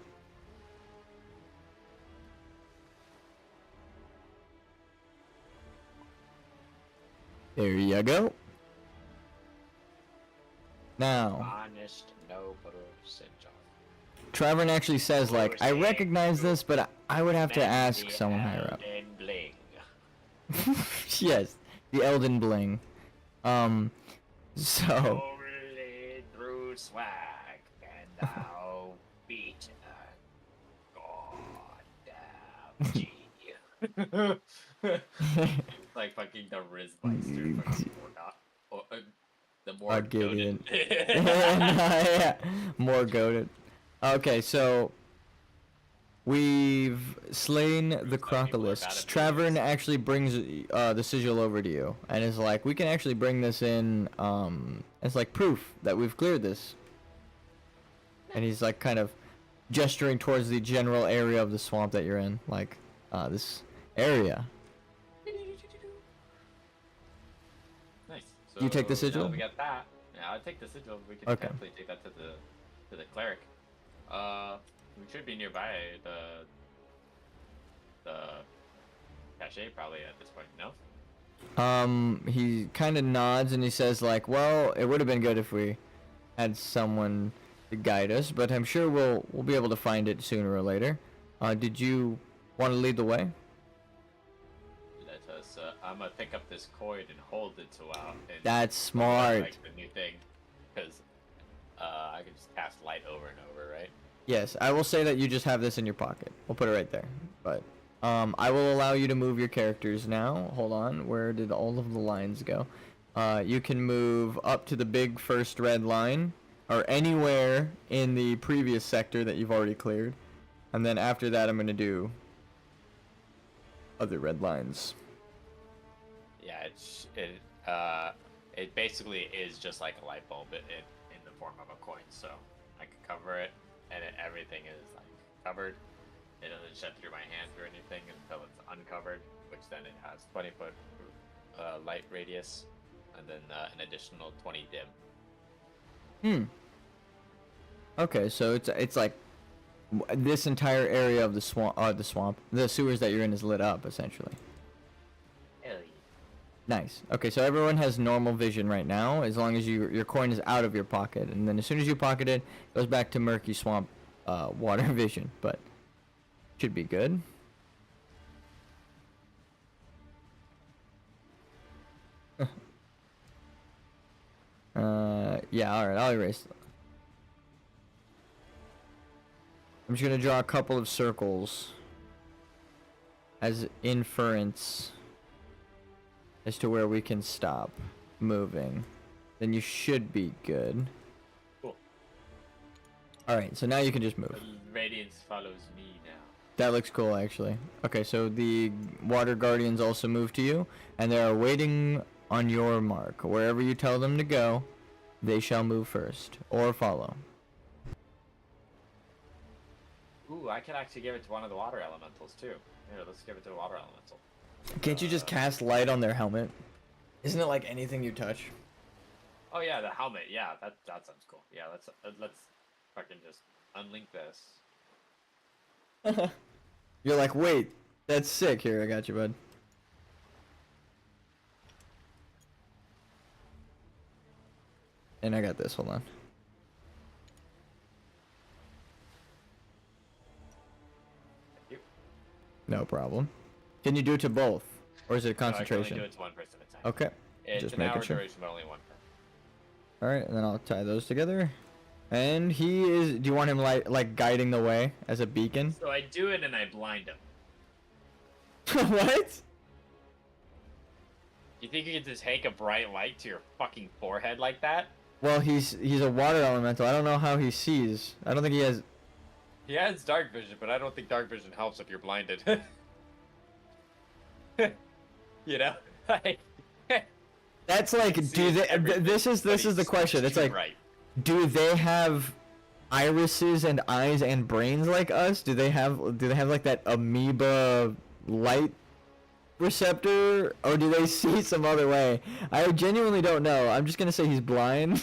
There you go. Now, Honest, noble sigil. Travern actually says, like, I recognize this, but I would have to ask someone higher up. Bling. Yes, the Elden Bling. So... Only through swag can thou beat a goddamn G. Like fucking the Rizzmeister from the more Gideon. Yeah, more goated. Okay, so we've slain the crocolisks. Travern actually brings the sigil over to you and is like, we can actually bring this in as like proof that we've cleared this. And he's like kind of gesturing towards the general area of the swamp that you're in, like this area. Nice. So You take the sigil? now we got that. Yeah, I'll take the sigil. We can Okay. definitely take that to the cleric. We should be nearby the cache probably at this point, no? He kind of nods and he says like, well, it would have been good if we had someone to guide us, but I'm sure we'll be able to find it sooner or later. Did you want to lead the way? Let us, I'm gonna pick up this coin and hold it to out. That's smart. Like the new thing, because I can just cast light over and over, right? Yes, I will say that you just have this in your pocket. We'll put it right there. But I will allow you to move your characters now. Hold on, where did all of the lines go? You can move up to the big first red line, or anywhere in the previous sector that you've already cleared. And then after that, I'm going to do other red lines. Yeah, it basically is just like a light bulb in the form of a coin. So I can cover it, and everything is like covered. It doesn't shed through my hand or anything until it's uncovered, which then it has 20-foot light radius, and then an additional 20 dim. Okay, so it's like this entire area of the swamp, the sewers that you're in is lit up essentially. Hell yeah. Nice. Okay, so everyone has normal vision right now, as long as your coin is out of your pocket, and then as soon as you pocket it, it goes back to murky swamp water vision, but should be good. Yeah, alright, I'll erase. I'm just gonna draw a couple of circles as inference as to where we can stop moving. Then you should be good. Cool. Alright, so now you can just move. The radiance follows me now. That looks cool, actually. Okay, so the water guardians also move to you, and they are waiting on your mark. Wherever you tell them to go, they shall move first, or follow. Ooh, I can actually give it to one of the water elementals too. Here, let's give it to the water elemental. Can't you just cast light on their helmet? Isn't it like anything you touch? Oh yeah, the helmet. Yeah, that sounds cool. Yeah, let's fucking just unlink this. You're like, wait, that's sick. Here, I got you, bud. And I got this, hold on. Thank you. No problem. Can you do it to both? Or is it a concentration? No, I can only do it to one person at a time. Okay. It's Just an making hour sure. duration, but only one per. Alright, and then I'll tie those together. And he is, do you want him like guiding the way as a beacon? So I do it and I blind him. What? You think you can just take a bright light to your fucking forehead like that? Well, he's a water elemental. I don't know how he sees. I don't think he has. He has dark vision, but I don't think dark vision helps if you're blinded. You know? That's like, do they? This is the question. It's like, do they have irises and eyes and brains like us? Do they have like that amoeba light receptor, or do they see some other way? I genuinely don't know. I'm just gonna say he's blind,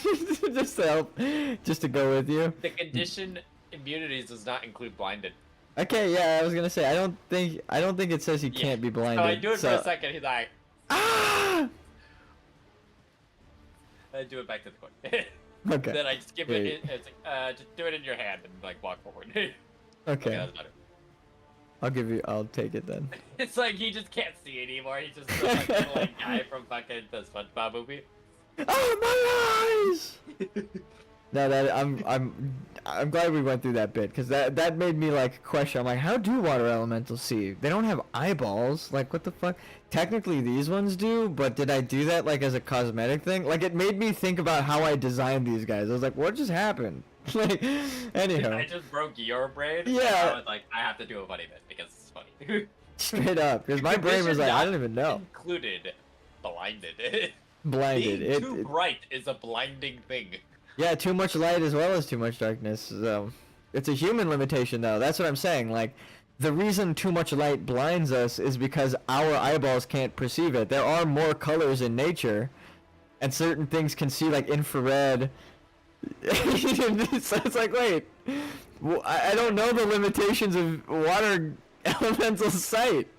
just to help, just to go with you. The condition immunities does not include blinded. Okay, yeah, I was gonna say I don't think it says he can't be blinded. So I do it for a second. He's like, ah! I do it back to the coin. Okay. Then I just give it. It's like, just do it in your hand and like walk forward. Okay. That's better. I'll take it then. It's like he just can't see anymore. He's just the fucking like guy from fucking the SpongeBob movie. Oh, my eyes! No, that I'm glad we went through that bit, because that made me like question. I'm like, how do water elementals see? They don't have eyeballs. Like, what the fuck? Technically, these ones do, but did I do that like as a cosmetic thing? Like, it made me think about how I designed these guys. I was like, what just happened? Like, anyhow. I just broke your brain. Yeah. I was like, I have to do a funny bit because it's funny. Straight up, because my brain was like, I don't even know. Included blinded. Blinded. Being too bright is a blinding thing. Yeah, too much light as well as too much darkness. So it's a human limitation, though. That's what I'm saying. Like, the reason too much light blinds us is because our eyeballs can't perceive it. There are more colors in nature, and certain things can see like infrared. So it's like, wait, I don't know the limitations of water elemental sight.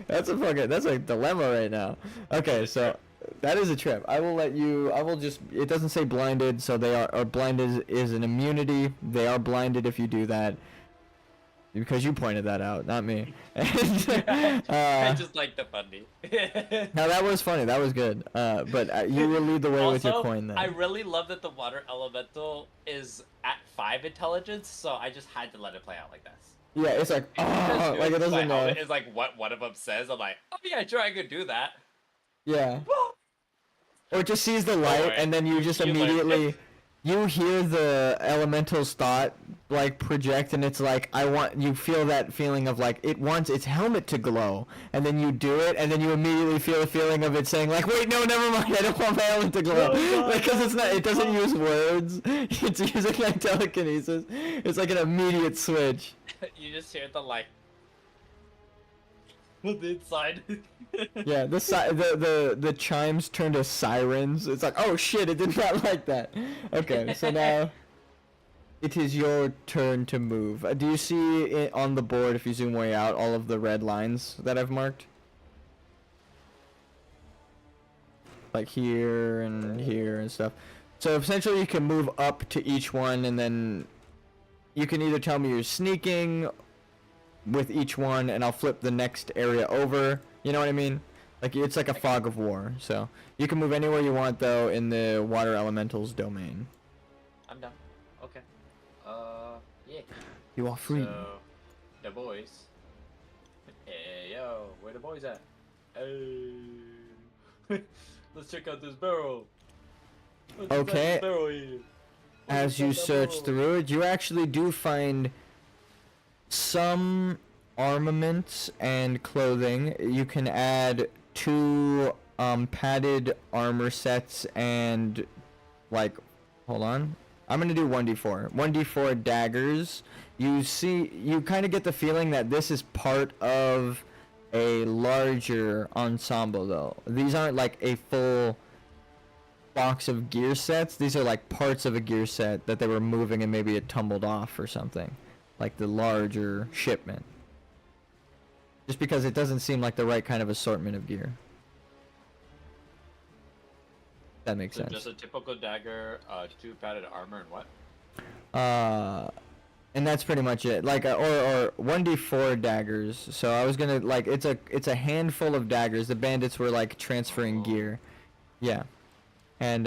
That's a dilemma right now. Okay, so that is a trip. I will just, it doesn't say blinded, so they are, or blinded is an immunity. They are blinded if you do that. Because you pointed that out, not me. I just like the funny. No, that was funny. That was good. But you will lead the way with your coin then. I really love that the water elemental is at 5 intelligence, so I just had to let it play out like this. Yeah, it's like, oh, like it doesn't know. It's like what one of them says. I'm like, oh yeah, sure, I could do that. Yeah. Or it just sees the light, and then you just immediately, you hear the elemental's thought like project, and it's like you feel that feeling of like it wants its helmet to glow, and then you do it, and then you immediately feel the feeling of it saying like, wait, no, never mind, I don't want my helmet to glow. Because it doesn't use words, it's using like telekinesis. It's like an immediate switch. You just hear the like on the inside. Yeah, the chimes turn to sirens. It's like, oh shit, it did not like that. Okay, so now it is your turn to move. Do you see it on the board, if you zoom way out, all of the red lines that I've marked? Like here and stuff. So essentially you can move up to each one, and then you can either tell me you're sneaking with each one, and I'll flip the next area over. You know what I mean? Like, it's like a fog of war. So you can move anywhere you want, though, in the water elementals domain. I'm done. Okay. Yeah. You are free. So, the boys. Hey, yo, where the boys at? Hey. Let's check out this barrel. Okay. This barrel here. As you search through it, you actually do find some armaments and clothing. You can add 2 padded armor sets and like, hold on, I'm gonna do 1d4 1d4 daggers. You kind of get the feeling that this is part of a larger ensemble, though. These aren't like a full box of gear sets. These are like parts of a gear set that they were moving and maybe it tumbled off or something, like the larger shipment. Just because it doesn't seem like the right kind of assortment of gear. That makes sense. Just a typical dagger, 2 padded armor, and what? And that's pretty much it. Like, or 1d4 daggers. So I was gonna, like, it's a handful of daggers. The bandits were like transferring gear. Yeah. And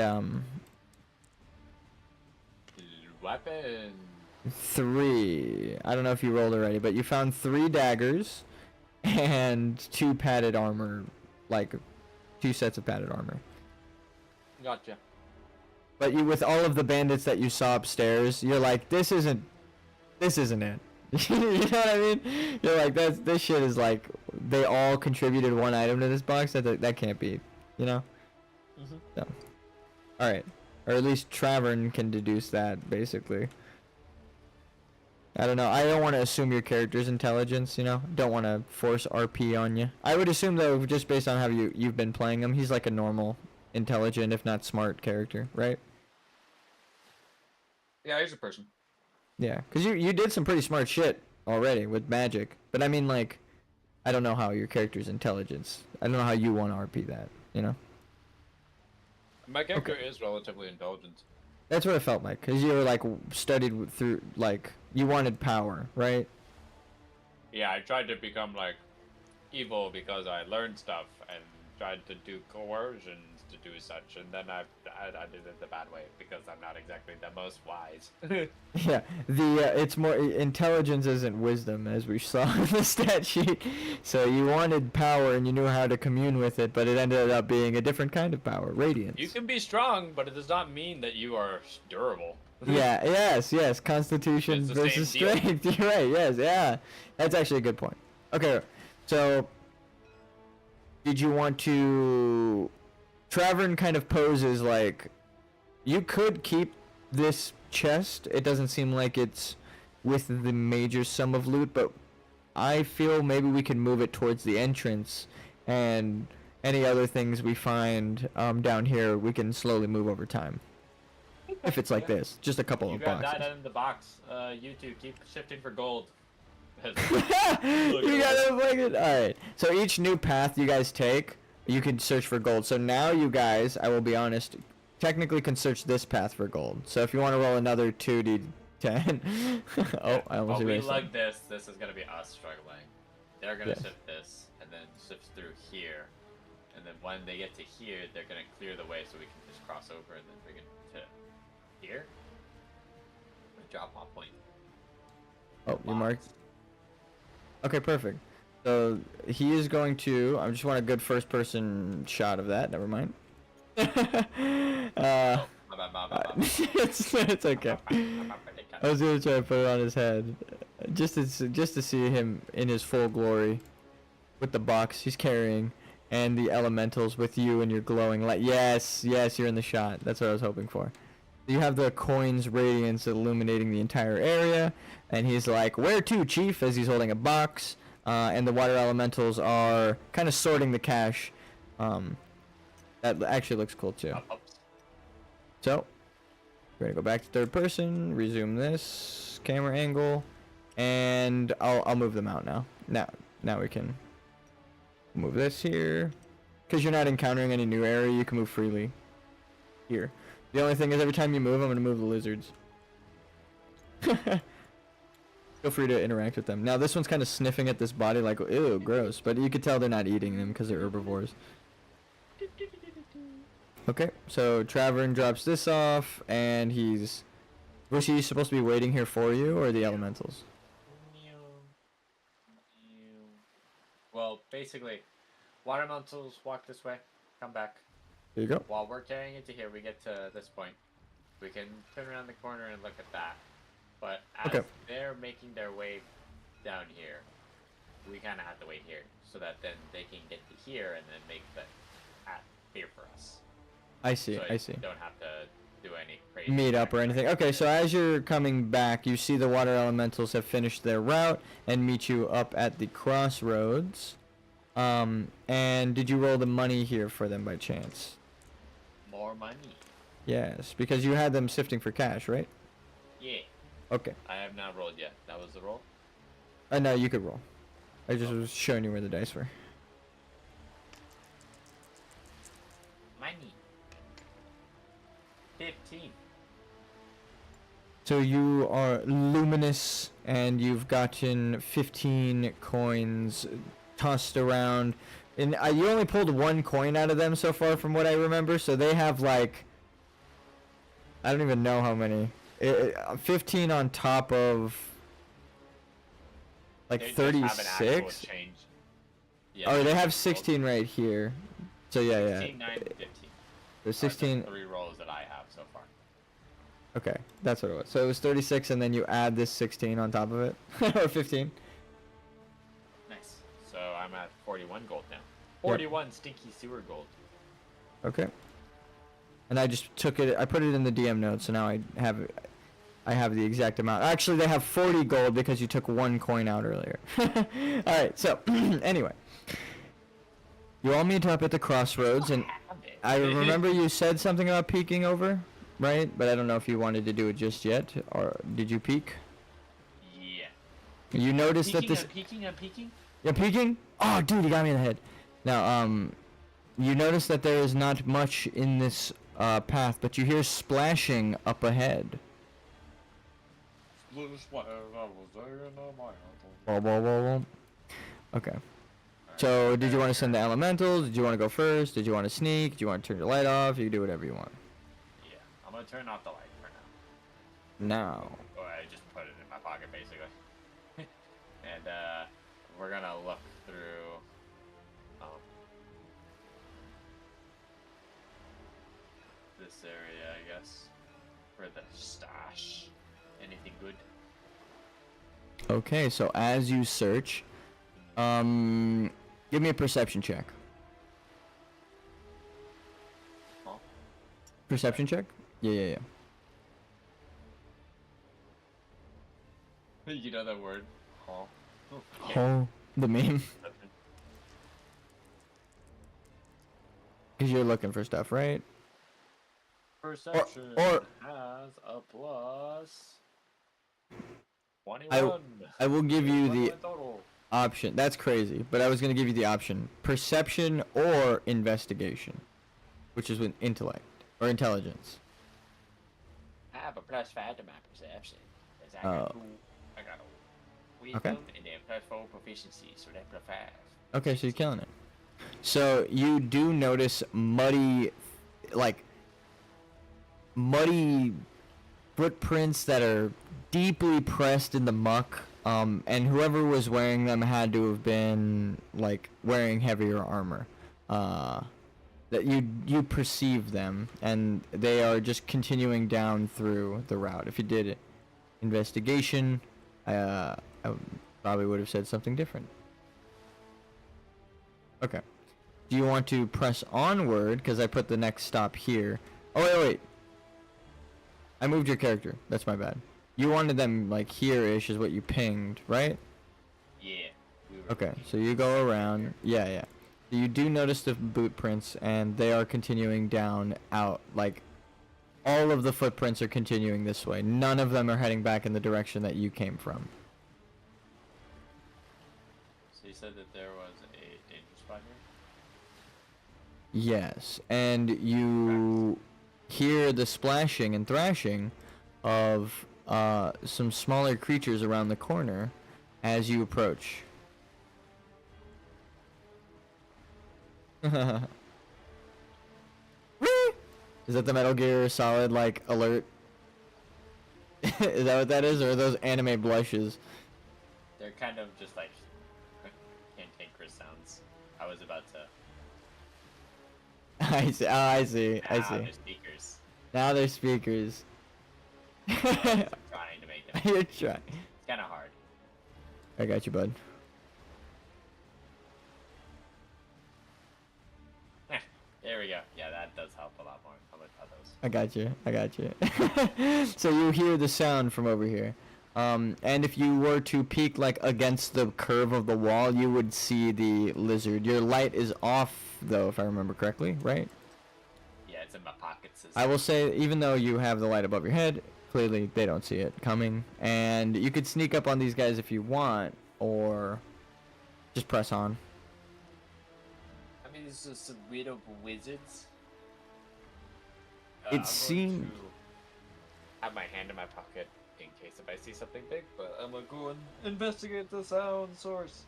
Weapon. 3. I don't know if you rolled already, but you found 3 daggers and 2 padded armor, like 2 sets of padded armor. Gotcha. But you, with all of the bandits that you saw upstairs, you're like, this isn't it. You know what I mean? You're like, this shit is like, they all contributed 1 item to this box. That can't be, you know? Mm-hmm. So, alright. Or at least Travern can deduce that, basically. I don't know. I don't want to assume your character's intelligence, you know? Don't want to force RP on you. I would assume, though, just based on how you've been playing him, he's like a normal, intelligent, if not smart character, right? Yeah, he's a person. Yeah, because you did some pretty smart shit already with magic. But I mean, like, I don't know how your character's intelligence. I don't know how you want to RP that, you know? My character is relatively intelligent. That's what it felt like, because you were, like, studied through, like, you wanted power, right? Yeah, I tried to become, like, evil because I learned stuff and tried to do coercions to do such, and then I did it the bad way because I'm not exactly the most wise. Yeah, it's more, intelligence isn't wisdom, as we saw in the stat sheet. So you wanted power and you knew how to commune with it, but it ended up being a different kind of power, radiance. You can be strong, but it does not mean that you are durable. Yeah, yes, constitution versus strength. You're right, yes, yeah. That's actually a good point. Okay, so did you want to... Travern kind of poses like, you could keep this chest. It doesn't seem like it's with the major sum of loot, but I feel maybe we can move it towards the entrance, and any other things we find down here, we can slowly move over time. If it's like this, just a couple of got boxes. that in the box. You two keep shifting for gold. You got it, like it. All right. So each new path you guys take, you can search for gold. So now you guys, I will be honest, technically can search this path for gold. So if you want to roll another 2d10. Oh, I almost we erased lug it. this is gonna be us struggling. They're gonna shift this and then shift through here, and then when they get to here, they're gonna clear the way so we can just cross over and then bring it to here. Drop off point. Oh, you marked. Okay, perfect. So he is going to. I just want a good first-person shot of that. Never mind. I It's okay. I was gonna try to put it on his head, just to see him in his full glory, with the box he's carrying, and the elementals with you and your glowing light. Yes, you're in the shot. That's what I was hoping for. You have the coins radiance illuminating the entire area, and he's like, "Where to, Chief?" as he's holding a box, and the water elementals are kind of sorting the cash. That actually looks cool too. So, we're gonna go back to third person, resume this camera angle, and I'll move them out now. Now we can move this here, because you're not encountering any new area. You can move freely here. The only thing is, every time you move, I'm gonna move the lizards. Feel free to interact with them. Now this one's kind of sniffing at this body like, ew, gross, but you could tell they're not eating them because they're herbivores. Okay, so Travern drops this off, and was he supposed to be waiting here for you, or the elementals? Well, basically, water elementals walk this way, come back. There you go. While we're carrying it to here, we get to this point. We can turn around the corner and look at that. But as they're making their way down here, we kind of have to wait here, so that then they can get to here and then make the path here for us. I see. So I see. Don't have to do any crazy meet up or anything. Okay, so as you're coming back, you see the water elementals have finished their route and meet you up at the crossroads. And did you roll the money here for them by chance? More money. Yes, because you had them sifting for cash, right? Yeah. Okay. I have not rolled yet. That was the roll? No, you could roll. I just was showing you where the dice were. Money. 15. So you are luminous, and you've gotten 15 coins tossed around. And you only pulled one coin out of them so far, from what I remember. So they have like, I don't even know how many. 15 on top of like They just 36. have an actual change. Yeah, Oh, they have 16 right here. So yeah. 16, 9, 15. There's 16. 3 rolls that I have so far. Okay, that's what it was. So it was 36, and then you add this 16 on top of it, or 15. Nice. So I'm at 41 gold now. 41 stinky sewer gold. Okay. And I just took it. I put it in the DM notes, so now I have the exact amount. Actually, they have 40 gold because you took one coin out earlier. All right. So anyway, you all meet up at the crossroads, and I remember you said something about peeking over, right? But I don't know if you wanted to do it just yet, or did you peek? Yeah. You noticed that this. I'm peeking. You're peeking? Oh, dude, you got me in the head. Now, you notice that there is not much in this path, but you hear splashing up ahead. Whoa, whoa, whoa, whoa. Okay. So, did you want to send the elementals? Did you want to go first? Did you want to sneak? Do you want to turn your light off? You can do whatever you want. Yeah, I'm gonna turn off the light for now. Now. Oh, I just put it in my pocket, basically. And, we're gonna look through, this area, I guess, for the stash. Anything good? Okay, so as you search, give me a perception check. Huh? Perception check? Yeah. You know that word? Huh? Oh, the meme. Because you're looking for stuff, right? Perception or has a plus 21. I will give you the total. option. That's crazy, but I was going to give you the option. Perception or investigation, which is with intellect or intelligence. I have a plus 5 to my perception. I Oh. got a wisdom and then plus 4 proficiency, so that's plus 5. Okay, so you're killing it. So you do notice muddy footprints that are deeply pressed in the muck, and whoever was wearing them had to have been like wearing heavier armor. that you perceive them, and they are just continuing down through the route. If you did investigation, I probably would have said something different. Okay. Do you want to press onward? Because I put the next stop here. Oh, wait. I moved your character. That's my bad. You wanted them, like, here-ish is what you pinged, right? Yeah. Okay, so you go around. Yeah. So you do notice the boot prints, and they are continuing down, out. Like, all of the footprints are continuing this way. None of them are heading back in the direction that you came from. So you said that there was a danger spot here? Yes, and you hear the splashing and thrashing of some smaller creatures around the corner as you approach. Is that the Metal Gear Solid, like, alert? Is that what that is, or are those anime blushes? They're kind of just like cantankerous sounds. I was about to. I see. Oh, I see. Now I see. they're speakers. Now they're speakers. I'm trying to make them. You're trying. It's kind of hard. I got you, bud. There we go. Yeah, that does help a lot more. How about those? I got you. I got you. So you hear the sound from over here. And if you were to peek, like, against the curve of the wall, you would see the lizard. Your light is off, though, if I remember correctly, right? Yeah, it's in my pockets. I will say, even though you have the light above your head, clearly they don't see it coming. And you could sneak up on these guys if you want, or just press on. I mean, it's just some weirdo wizards. It seemed... Have my hand in my pocket in case if I see something big. But I'm gonna go and investigate the sound source.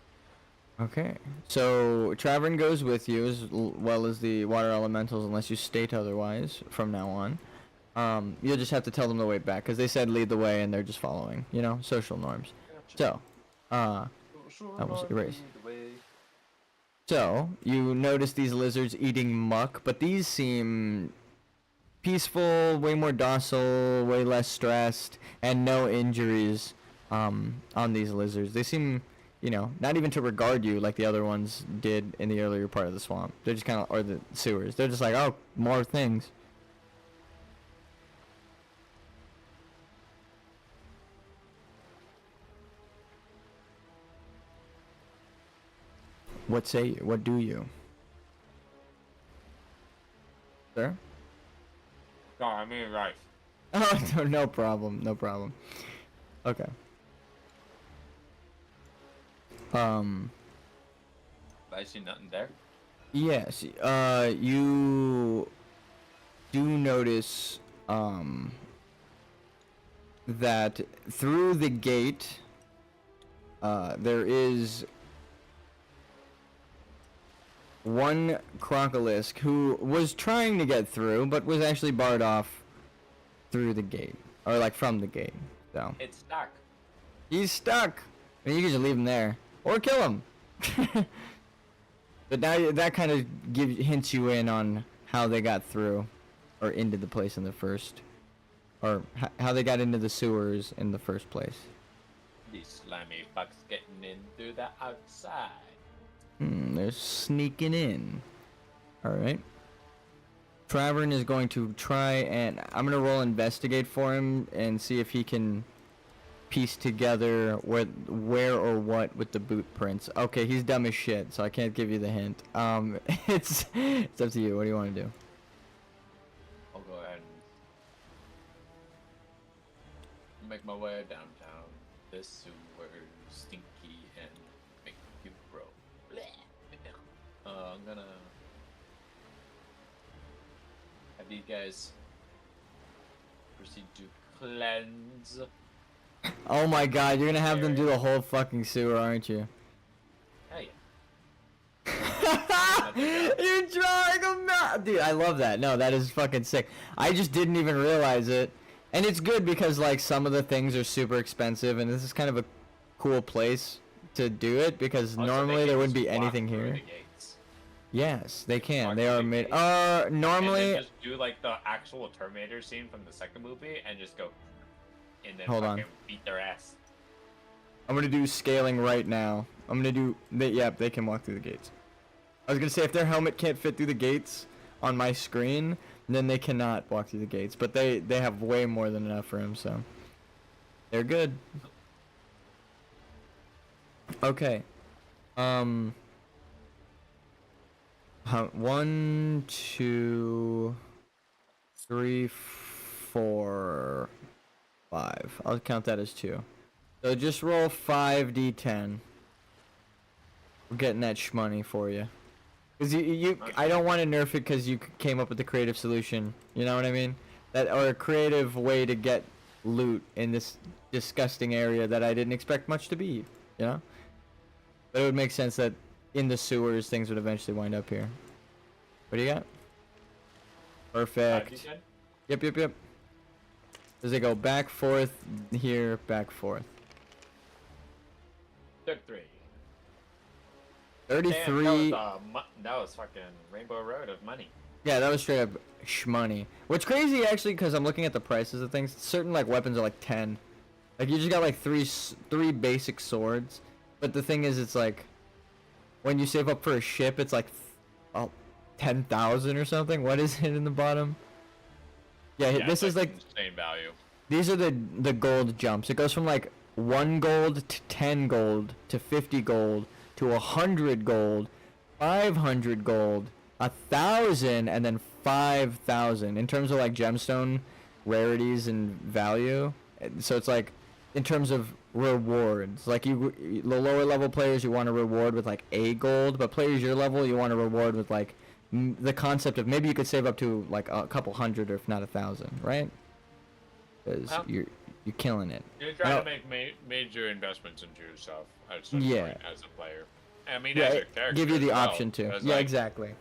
Okay, so Travern goes with you as well as the water elementals, unless you state otherwise from now on. You'll just have to tell them to wait back, because they said lead the way and they're just following, you know, social norms. Gotcha. So, that was erased. So, you notice these lizards eating muck, but these seem peaceful, way more docile, way less stressed, and no injuries on these lizards. They seem, you know, not even to regard you like the other ones did in the earlier part of the swamp. They're just kind of, or the sewers. They're just like, oh, more things. What say you? What do you? Sir? No, I mean right. Oh, no problem. No problem. Okay. I see nothing there. Yes, you do notice, that through the gate, there is one crocolisk who was trying to get through, but was actually barred off through the gate, or like from the gate, so. It's stuck. He's stuck! I mean, you can just leave him there, or kill him! But now that kind of hints you in on how they got through, or into the place in the first, or how they got into the sewers in the first place. These slimy fucks getting in through the outside. They're sneaking in. Alright. Travern is going to try and... I'm going to roll investigate for him and see if he can piece together where or what with the boot prints. Okay, he's dumb as shit, so I can't give you the hint. It's up to you. What do you want to do? I'll go ahead and make my way downtown. This sewer stinky and make you grow. I'm gonna have these guys proceed to cleanse. Oh my god, you're gonna have them do the whole fucking sewer, aren't you? Hell yeah. You're drawing them out! Dude, I love that. No, that is fucking sick. I just didn't even realize it. And it's good because, like, some of the things are super expensive, and this is kind of a cool place to do it, because Also, normally they there can wouldn't be just walk anything through here. the gates. Yes, they can. Walk They through are the made. gates? And Normally. then just do like the actual Terminator scene from the second movie and just go, and then Hold fucking on. beat their ass. I'm gonna do scaling right now. I'm gonna do. Yep, they can walk through the gates. I was gonna say if their helmet can't fit through the gates on my screen, then they cannot walk through the gates. But they have way more than enough room, so they're good. Okay. 1, 2, 3, 4, 5. I'll count that as 2. So just roll 5d10. We're getting that shmoney for you. Cause I don't want to nerf it because you came up with the creative solution. You know what I mean? Or a creative way to get loot in this disgusting area that I didn't expect much to be. You know? But it would make sense that in the sewers things would eventually wind up here. What do you got? Perfect. Yep. Does it go back, forth, here, back, forth? Took 3. 33. Damn, that was fucking Rainbow Road of money. Yeah, that was straight up shmoney. What's crazy actually, because I'm looking at the prices of things. Certain like weapons are like 10. Like you just got like three basic swords. But the thing is, it's like when you save up for a ship, it's like 10,000 or something. What is it in the bottom? Yeah, this is like insane value. These are the gold jumps. It goes from like 1 gold to 10 gold to 50 gold to 100 gold, 500 gold, 1,000, and then 5,000 in terms of like gemstone rarities and value. So it's like in terms of rewards, like the lower level players you want to reward with like a gold, but players your level you want to reward with like the concept of maybe you could save up to like a couple hundred or if not 1,000, right? Because you're killing it. You're trying to make major investments into yourself at some Yeah. point as a player. I mean, Yeah, as your character give you the as well, option to. 'cause, Yeah, like, exactly.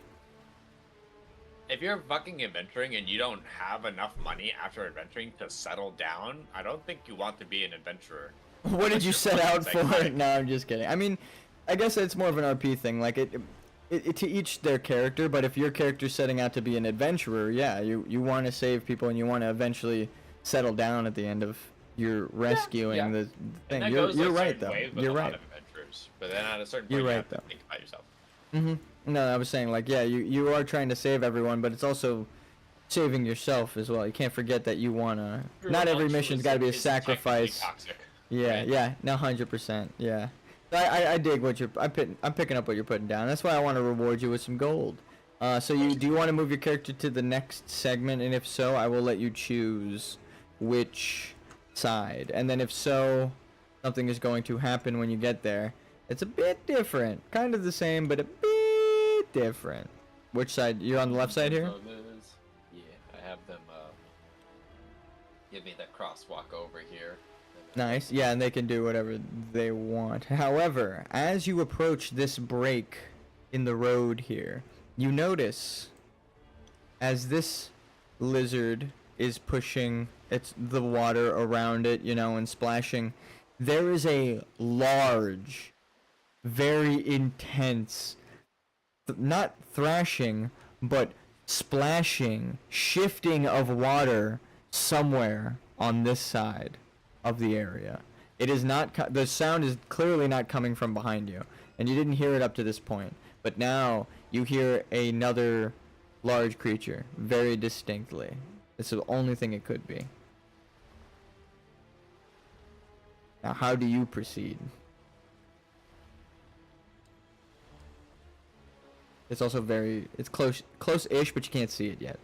If you're fucking adventuring and you don't have enough money after adventuring to settle down, I don't think you want to be an adventurer. What did you set out for? psychotic. No, I'm just kidding. I mean, I guess it's more of an RP thing. Like it to each their character. But if your character's setting out to be an adventurer, yeah, you want to save people and you want to eventually settle down at the end of your rescuing the thing. And that You're goes, like, right certain though. ways with You're a lot right. of adventurers. But then at a certain You're point, you right, have to though. think about yourself. No, I was saying like yeah, you are trying to save everyone, but it's also saving yourself as well. You can't forget that you wanna. Not every mission's got to be a sacrifice. Toxic. Yeah, right? yeah, no, 100%, yeah. I dig what I'm picking up what you're putting down. That's why I want to reward you with some gold. So do you want to move your character to the next segment? And if so, I will let you choose which side. And then if so, something is going to happen when you get there. It's a bit different, kind of the same, but a bit different. Which side? You're on the left side here? Yeah, I have them give me the crosswalk over here. Nice. Yeah, and they can do whatever they want. However, as you approach this break in the road here, you notice as this lizard is pushing the water around it, you know, and splashing, there is a large, very intense, not thrashing, but splashing, shifting of water somewhere on this side of the area. It is not the sound is clearly not coming from behind you, and you didn't hear it up to this point, but now you hear another large creature very distinctly. It's the only thing it could be. Now how do you proceed? It's also it's close-ish, but you can't see it yet.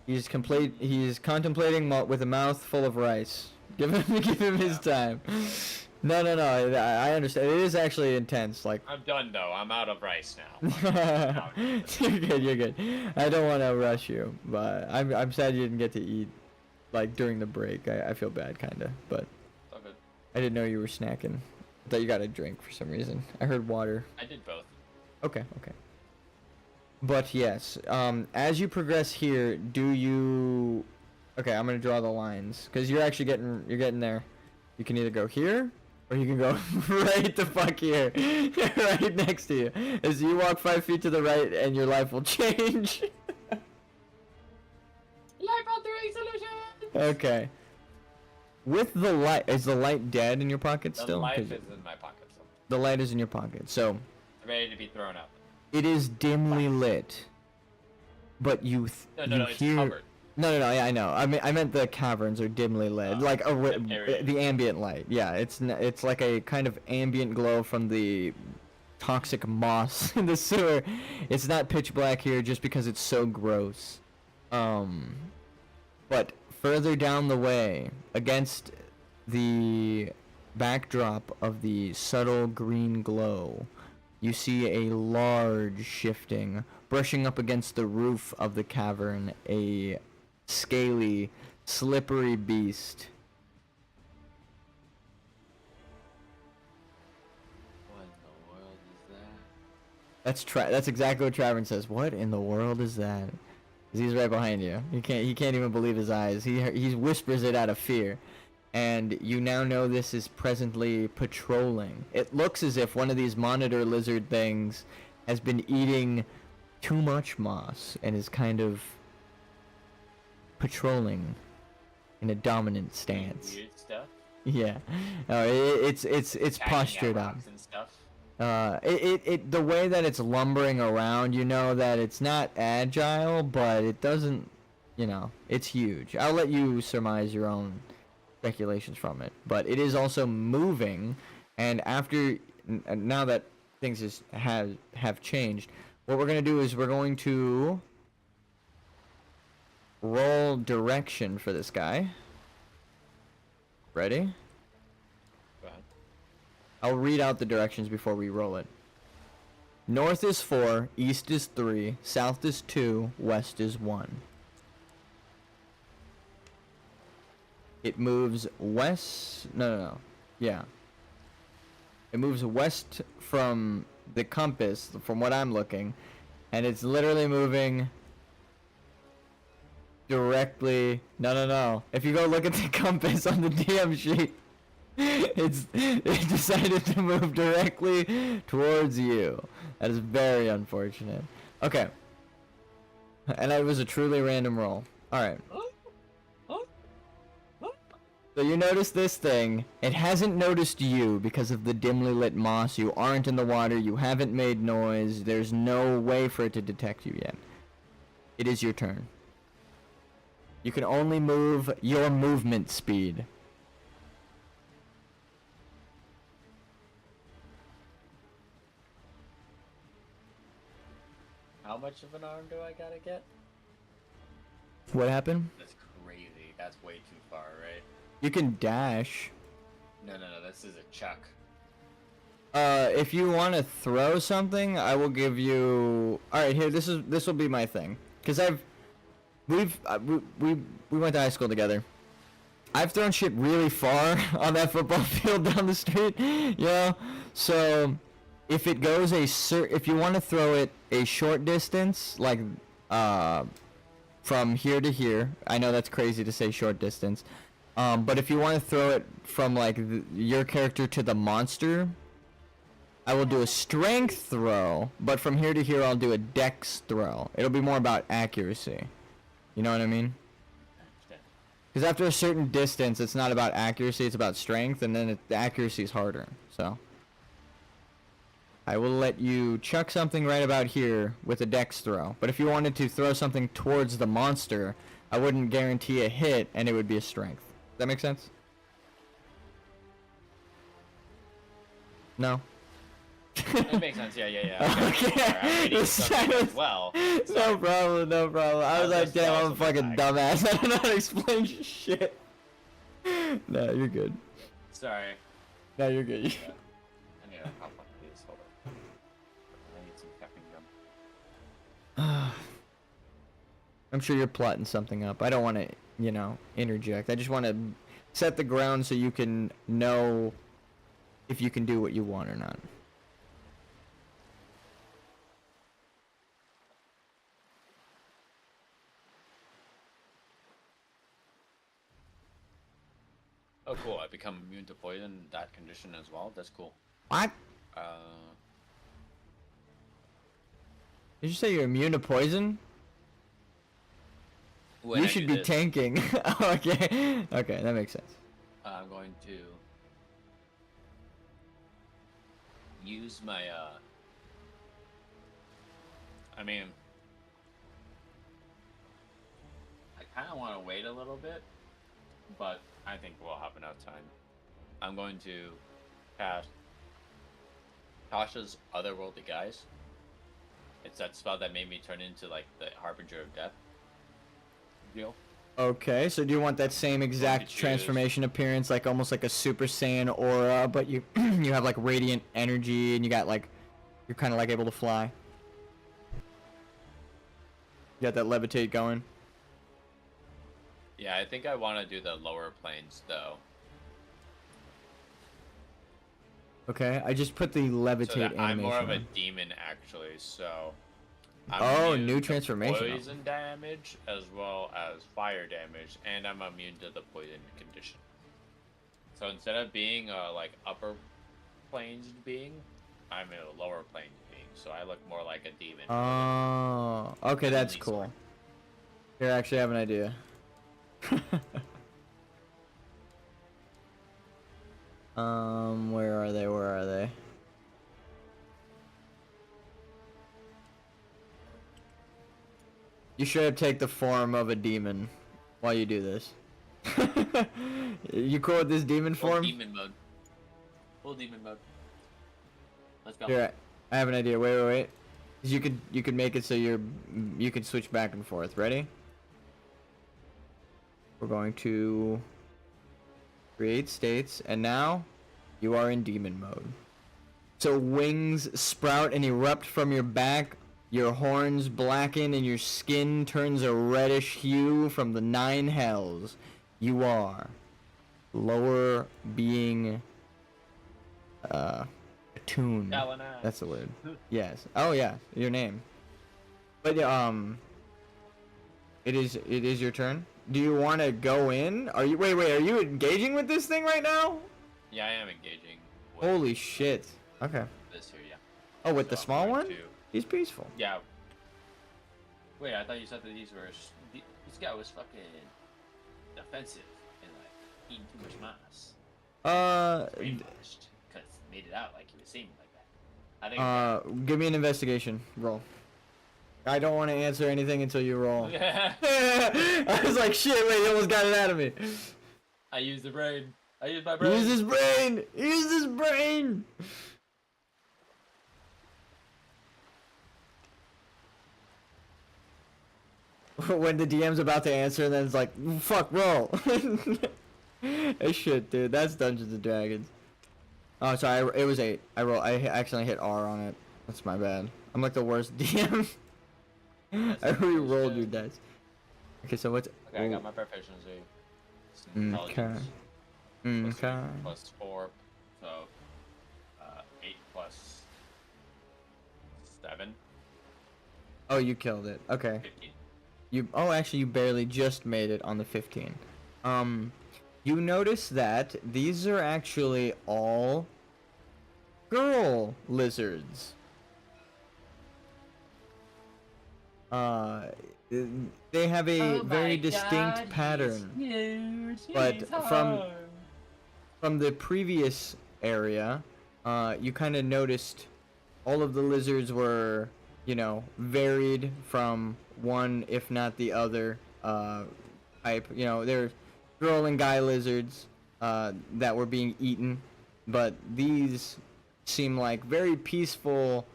He's contemplating with a mouth full of rice. Give him his time. No, I understand. It is actually intense. Like I'm done though. I'm out of rice now. You're good. I don't want to rush you, but I'm sad you didn't get to eat like during the break. I feel bad kinda, but It's all good. I didn't know you were snacking. I thought you got a drink for some reason. I heard water. I did both. Okay. But yes, as you progress here, do you Okay, I'm gonna draw the lines because you're actually getting there. You can either go here or you can go right the fuck here, right next to you. As you walk 5 feet to the right, and your life will change. Life altering solution. Okay. With the light, is the light dead in your pocket still? The life is in my pocket. So The light is in your pocket, so I'm ready to be thrown out. it is dimly lit. But you No, it's covered. No, yeah, I know. I meant the caverns are dimly lit, like the ambient light. Yeah, it's like a kind of ambient glow from the toxic moss in the sewer. It's not pitch black here just because it's so gross. But further down the way, against the backdrop of the subtle green glow, you see a large shifting, brushing up against the roof of the cavern, a scaly, slippery beast. What in the world is that? That's exactly what Travern says. What in the world is that? 'Cause he's right behind you. He can't even believe his eyes. He whispers it out of fear. And you now know this is presently patrolling. It looks as if one of these monitor lizard things has been eating too much moss and is kind of patrolling in a dominant stance. Weird stuff. Yeah. It's postured up. And stuff. The way that it's lumbering around, you know that it's not agile, but it doesn't, it's huge. I'll let you surmise your own speculations from it, but it is also moving, and now that things have changed, what we're going to do is we're going to roll direction for this guy. Ready? Go ahead. I'll read out the directions before we roll it. North is 4, east is 3, south is 2, west is 1. It moves west. No. Yeah. It moves west from the compass, from what I'm looking, and it's literally moving directly. No. If you go look at the compass on the DM sheet, it decided to move directly towards you. That is very unfortunate. Okay. And it was a truly random roll. All right. So you notice this thing. It hasn't noticed you because of the dimly lit moss. You aren't in the water. You haven't made noise. There's no way for it to detect you yet. It is your turn. You can only move your movement speed. How much of an arm do I gotta get? What happened? That's crazy. That's way too far, right? You can dash. No. This is a chuck. If you want to throw something, I will give you. All right, here. This will be my thing, cause we went to high school together. I've thrown shit really far on that football field down the street, So, if it goes if you want to throw it a short distance, like from here to here, I know that's crazy to say short distance. But if you want to throw it from like your character to the monster, I will do a strength throw, but from here to here I'll do a dex throw. It'll be more about accuracy. You know what I mean? Because after a certain distance, it's not about accuracy, it's about strength, and then the accuracy is harder. So I will let you chuck something right about here with a dex throw. But if you wanted to throw something towards the monster, I wouldn't guarantee a hit, and it would be a strength. Does that make sense? No? It makes sense, yeah. Okay. As well. No problem. I was like, damn, I'm a fucking dumbass. I don't know how to explain shit. No, you're good. Sorry. No, you're good. Yeah. I need to hop on this. Hold on. I need some caffeine gum. I'm sure you're plotting something up. I don't want to, interject. I just want to set the ground so you can know if you can do what you want or not. Oh, cool. I become immune to poison in that condition as well. That's cool. What? Uh, Did you say you're immune to poison? when You I should do be this, tanking. Okay. Okay, that makes sense. I'm going to use my, I mean, I kind of want to wait a little bit, but I think we'll have enough time. I'm going to cast Tasha's Otherworldly Guise. It's that spell that made me turn into, like, the Harbinger of Death deal. Okay, so do you want that same exact choose. transformation appearance, like almost like a Super Saiyan aura, but you you have like radiant energy and you got like you're kind of like able to fly. You got that levitate going. Yeah, I think I want to do the lower planes, though. Okay, I just put the levitate So that animation. I'm more of a on. demon, actually, so... I'm Oh, immune new to transformation. poison damage, as well as fire damage, and I'm immune to the poison condition. So instead of being a, like, upper planes being, I'm a lower planes being, so I look more like a demon. Oh, okay, that's Heavenly cool. sword. Here, I actually have an idea. Where are they? Where are they? You should take the form of a demon while you do this. You cool with this demon Full form? demon mode. Full demon mode. Let's go. Here, I have an idea. Wait, wait, wait. You could make it so you can switch back and forth. Ready? We're going to create states, and now you are in demon mode. So wings sprout and erupt from your back, your horns blacken, and your skin turns a reddish hue from the 9 hells. You are lower being attuned. Galvanized. That's the word. Yes. Oh yeah, your name. But it is your turn. Do you want to go in? Are you wait? Are you engaging with this thing right now? Yeah, I am engaging with Holy shit. Okay. this here, yeah. Oh, with the So I'm small going one? to- He's peaceful. Yeah. Wait, I thought you said that these were... This guy was fucking offensive and, like, eating too much mass. Brainwashed. Because made it out like he was seeming like that. I think... Give me an investigation roll. I don't want to answer anything until you roll. Yeah. I was like, shit, wait, he almost got it out of me. I used the brain. I used my brain. Use his brain! Use his brain! When the DM's about to answer, and then it's like, fuck, roll. Hey, shit, dude, that's Dungeons and Dragons. Oh, sorry, it was 8. I accidentally hit R on it. That's my bad. I'm like the worst DM. I re-rolled your dice. Okay, so what's... Okay, I got my proficiency. Okay. Intelligence. Plus Okay. 3 plus 4. So, 8 plus 7. Oh, you killed it. Okay. 15. Oh, actually, you barely just made it on the 15. You notice that these are actually all girl lizards. They have a very distinct pattern. But from the previous area, you kind of noticed all of the lizards were, you know, varied from one, if not the other, type. You know, there's girl and guy lizards that were being eaten, but these seem like very peaceful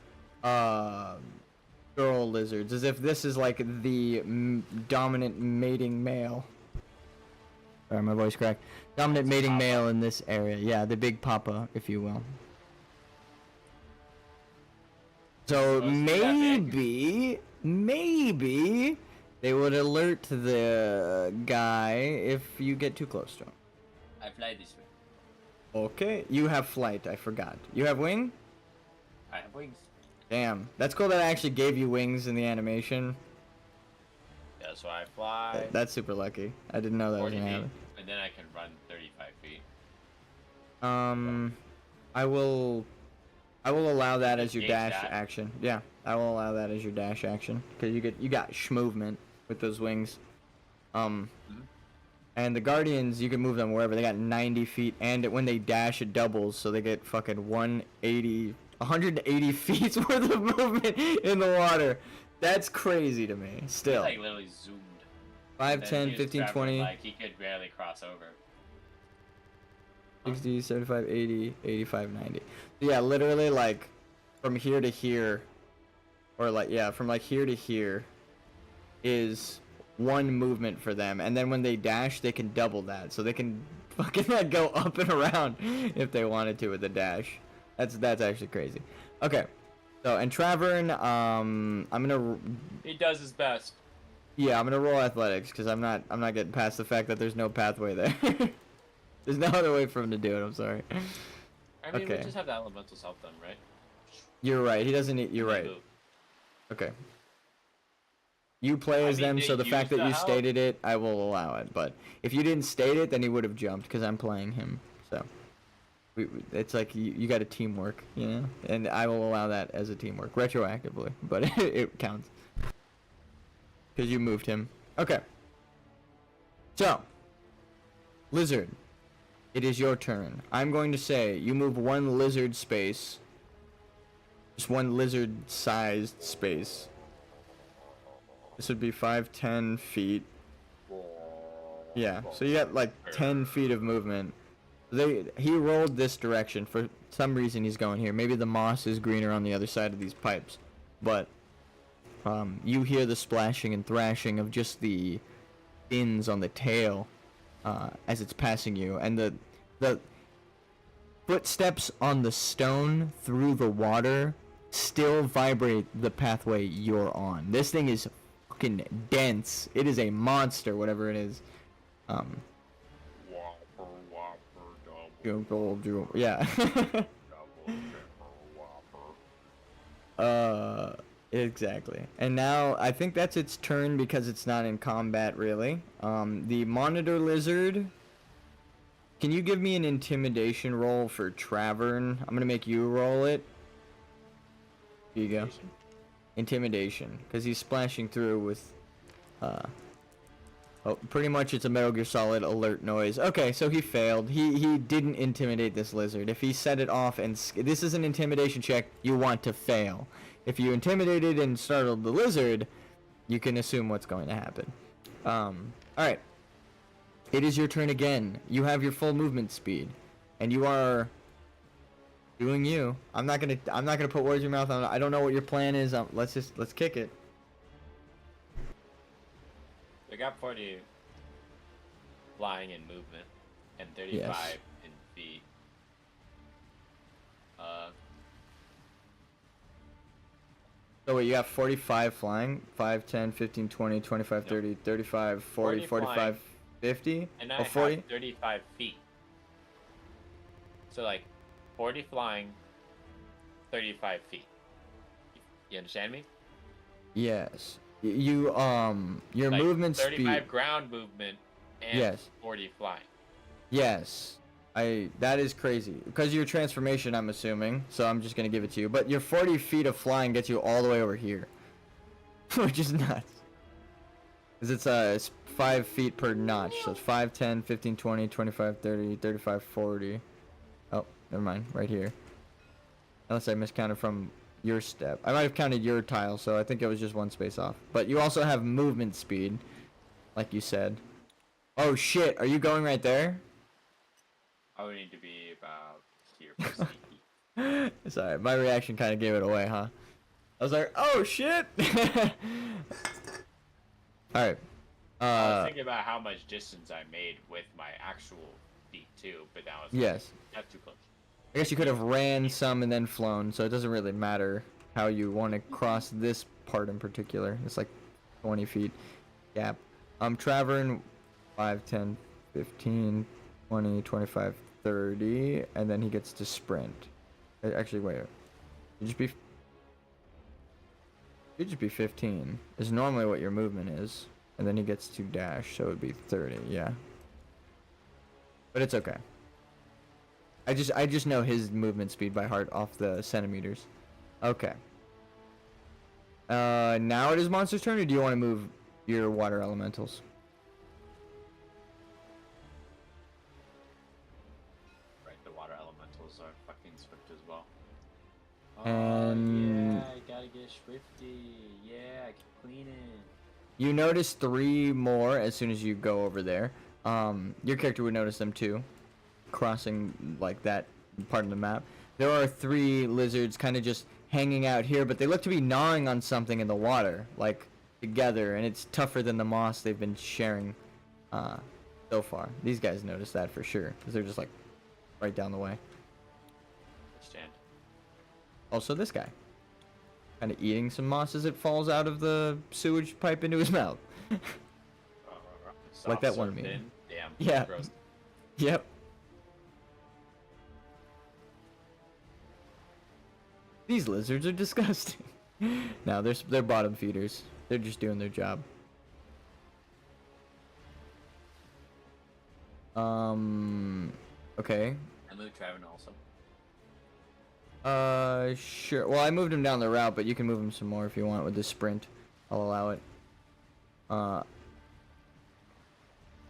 girl lizards, as if this is like the dominant mating male. Sorry, my voice cracked. Dominant mating male in this area. Yeah, the big papa, if you will. So maybe they would alert the guy if you get too close to him. I fly this way. Okay, you have flight, I forgot. You have wing? I have wings. Damn, that's cool that I actually gave you wings in the animation. Yeah, so I fly. That's super lucky. I didn't know that was 40 gonna feet, happen. and then I can run 35 feet. I will allow that as your Gauge dash that. action. Yeah, I will allow that as your dash action because you got movement with those wings. And the Guardians, you can move them wherever. They got 90 feet, and when they dash, it doubles, so they get fucking 180 feet worth of movement in the water. That's crazy to me. Still. He like literally zoomed. 5, Then 10, he was 15, traveling, 20, Like he could barely cross over. 60, 75, 80, 85, 90. Yeah, literally like from here to here, or like, yeah, from like here to here is one movement for them, and then when they dash, they can double that, so they can fucking like go up and around if they wanted to with the dash. That's actually crazy. Okay, so and Travern, I'm gonna. He does his best. Yeah, I'm gonna roll athletics because I'm not getting past the fact that there's no pathway there. There's no other way for him to do it. I'm sorry. I mean, Okay. we just have the elementals help them, right? You're right. He doesn't need. You're They right. move. Okay. You play as I mean, them, they so the use fact that the you help. stated it, I will allow it. But if you didn't state it, then he would have jumped because I'm playing him. So it's like you got a teamwork, you know, and I will allow that as a teamwork retroactively, but it counts because you moved him. Okay. So, Lizard, it is your turn. I'm going to say you move one lizard space, just one lizard-sized space. This would be 5, 10 feet. Yeah, so you got like 10 feet of movement. He rolled this direction. For some reason he's going here. Maybe the moss is greener on the other side of these pipes. But you hear the splashing and thrashing of just the fins on the tail as it's passing you. And the footsteps on the stone through the water still vibrate the pathway you're on. This thing is fucking dense. It is a monster, whatever it is. Yeah. Exactly. And now I think that's its turn because it's not in combat really. The monitor lizard. Can you give me an intimidation roll for Travern? I'm gonna make you roll it. Here you go. Intimidation, because he's splashing through with oh, pretty much it's a Metal Gear Solid alert noise. Okay, so he failed. He didn't intimidate this lizard. If he set it off and this is an intimidation check, you want to fail. If you intimidated and startled the lizard, you can assume what's going to happen. All right. It is your turn again. You have your full movement speed, and you are doing you. I'm not gonna put words in your mouth. I don't know what your plan is. Let's kick it. We got 40 flying in movement and 35 Yes. in feet. So wait, you have 45 flying? 5, 10, 15, 20, 25, 30, 35, 40, 45, flying. 50? And I Oh, 40? have 35 feet. So like 40 flying, 35 feet. You understand me? Yes. Your Like movement 35 speed. ground movement and Yes. 40 flying. Yes. That is crazy. Because your transformation, I'm assuming. So I'm just going to give it to you. But your 40 feet of flying gets you all the way over here. Which is nuts. Because it's 5 feet per notch. So it's 5, 10, 15, 20, 25, 30, 35, 40. Oh, never mind. Right here. Unless I miscounted from your step. I might have counted your tile, so I think it was just one space off. But you also have movement speed. Like you said. Oh shit, are you going right there? I would need to be about here for sneaky. Sorry, my reaction kind of gave it away, huh? I was like, oh shit! Alright. I was thinking about how much distance I made with my actual feet too, but that was Yes. that's too close. I guess you could have ran some and then flown, so it doesn't really matter how you want to cross this part in particular. It's like 20 feet gap. Travern, 5, 10, 15, 20, 25, 30, and then he gets to sprint. Actually, wait. It'd just be 15. Is normally what your movement is. And then he gets to dash, so it would be 30, yeah. but it's okay. I just know his movement speed by heart off the centimeters. Okay. Now it is Monster's turn, or do you want to move your water elementals? Right, the water elementals are fucking swift as well. And I gotta get swifty. Yeah, I can clean it. you notice 3 more as soon as you go over there. Your character would notice them too, crossing like that part of the map. There are 3 lizards kind of just hanging out here, but they look to be gnawing on something in the water, like together, and it's tougher than the moss they've been sharing so far. These guys notice that for sure, because they're just like right down the way. Understand. Also, this guy kind of eating some moss as it falls out of the sewage pipe into his mouth. Like that one meme. Damn. Yeah. Gross. Yep. These lizards are disgusting. No, they're bottom feeders. They're just doing their job. Okay. I moved Traven also. Sure. Well, I moved him down the route, but you can move him some more if you want with the sprint. I'll allow it.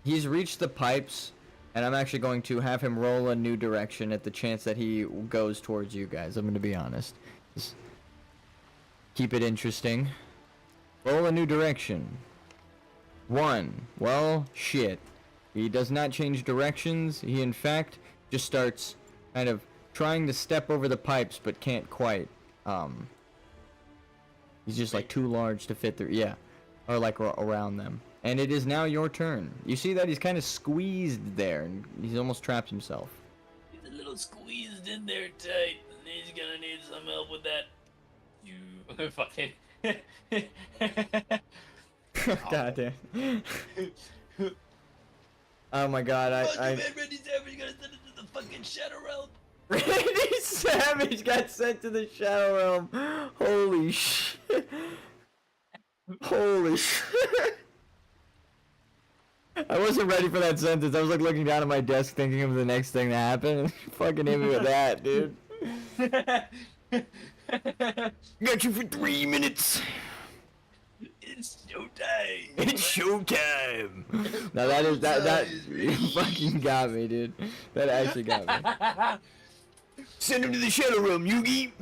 He's reached the pipes, and I'm actually going to have him roll a new direction at the chance that he goes towards you guys. I'm going to be honest. Just keep it interesting. Roll a new direction. 1. Well, shit. He does not change directions. He, in fact, just starts kind of trying to step over the pipes, but can't quite. He's just like too large to fit through. Yeah. Or like around them. And it is now your turn. You see that he's kind of squeezed there, and he's almost trapped himself. He's a little squeezed in there tight, and he's gonna need some help with that. You fucking. God damn. Oh my god, Man, Randy Savage got sent into the fucking Shadow Realm. Randy Savage got sent to the Shadow Realm. Holy shit. Holy shit. I wasn't ready for that sentence. I was like looking down at my desk thinking of the next thing to happen. And fucking hit me with that, dude. Got you for 3 minutes. It's showtime. It's showtime. Now that you fucking got me, dude. That actually got me. Send him to the Shadow Realm, Yugi.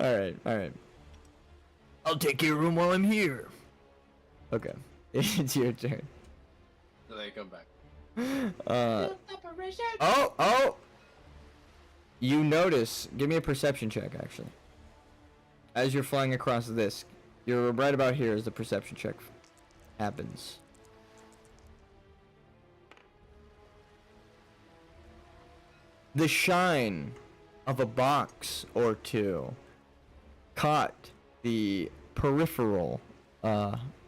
Alright. I'll take care of him while I'm here. Okay. It's your turn. So they come back. Oh! You notice, give me a perception check actually. As you're flying across this, you're right about here as the perception check happens. The shine of a box or two caught the peripheral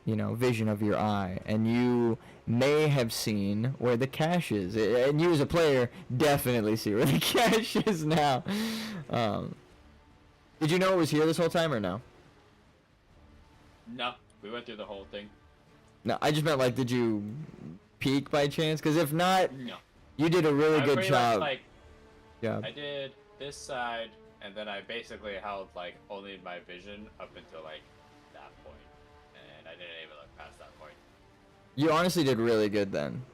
vision of your eye, and you may have seen where the cache is, and you as a player definitely see where the cache is now. Did you know it was here this whole time or no? No, we went through the whole thing. No, I just meant like, did you peek by chance? Because if not, No. you did a really good pretty job. much, Yeah. I did this side, and then I basically held like only my vision up until like that point, and I didn't even look past that point. You honestly did really good then.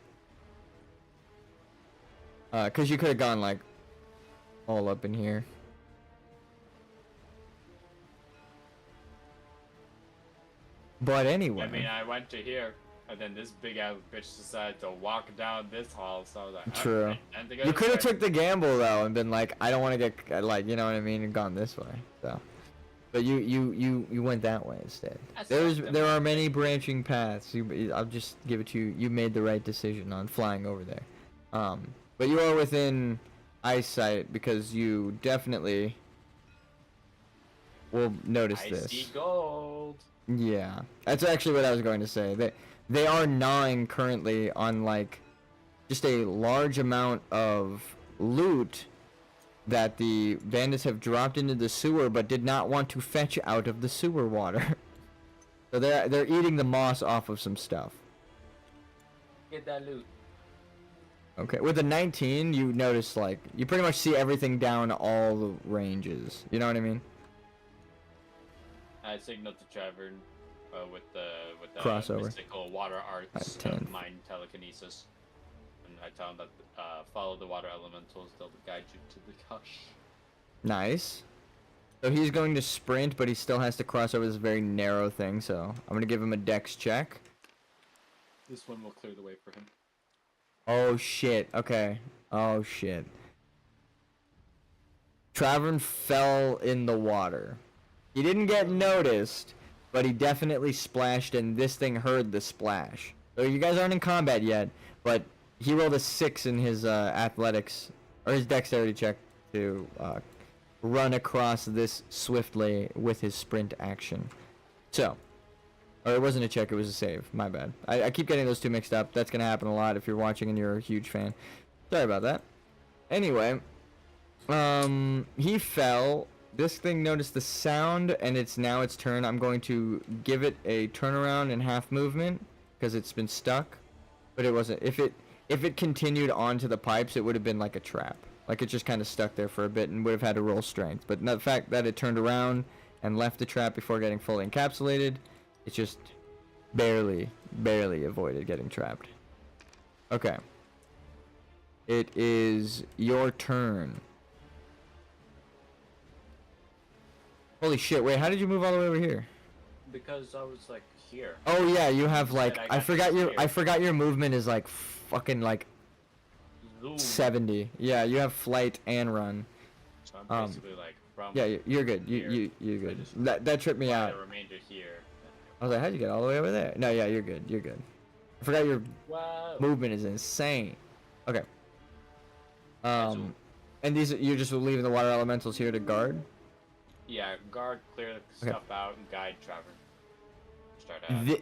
Cause you could have gone like all up in here. But anyway. I mean, I went to here, and then this big ass bitch decided to walk down this hall, so I was like, True. "Alright, time to go You this could have way." took the gamble though and been like, I don't want to get like, you know what I mean, and gone this way. So, but you went that way instead. There are many branching paths. I'll just give it to you. You made the right decision on flying over there. But you are within eyesight because you definitely will notice I this. see gold. Yeah, that's actually what I was going to say. They are gnawing currently on like just a large amount of loot that the bandits have dropped into the sewer, but did not want to fetch out of the sewer water. So they're eating the moss off of some stuff. Get that loot. Okay, with the 19, you notice, like, you pretty much see everything down all the ranges. You know what I mean? I signaled to Trevor with the Crossover. mystical water arts At 10. of mind telekinesis. And I tell him that follow the water elementals, they'll guide you to the gush. Nice. So he's going to sprint, but he still has to cross over this very narrow thing, so I'm going to give him a dex check. This one will clear the way for him. Oh shit, okay. Oh shit. Travern fell in the water. He didn't get noticed, but he definitely splashed, and this thing heard the splash. So you guys aren't in combat yet, but he rolled a 6 in his athletics, or his dexterity check to run across this swiftly with his sprint action. So, or it wasn't a check, it was a save. My bad. I keep getting those two mixed up. That's going to happen a lot if you're watching and you're a huge fan. Sorry about that. Anyway, he fell. This thing noticed the sound, and it's now its turn. I'm going to give it a turnaround and half movement because it's been stuck. But it wasn't. If it continued onto the pipes, it would have been like a trap. Like it just kind of stuck there for a bit and would have had to roll strength. But the fact that it turned around and left the trap before getting fully encapsulated, it just barely avoided getting trapped. Okay. It is your turn. Holy shit, wait, how did you move all the way over here? Because I was like here. Oh yeah, you have like I forgot your movement is like fucking like Zoom. 70. Yeah, you have flight and run. So I'm basically like from Yeah, you're good. here. You're good. just That tripped me out. the remainder here. I was like, how'd you get all the way over there? No, yeah, you're good. You're good. I forgot your Wow. movement is insane. Okay. Zoom. And these you're just leaving the water elementals here to guard? Yeah, guard, clear stuff out, and guide Trevor. Start out.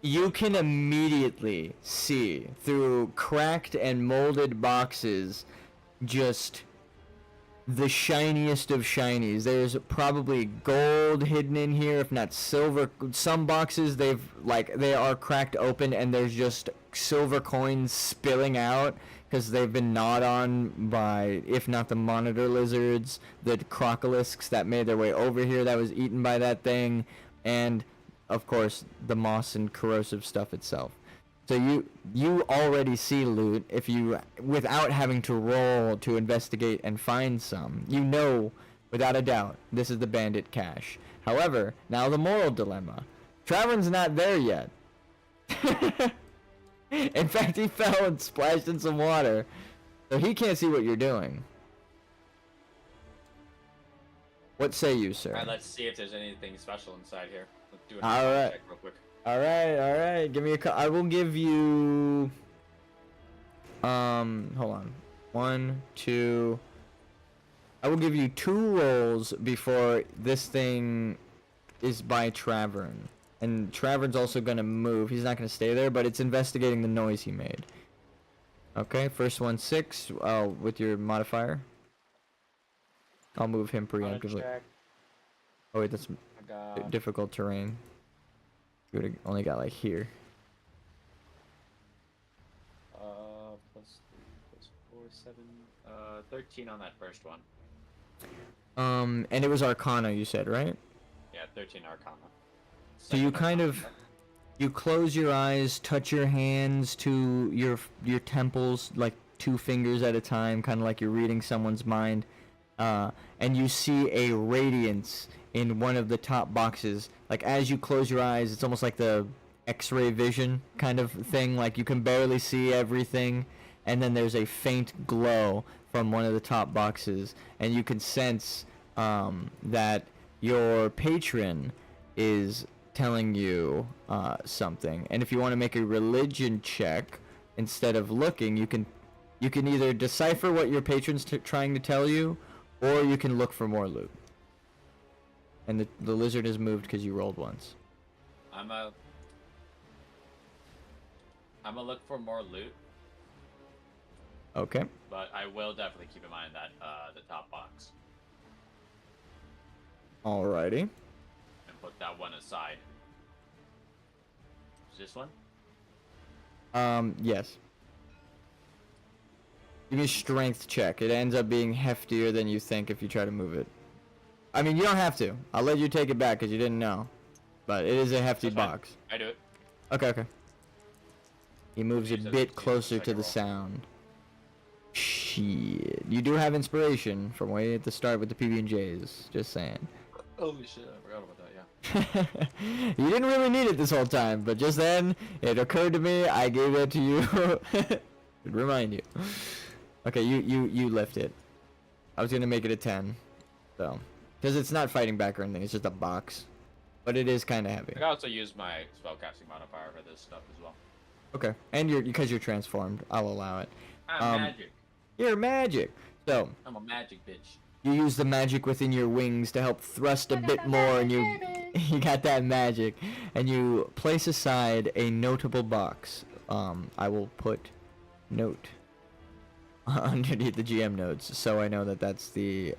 You can immediately see through cracked and molded boxes just the shiniest of shinies. There's probably gold hidden in here, if not silver. Some boxes they are cracked open and there's just silver coins spilling out because they've been gnawed on by, if not the monitor lizards, the crocolisks that made their way over here that was eaten by that thing, and of course the moss and corrosive stuff itself. So you already see loot if you, without having to roll to investigate and find some. You know without a doubt this is the bandit cache. However, now the moral dilemma. Travern's not there yet. In fact, he fell and splashed in some water, so he can't see what you're doing. What say you, sir? Alright, let's see if there's anything special inside here. Let's do an Alright. check real quick. All right. Give me a. I will give you. Hold on. 1, 2. I will give you 2 rolls before this thing is by Travern, and Travern's also gonna move. He's not gonna stay there, but it's investigating the noise he made. Okay, first one 6. With your modifier. I'll move him preemptively. Check. Oh wait, that's I got difficult terrain. You would have only got like here. +3, +4, 7, 13 on that first one. And it was Arcana, you said, right? Yeah, 13 Arcana. So you Second kind Arcana. of, you close your eyes, touch your hands to your temples, like 2 fingers at a time, kind of like you're reading someone's mind, and you see a radiance in one of the top boxes. Like as you close your eyes, it's almost like the X-ray vision kind of thing. Like you can barely see everything, and then there's a faint glow from one of the top boxes, and you can sense that your patron is telling you something. And if you want to make a religion check instead of looking, you can either decipher what your patron's trying to tell you, or you can look for more loot. And the lizard has moved because you rolled once. I'm gonna look for more loot, Okay. but I will definitely keep in mind that the top box Alrighty. and put that one aside. Is this one? Yes. Give me a strength check. It ends up being heftier than you think if you try to move it. I mean, you don't have to. I'll let you take it back because you didn't know. But it is a hefty box. I do it. Okay, okay. He moves a bit closer to the sound. Shit. You do have inspiration from way at the start with the PB&Js. Just saying. Holy shit, I forgot about that, yeah. You didn't really need it this whole time, but just then, it occurred to me, I gave it to you. To remind you. Okay, you lift it. I was gonna make it a 10. So. Because it's not fighting back or anything, it's just a box. But it is kind of heavy. I can also use my spellcasting modifier for this stuff as well. Okay, and because you're transformed, I'll allow it. I'm magic. You're magic. So I'm a magic bitch. you use the magic within your wings to help thrust a bit more, and you got that magic, and you place aside a notable box. I will put note underneath the GM notes, so I know that that's the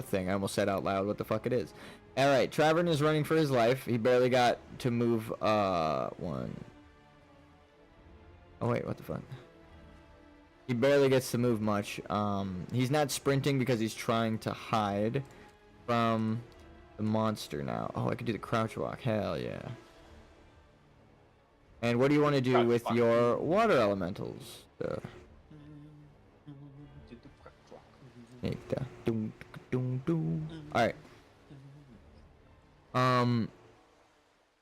thing. I almost said out loud what the fuck it is. All right, Travern is running for his life. He barely got to move one. Oh wait, what the fuck? He barely gets to move much. He's not sprinting because he's trying to hide from the monster now. Oh, I could do the crouch walk. Hell yeah. And what do you want to do with your water elementals? Alright.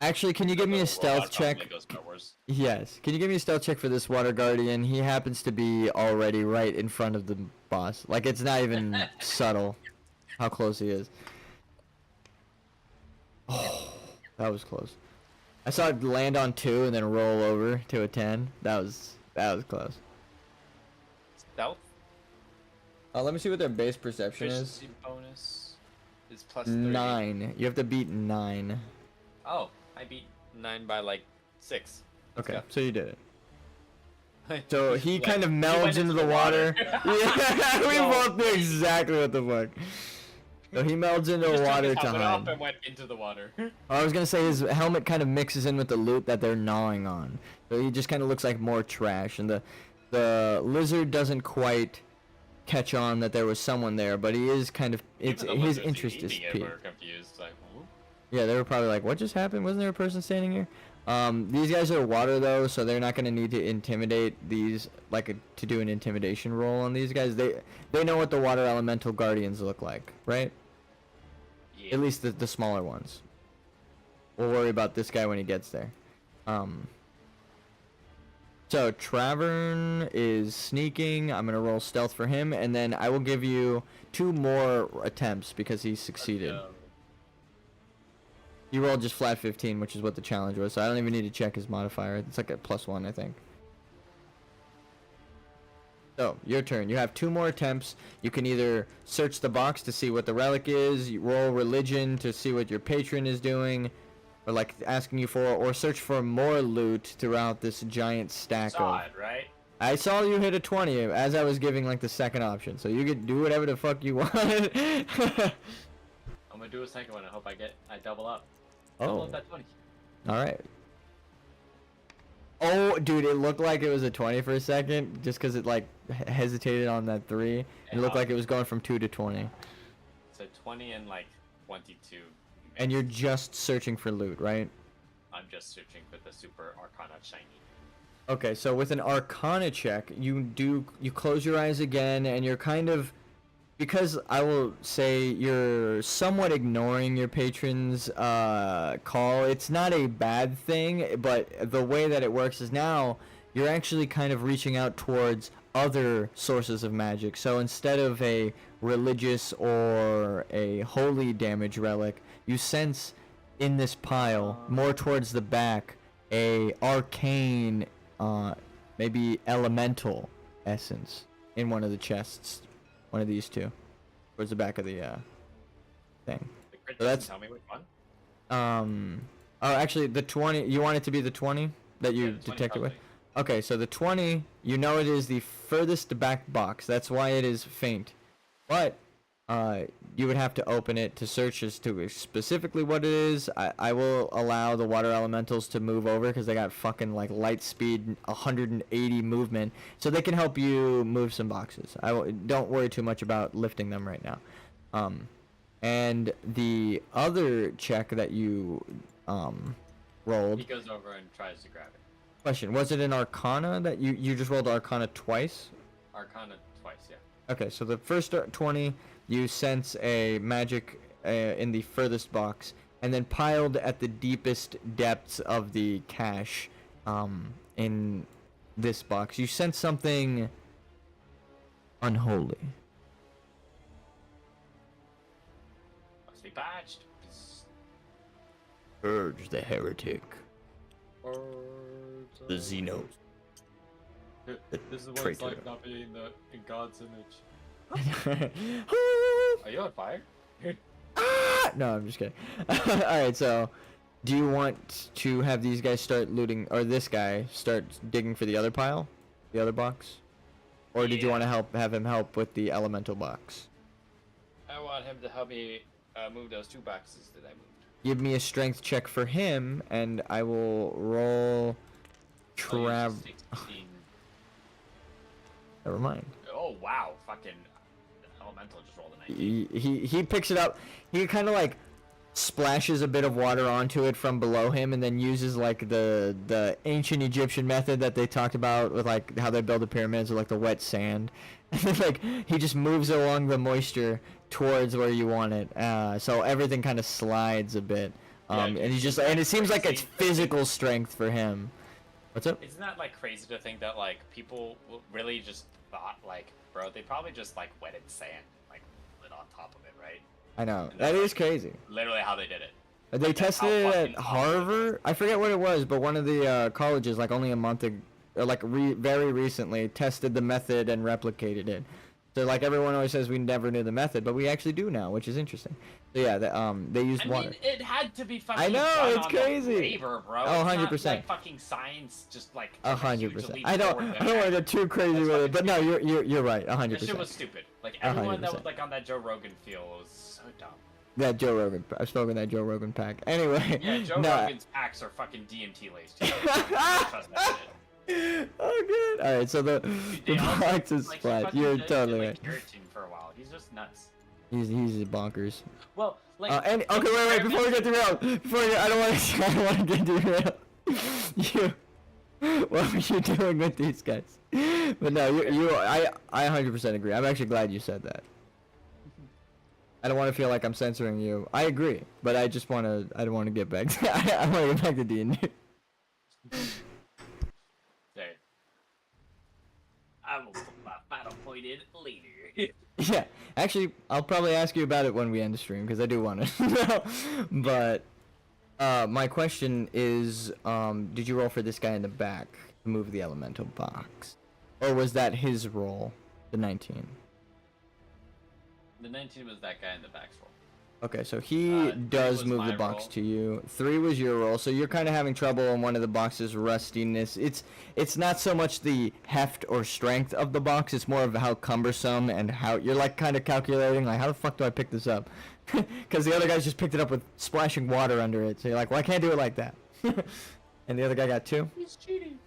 Actually, can you give me a stealth check? Yes. Can you give me a stealth check for this water guardian? He happens to be already right in front of the boss. Like, it's not even subtle how close he is. Oh, that was close. I saw it land on 2 and then roll over to a 10. That was close. Stealth? Let me see what their base perception is. Bonus is plus 30. 9. You have to beat 9. Oh, I beat 9 by like 6. Okay, so you did it. So he kind of melds into the water. Yeah, we both knew exactly what the fuck. So he melds into the water to hide. And went into the water. I was gonna say his helmet kind of mixes in with the loot that they're gnawing on. So he just kind of looks like more trash, and the lizard doesn't quite catch on that there was someone there, but he is kind of his interest is piqued. Confused, like, yeah, they were probably like, what just happened? Wasn't there a person standing here? These guys are water though, so they're not gonna need to intimidate these, to do an intimidation roll on these guys. They know what the water elemental guardians look like, right? yeah. At least the smaller ones. We'll worry about this guy when he gets there. So Travern is sneaking. I'm gonna roll stealth for him, and then I will give you 2 more attempts because he succeeded. He rolled just flat 15, which is what the challenge was, so I don't even need to check his modifier. It's like a +1, I think. So, your turn. You have 2 more attempts. You can either search the box to see what the relic is, you roll religion to see what your patron is doing, or like asking you for, or search for more loot throughout this giant stack of... right? I saw you hit a 20 as I was giving like the second option, so you could do whatever the fuck you want. I'm gonna do a second one. I hope I double up. Double up that 20. Alright. Oh, dude, it looked like it was a 20 for a second, just because it, like, hesitated on that 3. It looked like it was going from 2 to 20. So 20 and, like, 22. And you're just searching for loot, right? I'm just searching for the Super Arcana Shiny. Okay, so with an Arcana check, you close your eyes again, and you're kind of... Because I will say you're somewhat ignoring your patron's call. It's not a bad thing, but the way that it works is now you're actually kind of reaching out towards other sources of magic. So instead of a religious or a holy damage relic, you sense in this pile, more towards the back, a arcane, maybe elemental essence in one of the chests. One of these 2, towards the back of the thing. So that's. Tell me which one. Oh, actually, the 20. You want it to be the 20 that you detected with? Okay, so the 20, you know it is the furthest back box. That's why it is faint. But you would have to open it to search as to specifically what it is. I will allow the water elementals to move over because they got fucking like light speed 180 movement, so they can help you move some boxes. Don't worry too much about lifting them right now. And the other check that you rolled. He goes over and tries to grab it. Question: was it an Arcana that you just rolled Arcana twice? Arcana twice, yeah. Okay, so the first 20, you sense a magic in the furthest box, and then piled at the deepest depths of the cache in this box, you sense something unholy. Must be patched. Urge the heretic, the Xenos. This is what traitor. it's like not being in God's image. Are you on fire? No, I'm just kidding. Alright, so do you want to have these guys start looting, or this guy start digging for the other pile? The other box? Or did you want to have him help with the elemental box? I want him to help me move those 2 boxes that I moved. Give me a strength check for him, and I will roll Oh, 16. Never mind. Oh wow, fucking elemental just rolled a 19. He picks it up. He kind of like splashes a bit of water onto it from below him, and then uses like the ancient Egyptian method that they talked about with like how they build the pyramids with like the wet sand. And then like he just moves along the moisture towards where you want it. So everything kind of slides a bit. And it seems like it's physical strength for him. What's up? Isn't that like crazy to think that like people really just thought like, bro, they probably just like wetted sand, like lit on top of it, right? I know. That is crazy. Literally how they did it. They Like, tested how it at fucking Harvard. I forget what it was, but one of the colleges, like only a month ago, or like very recently, tested the method and replicated it. So like everyone always says we never knew the method, but we actually do now, which is interesting. So yeah, they used water. I mean, it had to be fucking I know, done it's on crazy. The waiver, bro. Oh, It's not 100%. like fucking science, just like 100%. I don't want to get too crazy with it, but no, you're right. 100%. That shit was stupid. Like everyone that was like on that Joe Rogan feel was so dumb. That Joe Rogan. I've spoken that Joe Rogan pack. Anyway. Yeah, Joe Rogan's packs are fucking DMT laced. Trust that shit. Oh good. All right, so the box is like, flat. You're totally right. Keratin for a while. He's just nuts. He's bonkers. Well, like. Okay, wait. Before we get derailed, I don't want to get derailed. What were you doing with these guys? But no, I 100% agree. I'm actually glad you said that. I don't want to feel like I'm censoring you. I agree, but I don't want to get back. I want to get back to D&D. I will put my final point in later. Yeah, actually, I'll probably ask you about it when we end the stream because I do want to know. But my question is, did you roll for this guy in the back to move the elemental box, or was that his roll, the 19? The 19 was that guy in the back's roll. Okay, so he does move the box to you. 3 was your roll, so you're kind of having trouble in one of the box's rustiness. It's not so much the heft or strength of the box, it's more of how cumbersome and how you're like kind of calculating like how the fuck do I pick this up? Because the other guys just picked it up with splashing water under it, so you're like, well, I can't do it like that. And the other guy got 2? He's cheating.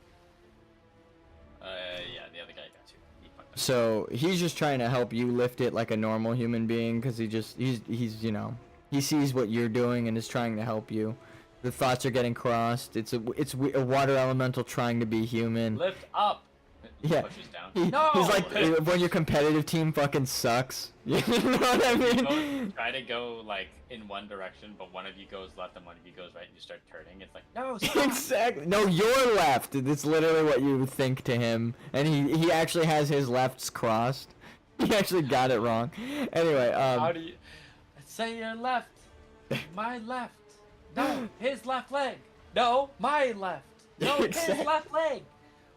Yeah, the other guy got 2. He fucked up. So he's just trying to help you lift it like a normal human being because he's you know, he sees what you're doing and is trying to help you. The thoughts are getting crossed. It's a water elemental trying to be human. Lift up. Yeah. Pushes down. He's like when your competitive team fucking sucks. You know what I mean? Try to go like in one direction, but one of you goes left and one of you goes right, and you start turning. It's like, no, stop. Exactly. No, you're left. It's literally what you think to him, and he actually has his lefts crossed. He actually got it wrong. Anyway, How do you say your left? My left. No, his left leg. No, my left. No, Exactly. his left leg.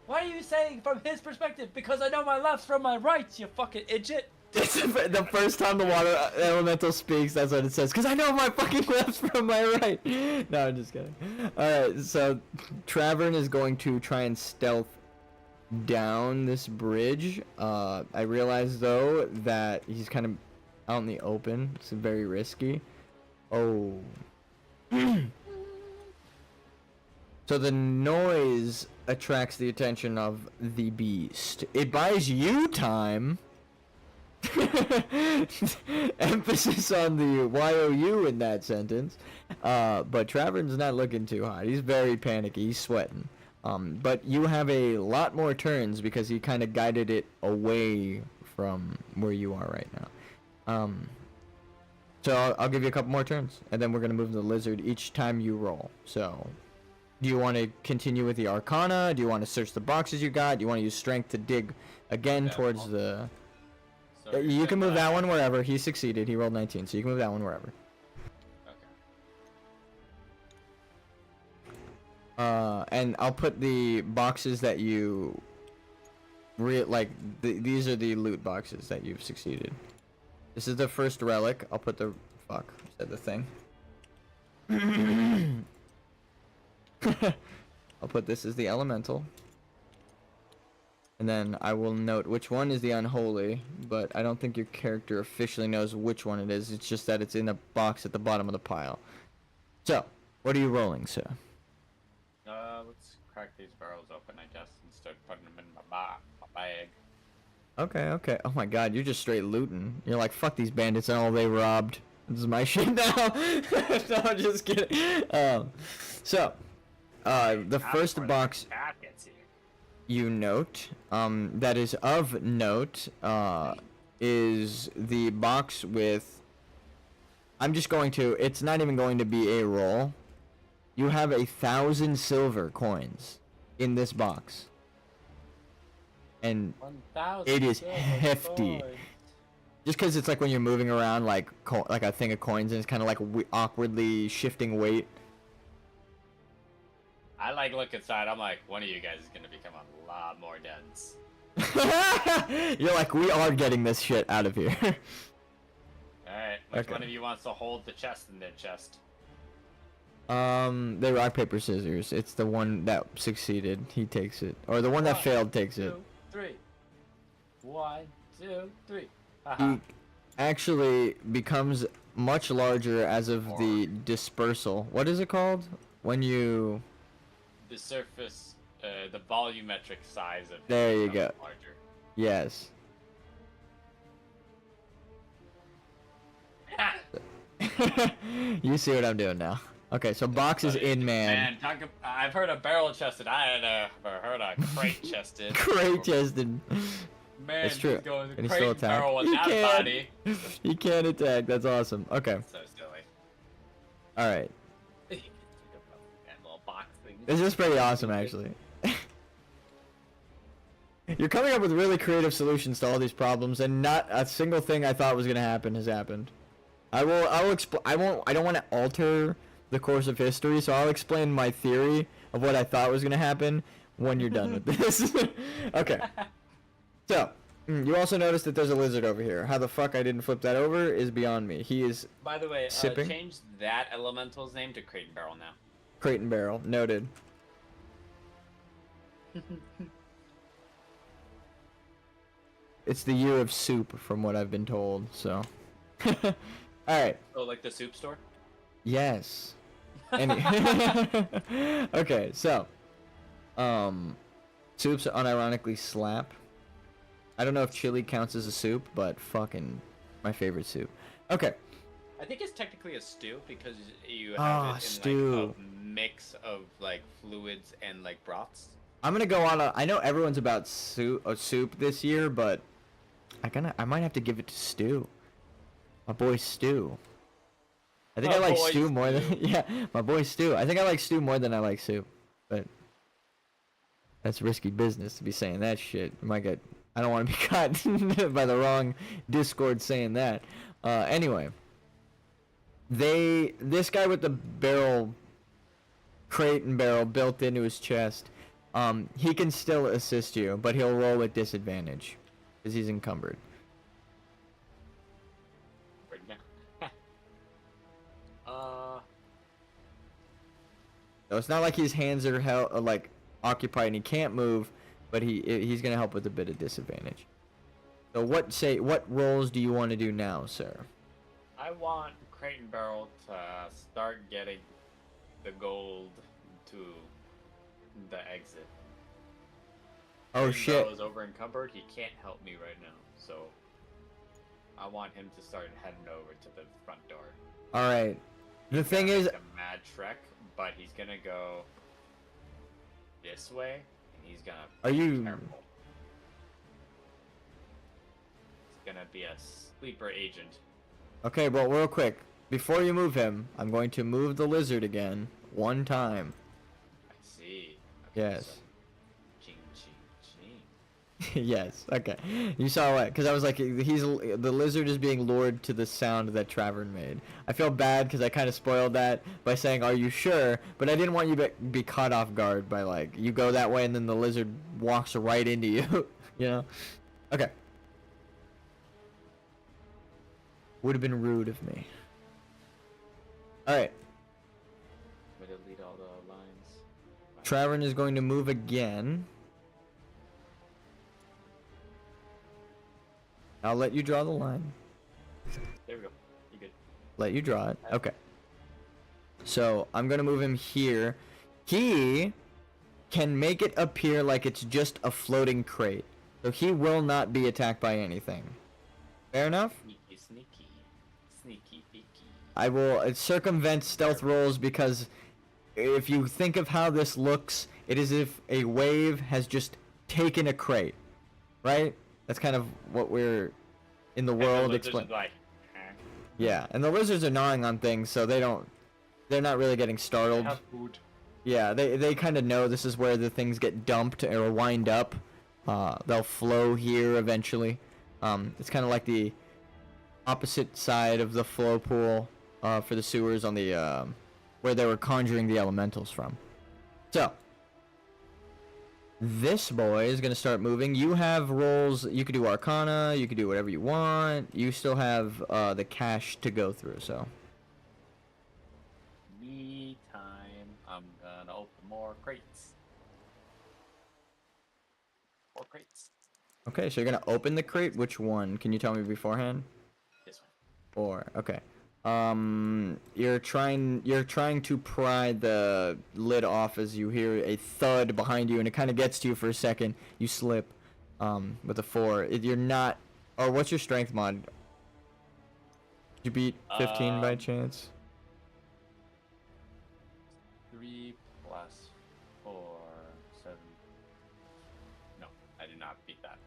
Why are you saying from his perspective? Because I know my left from my right, you fucking idiot. the first time the water elemental speaks, that's what it says. Because I know my fucking left from my right. No, I'm just kidding. Alright, so Travern is going to try and stealth down this bridge. I realize, though, that he's kind of out in the open. It's very risky. Oh. So the noise attracts the attention of the beast. It buys you time. Emphasis on the YOU in that sentence. But Travern's not looking too hot. He's very panicky. He's sweating. But you have a lot more turns because he kind of guided it away from where you are right now. So I'll give you a couple more turns, and then we're gonna move the lizard each time you roll. So, do you want to continue with the Arcana? Do you want to search the boxes you got? Do you want to use Strength to dig again towards the? So You can move that one wherever. He succeeded. He rolled 19, so you can move that one wherever. Okay. And I'll put the boxes that you these are the loot boxes that you've succeeded. This is the first relic. I'll put the said the thing. I'll put this as the elemental. And then I will note which one is the unholy, but I don't think your character officially knows which one it is. It's just that it's in a box at the bottom of the pile. So, what are you rolling, sir? Let's crack these barrels open, I guess, and start putting them in my bag. Okay. Oh my god, you're just straight looting. You're like, fuck these bandits and all they robbed. This is my shit now. No, I'm just kidding. The first box you note, that is of note, is the box with... it's not even going to be a roll. You have 1,000 silver coins in this box. And it is hefty. Just because it's like when you're moving around like a thing of coins and it's kind of like awkwardly shifting weight. I like look inside. I'm like, one of you guys is gonna become a lot more dense. You're like, we are getting this shit out of here. Alright, which one of you wants to hold the chest in their chest? The rock, paper, scissors. It's the one that succeeded. He takes it. Or the one that failed takes it. 2, 3. 1, 2, 3. He actually becomes much larger as of the dispersal. What is it called? When you... The surface, the volumetric size of there you go. Larger. Yes. You see what I'm doing now. Okay, so box is in, man. I've heard of barrel chested. I had never heard of crate chested. Crate chested. Man, it's true. Going Can he still attack? barrel with that body. He can attack. That's awesome. Okay. So silly. All right. That little box thing. This is pretty awesome, actually. You're coming up with really creative solutions to all these problems, and not a single thing I thought was gonna happen has happened. I don't want to alter the course of history, so I'll explain my theory of what I thought was gonna happen when you're done with this. Okay. So, you also notice that there's a lizard over here. How the fuck I didn't flip that over is beyond me. He is By the way, sipping. Change that elemental's name to Crate and Barrel now. Crate and Barrel. Noted. It's the year of soup, from what I've been told, so... Alright. Oh, like the soup store? Yes. Okay, so... Soups unironically slap. I don't know if chili counts as a soup, but fucking my favorite soup. Okay. I think it's technically a stew because you have it in like a mix of like fluids and like broths. I'm gonna go on I know everyone's about soup this year, but I might have to give it to Stew. My boy Stew. I think I like Stew more than my boy Stew. I think I like Stew more than I like soup, but that's risky business to be saying that shit. I don't want to be caught by the wrong Discord saying that. Anyway, this guy with the crate and barrel built into his chest, he can still assist you, but he'll roll with disadvantage because he's encumbered. So it's not like his hands are occupied and he can't move, but he's gonna help with a bit of disadvantage. So what roles do you want to do now, sir? I want Crate and Barrel to start getting the gold to the exit. Oh Crate and shit. Barrel is over encumbered. He can't help me right now, so I want him to start heading over to the front door. All right. The thing He's is, gonna make a mad trek, but he's gonna go this way, and he's gonna Are be you- careful. He's gonna be a sleeper agent. okay, well, real quick, before you move him, I'm going to move the lizard again, one time. I see. Okay, Yes. so ching, ching, ching. Yes. Okay. You saw what? Because I was like, the lizard is being lured to the sound that Travern made. I feel bad because I kind of spoiled that by saying, "Are you sure?" But I didn't want you to be caught off guard by like you go that way and then the lizard walks right into you. You know? Okay. Would have been rude of me. All right. Way to lead all the lines. Travern is going to move again. I'll let you draw the line. There we go. You good? Let you draw it. Okay. So I'm gonna move him here. He can make it appear like it's just a floating crate. So he will not be attacked by anything. Fair enough? Sneaky, sneaky. Sneaky, peeky. I will circumvent stealth rolls because if you think of how this looks, it is as if a wave has just taken a crate. Right? That's kind of what we're in the world explaining. Like, Yeah, and the lizards are gnawing on things, so they're not really getting startled. have food. Yeah, they kind of know this is where the things get dumped or wind up. They'll flow here eventually. It's kind of like the opposite side of the flow pool for the sewers on the where they were conjuring the elementals from. So this boy is gonna start moving. You have rolls. You could do Arcana. You could do whatever you want. You still have the cash to go through. So Me time. I'm gonna open more crates. More crates. okay, so you're gonna open the crate. Which one? Can you tell me beforehand? This one. 4. Okay. You're trying to pry the lid off as you hear a thud behind you, and it kind of gets to you for a second. You slip. With a 4. You're not. Or what's your strength mod? Did you beat 15 by chance? 3 plus 4, 7. No, I did not beat that.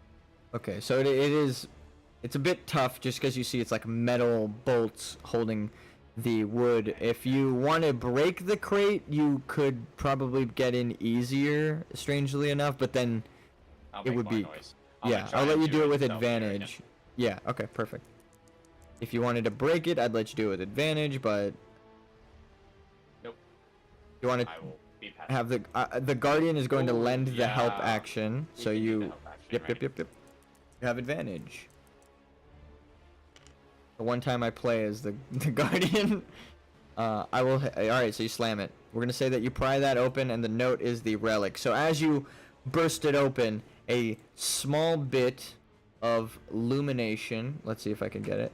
Okay, so it is. It's a bit tough just because you see it's like metal bolts holding the wood. If you want to break the crate, you could probably get in easier, strangely enough, but then I'll it make would more be. noise. Yeah, try I'll let and you do it with stealth here advantage. again. Yeah, okay, perfect. If you wanted to break it, I'd let you do it with advantage, but Nope. you want to I will be past. have the guardian is going to Ooh, lend the help yeah. action, We so can do the you. help action, Yep, right? yep, yep, yep. You have advantage. The one time I play as the guardian, I will. All right, so you slam it. We're gonna say that you pry that open, and the note is the relic. So as you burst it open, a small bit of illumination. Let's see if I can get it.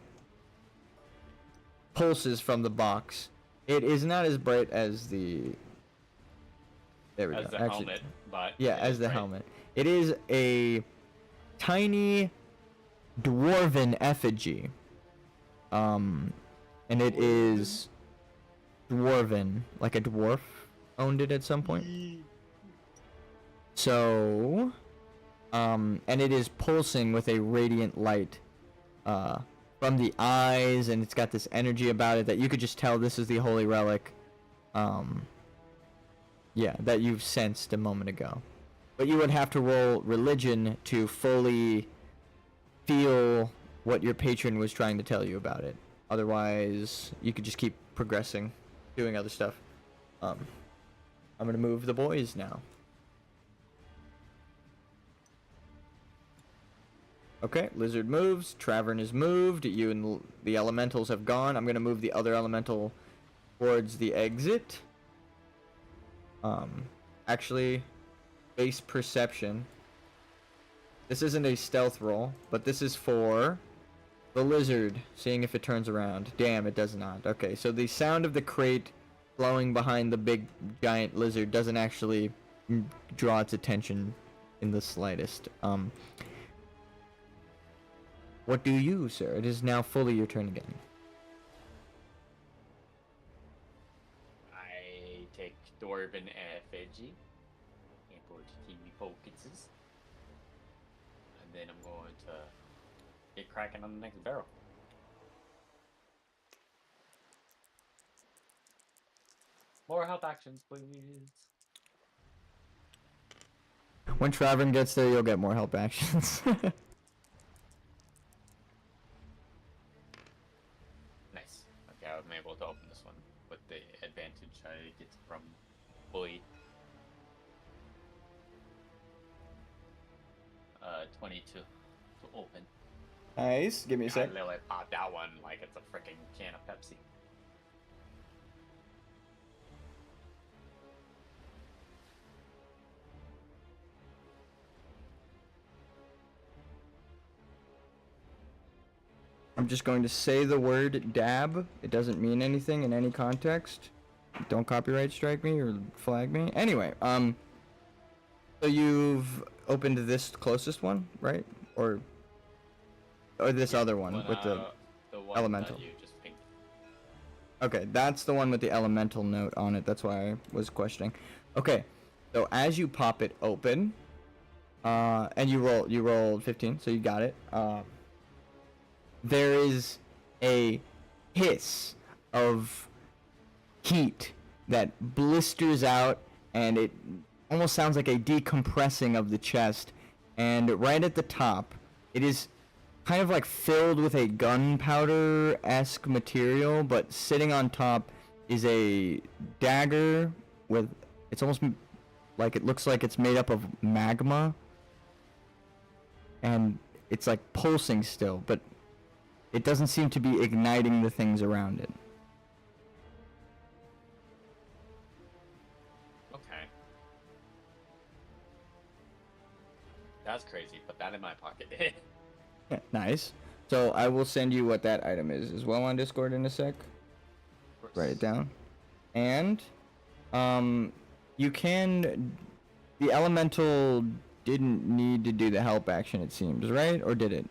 Pulses from the box. It is not as bright as the. There we As go. the Actually, helmet, but yeah, it as is the bright. helmet. It is a tiny dwarven effigy. And it is dwarven, like a dwarf owned it at some point. So, and it is pulsing with a radiant light, from the eyes, and it's got this energy about it that you could just tell this is the holy relic, yeah, that you've sensed a moment ago. But you would have to roll religion to fully feel what your patron was trying to tell you about it. Otherwise, you could just keep progressing, doing other stuff. I'm gonna move the boys now. Okay, Lizard moves, Travern is moved, you and the elementals have gone. I'm gonna move the other elemental towards the exit. Actually, base perception. This isn't a stealth roll, but this is for the lizard, seeing if it turns around. Damn, it does not. Okay, so the sound of the crate flowing behind the big giant lizard doesn't actually draw its attention in the slightest. What do you, sir? It is now fully your turn again. I take Dwarven effigy and put it in my pockets. And then I'm going to get cracking on the next barrel. More help actions, please. When Travern gets there, you'll get more help actions. Nice. Okay, I'm able to open this one with the advantage I get from Boy. 22 to open. Nice. Give me a I sec. literally popped that one like it's a freaking can of Pepsi. I'm just going to say the word dab. It doesn't mean anything in any context. Don't copyright strike me or flag me. Anyway, so you've opened this closest one, right? Or this other one with the one elemental. That you just pinged. Okay, that's the one with the elemental note on it. That's why I was questioning. Okay, so as you pop it open, and you rolled 15, so you got it. There is a hiss of heat that blisters out, and it almost sounds like a decompressing of the chest. And right at the top, it is kind of like filled with a gunpowder-esque material, but sitting on top is a dagger with, it's almost like, it looks like it's made up of magma, and it's like pulsing still, but it doesn't seem to be igniting the things around it. Okay. That's crazy. Put that in my pocket. Yeah, nice. So I will send you what that item is as well on Discord in a sec. Write it down. And you can, the elemental didn't need to do the help action, it seems, right? Or did it?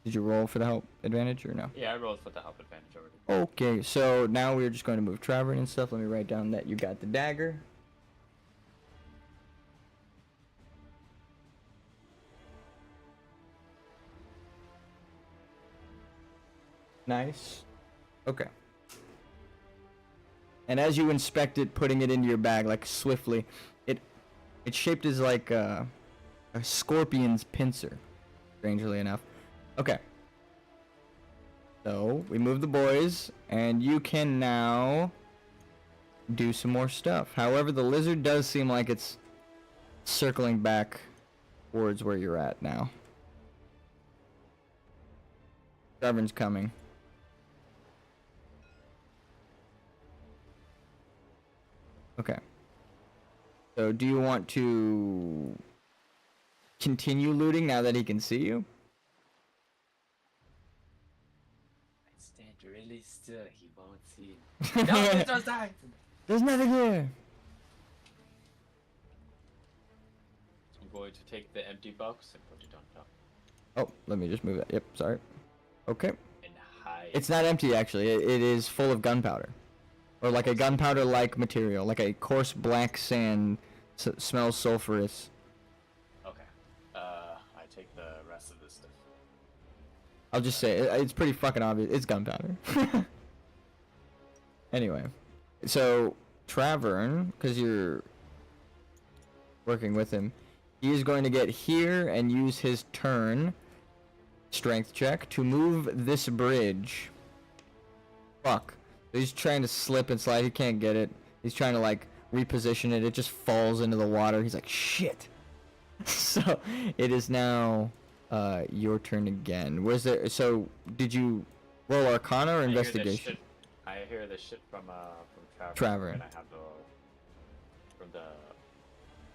Did you roll for the help advantage or no? Yeah, I rolled for the help advantage already. Okay, so now we're just going to move Travern and stuff. Let me write down that you got the dagger. Nice. Okay. And as you inspect it, putting it into your bag like swiftly, it's shaped as like a scorpion's pincer, strangely enough. Okay. So we move the boys, and you can now do some more stuff. However, the lizard does seem like it's circling back towards where you're at now. Travern's coming. Okay. So do you want to continue looting now that he can see you? I stand really still, he won't see me. No, it does die! There's nothing here. I'm going to take the empty box and put it on top. Oh, let me just move that. Yep, sorry. Okay. And hide. It's not empty, actually. It is full of gunpowder. Or like a gunpowder-like material. Like a coarse black sand. Smells sulfurous. Okay. I take the rest of this stuff. I'll just say, it's pretty fucking obvious. It's gunpowder. Anyway. So, Travern, because you're working with him, he is going to get here and use his turn strength check to move this bridge. Fuck. He's trying to slip and slide. He can't get it. He's trying to, like, reposition it. It just falls into the water. He's like, shit. So, it is now your turn again. Was there... So, did you roll Arcana or Investigation? I hear this shit from Travern. Travern. And I have from the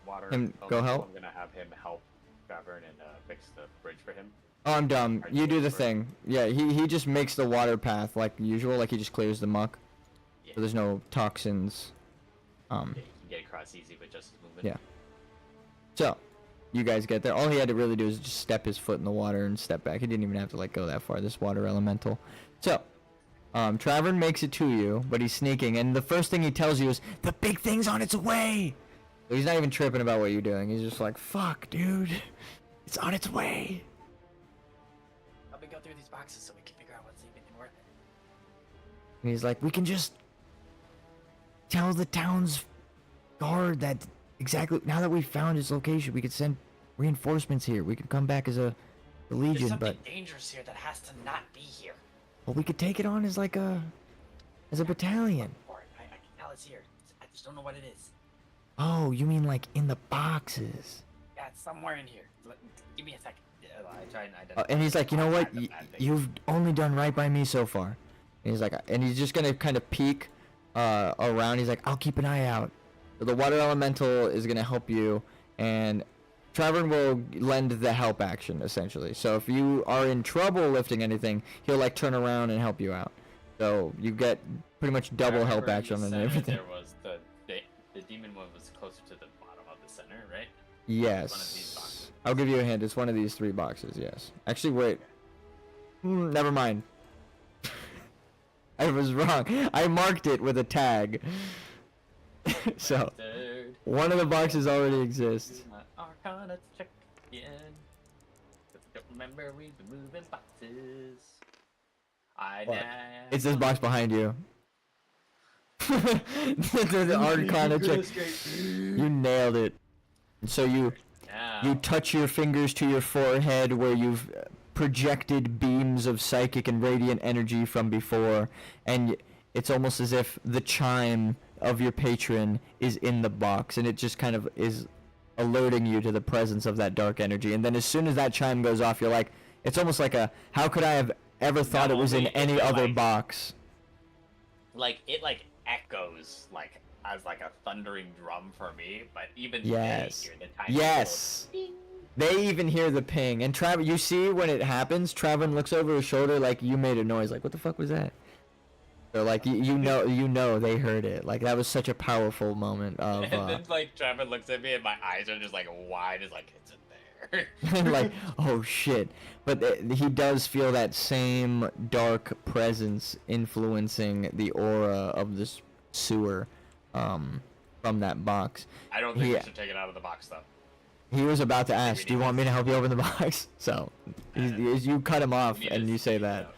water. Him go help? I'm gonna have him help Tavern and fix the bridge for him? Oh, I'm dumb. You do the thing. Yeah, he just makes the water path like usual, like he just clears the muck. Yeah. So there's no toxins. Yeah, you can get across easy with just moving. Yeah. So, you guys get there. All he had to really do is just step his foot in the water and step back. He didn't even have to like go that far, this water elemental. So, Travern makes it to you, but he's sneaking, and the first thing he tells you is, the big thing's on its way! So he's not even tripping about what you're doing. He's just like, fuck, dude. It's on its way. Help me go through these boxes so we can figure out what's even worth it. And he's like, we can just tell the town's guard that exactly, now that we've found his location, we could send reinforcements here. We could come back as a legion, There's something but dangerous here that has to not be here. well, we could take it on as like a battalion. Or I can tell it's here. I just don't know what it is. Oh, you mean like in the boxes? Yeah, it's somewhere in here. Give me a second. Yeah, I try and And he's like, you know what? Find the bad thing. You've only done right by me so far. And he's like, and he's just gonna kind of peek around. He's like, I'll keep an eye out. So the water elemental is gonna help you, and Travern will lend the help action essentially. So if you are in trouble lifting anything, he'll like turn around and help you out. So you get pretty much double help action on everything. There was the demon one was closer to the bottom of the center, right? Yes. One of these boxes. I'll give you a hint. It's one of these 3 boxes. Yes. Actually, wait. Never mind. I was wrong. I marked it with a tag. So, one of the boxes already exists. Arcana to check again. Don't remember we've been moving boxes. What? It's this box behind you. The Arcana check. You nailed it. So you touch your fingers to your forehead where you've projected beams of psychic and radiant energy from before, and it's almost as if the chime of your patron is in the box, and it just kind of is alerting you to the presence of that dark energy. And then as soon as that chime goes off, you're like, it's almost like a, how could I have ever thought it was in any other box? Like, it like echoes like as like a thundering drum for me, but even Yes. they hear the tiny Yes. little ding. They even hear the ping. And Travern, you see when it happens, Travern looks over his shoulder like you made a noise. Like, what the fuck was that? So like you know they heard it. Like that was such a powerful moment of. And then like Trevor looks at me and my eyes are just like wide as like it's in there. like, oh shit. But he does feel that same dark presence influencing the aura of this sewer from that box. I don't think we should take it out of the box though. He was about to ask, do you want me to help you open the box? So, you cut him off and you say that.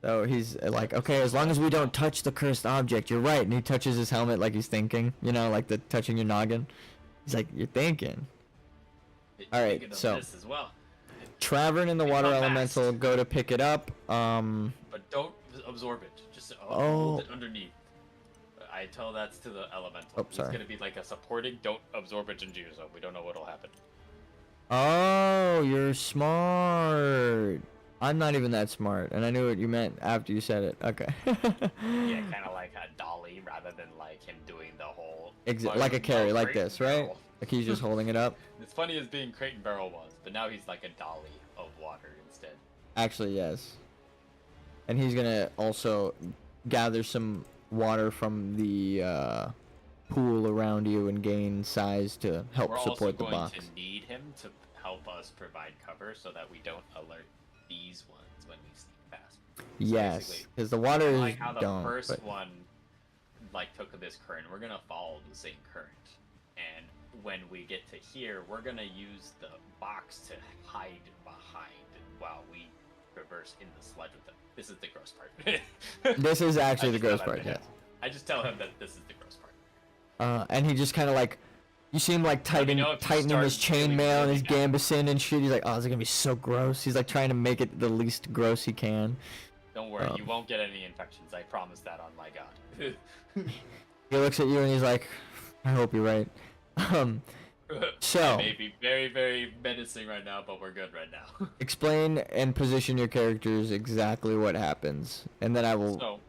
So he's like, okay, as long as we don't touch the cursed object, you're right. And he touches his helmet like he's thinking, you know, like the touching your noggin. He's like, you're thinking. Alright, so Travern and the water elemental go to pick it up. But don't absorb it. Just hold it underneath. I tell that's to the elemental. Oh, sorry. It's gonna be like a supporting. Don't absorb it into yourself. We don't know what'll happen. Oh, you're smart. I'm not even that smart, and I knew what you meant after you said it. Okay. Yeah, kind of like a dolly rather than like him doing the whole. Like a carry, like this, right? Like he's just holding it up. It's funny as being Crate and Barrel was, but now he's like a dolly of water instead. Actually, yes. And he's gonna also gather some water from the pool around you and gain size to help support the box. We're also going to need him to help us provide cover so that we don't alert these ones when we sneak past. Yes, because the water is like how the don't. First one like took this current. We're gonna follow the same current, and when we get to here, we're gonna use the box to hide behind while we traverse in the sludge with them. This is the gross part. This is actually the gross part, yes. I just tell him that this is the gross part. And he just kind of like, you see him like tightening his chainmail and his gambeson and shit. He's like, oh, this is gonna be so gross. He's like trying to make it the least gross he can. Don't worry, you won't get any infections. I promise that on my god. He looks at you and he's like, I hope you're right. So it may be very, very menacing right now, but we're good right now. Explain and position your characters exactly what happens, and then I will. So,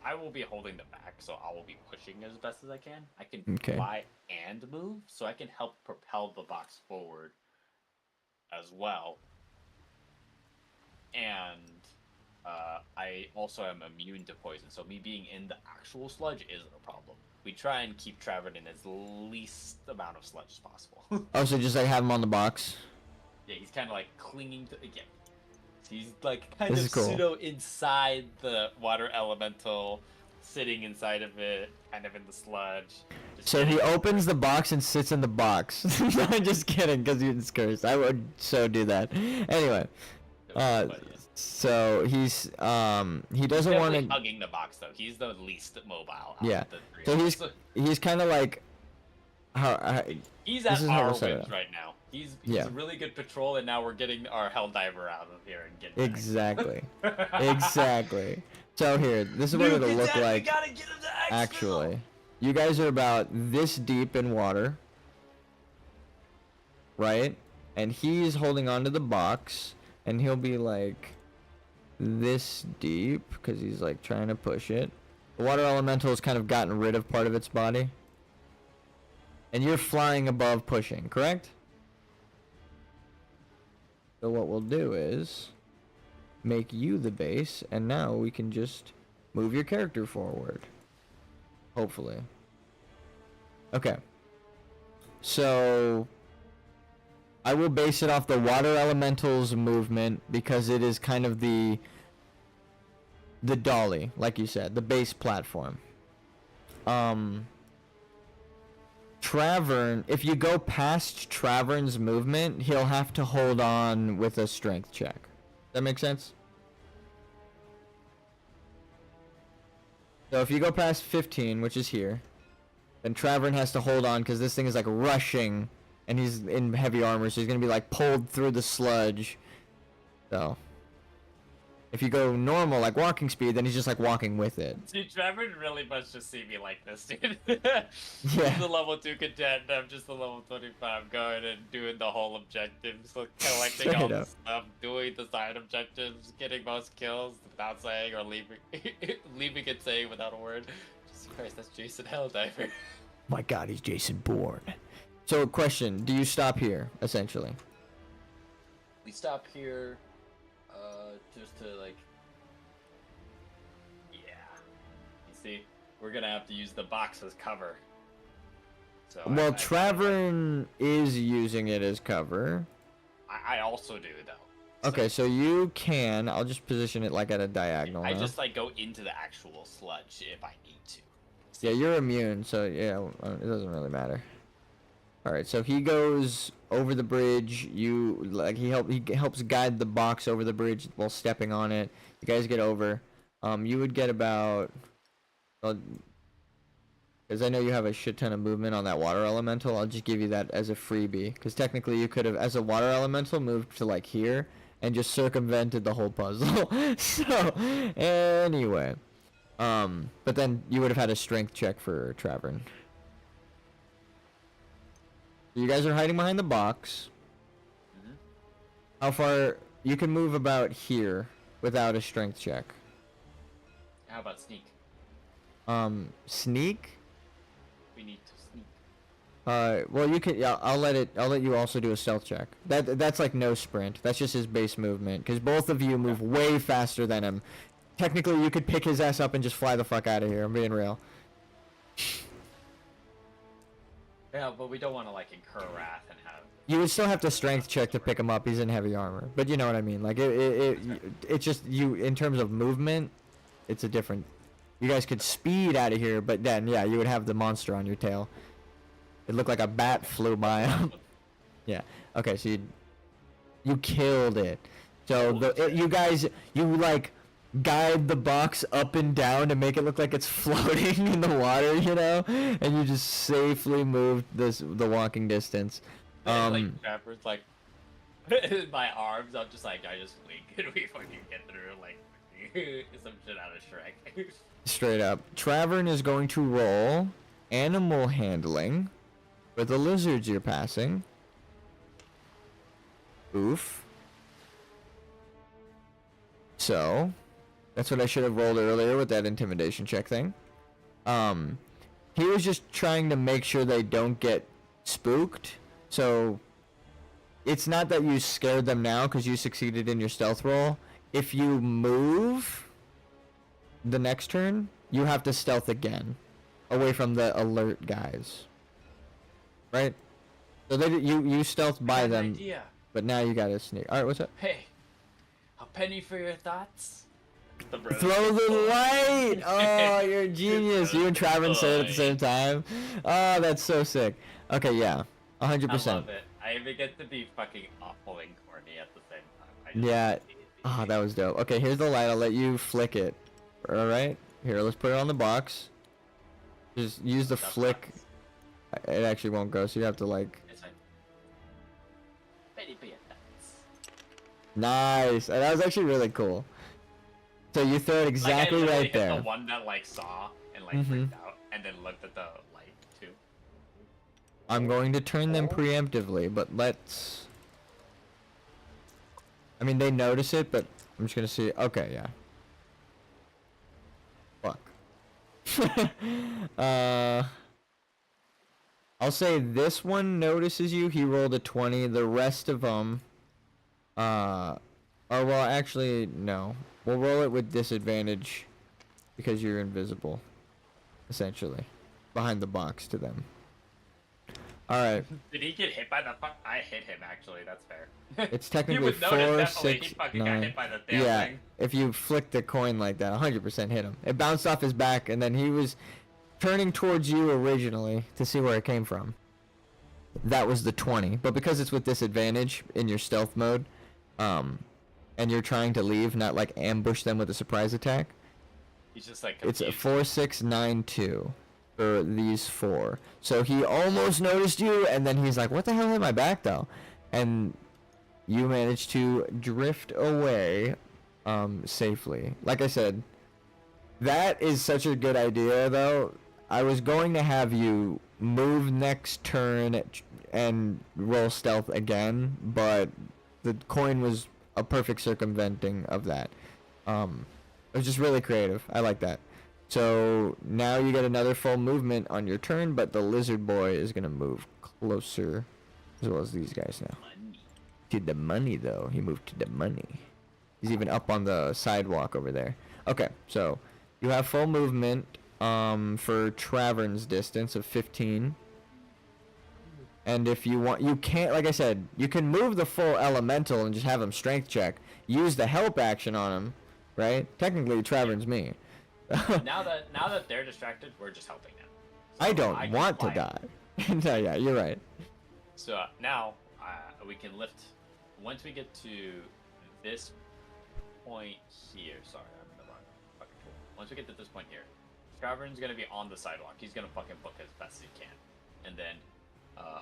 I will be holding the back, so I will be pushing as best as I can. I can Okay. fly and move, so I can help propel the box forward as well. And I also am immune to poison, so me being in the actual sludge isn't a problem. We try and keep Trevor in as least amount of sludge as possible. Oh, so just like have him on the box. Yeah, he's kind of like clinging to. Yeah, he's like kind This of is cool. pseudo inside the water elemental, sitting inside of it, kind of in the sludge. So he opens the box and sits in the box. I'm just kidding, because he's cursed. I would so do that. Anyway, so he doesn't want to hugging the box though. He's the least mobile. Out Yeah. of the three So of us. he's kind of like He's this at is how our we'll set it wings up. right now. He's Yeah. a really good patrol, and now we're getting our Helldiver out of here and getting Exactly. Exactly. So here, this is what it'll look like. We gotta get him to Exfil! Actually, you guys are about this deep in water, right? And he's holding onto the box, and he'll be like this deep because he's like trying to push it. The water elemental has kind of gotten rid of part of its body, and you're flying above, pushing, correct? So what we'll do is make you the base, and now we can just move your character forward. Hopefully. Okay. So I will base it off the water elemental's movement because it is kind of the dolly, like you said, the base platform. Travern, if you go past Travern's movement, he'll have to hold on with a strength check. That make sense? So if you go past 15, which is here, then Travern has to hold on because this thing is like rushing, and he's in heavy armor, so he's gonna be like pulled through the sludge. So if you go normal, like walking speed, then he's just like walking with it. Dude, Trevor really must just see me like this, dude. Yeah. He's the level 2 content, I'm just the level 25 going and doing the whole objectives, like collecting Straight all the up. stuff, doing the side objectives, getting most kills without saying or leaving leaving it saying without a word. Jesus Christ, that's Jason Helldiver. My God, he's Jason Bourne. So question, do you stop here, essentially? We stop here, just to like. Yeah. You see, we're gonna have to use the box as cover. So Well, Travern is using it as cover. I also do though. Okay, so you can. I'll just position it like at a diagonal. I now. just like go into the actual sludge if I need to. Yeah, you're immune, so yeah, it doesn't really matter. All right, so he goes over the bridge. You like he helps guide the box over the bridge while stepping on it. You guys get over. You would get about, because I know you have a shit ton of movement on that water elemental. I'll just give you that as a freebie, because technically you could have, as a water elemental, moved to like here and just circumvented the whole puzzle. So anyway, but then you would have had a strength check for Travern. You guys are hiding behind the box. Mm-hmm. How far? You can move about here without a strength check. How about sneak? Sneak? We need to sneak. Well, you can. Yeah, I'll let you also do a stealth check. That's like no sprint. That's just his base movement. Because both of you move way faster than him. Technically, you could pick his ass up and just fly the fuck out of here. I'm being real. Yeah, but we don't want to like incur wrath and have. You would still have to strength check to pick him up. He's in heavy armor. But you know what I mean. Like it's just you in terms of movement. It's a different. You guys could speed out of here, but then yeah, you would have the monster on your tail. It looked like a bat flew by him. Yeah. Okay, so you killed it. So you like guide the box up and down to make it look like it's floating in the water, you know, and you just safely moved the walking distance. Like Trevor's like in my arms. I'm just like I just wink and we fucking get through like some shit out of Shrek. Straight up. Travern is going to roll animal handling for the lizards you're passing. Oof. So, That's what I should have rolled earlier with that intimidation check thing. He was just trying to make sure they don't get spooked. So it's not that you scared them now because you succeeded in your stealth roll. If you move the next turn, you have to stealth again, away from the alert guys. Right? So you stealthed by them, idea. but now you gotta sneak. All right, what's up? Hey, a penny for your thoughts. Throw the light! Oh, you're a genius. You and Travin said it at the same time. Oh, that's so sick. Okay, yeah. 100%. I love it. I even get to be fucking awful and corny at the same time. Yeah. Oh, that was dope. Okay, here's the light. I'll let you flick it. Alright? Here, let's put it on the box. Just use the flick. It actually won't go, so you have to, like... It's fine. Penny for your thoughts. Nice. That was actually really cool. So you throw it exactly like I right hit there. The one that like saw and like freaked out, and then looked at the light too. I'm going to turn them preemptively, but let's... I mean, they notice it, but I'm just gonna see... Okay, yeah. Fuck. I'll say this one notices you. He rolled a 20. The rest of them... Oh, well, actually, no. We'll roll it with disadvantage because you're invisible, essentially, behind the box to them. Alright. Did he get hit by the fuck? I hit him actually, that's fair. It's He technically would notice 4, definitely 6, he fucking got 9. hit by the damn Yeah, thing. if you flick the coin like that, 100% hit him. It bounced off his back, and then he was turning towards you originally to see where it came from. That was the 20. But because it's with disadvantage in your stealth mode, and you're trying to leave, not like ambush them with a surprise attack, He's just like it's a confused. 4, 6, 9, 2 for these 4. So he almost noticed you, and then he's like, what the hell hit my back though? And you managed to drift away safely. Like I said, that is such a good idea though. I was going to have you move next turn and roll stealth again, but the coin was a perfect circumventing of that. It was just really creative. I like that. So now you get another full movement on your turn, but the lizard boy is gonna move closer, as well as these guys now. To the money though. He moved to the money. He's even up on the sidewalk over there. Okay, so you have full movement for Travern's distance of 15. And if you want, you can't, like I said, you can move the full elemental and just have him strength check. Use the help action on him, right? Technically, Travern's me. now that they're distracted, we're just helping them. I don't can want to fly. die. No, yeah, you're right. So now we can lift. Once we get to this point here, sorry, I'm in the wrong fucking tool. Once we get to this point here, Travern's gonna be on the sidewalk. He's gonna fucking book as best as he can, and then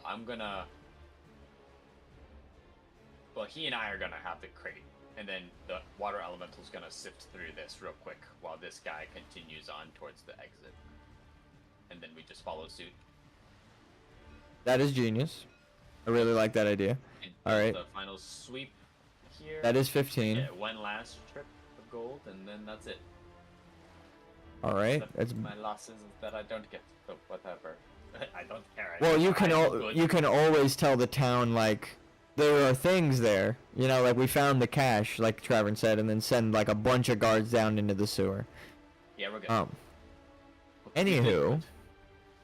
I'm gonna. Well, he and I are gonna have the crate, and then the water elemental's gonna sift through this real quick while this guy continues on towards the exit, and then we just follow suit. That is genius. I really like that idea. And All right. The final sweep here. That is 15. Yeah, one last trip of gold, and then that's it. All right. Except That's my losses is that I don't get. So whatever. I don't care. well. You I'm good. can always tell the town like there are things there. You know, like we found the cache, like Travern said, and then send like a bunch of guards down into the sewer. Yeah, we're good. Anywho.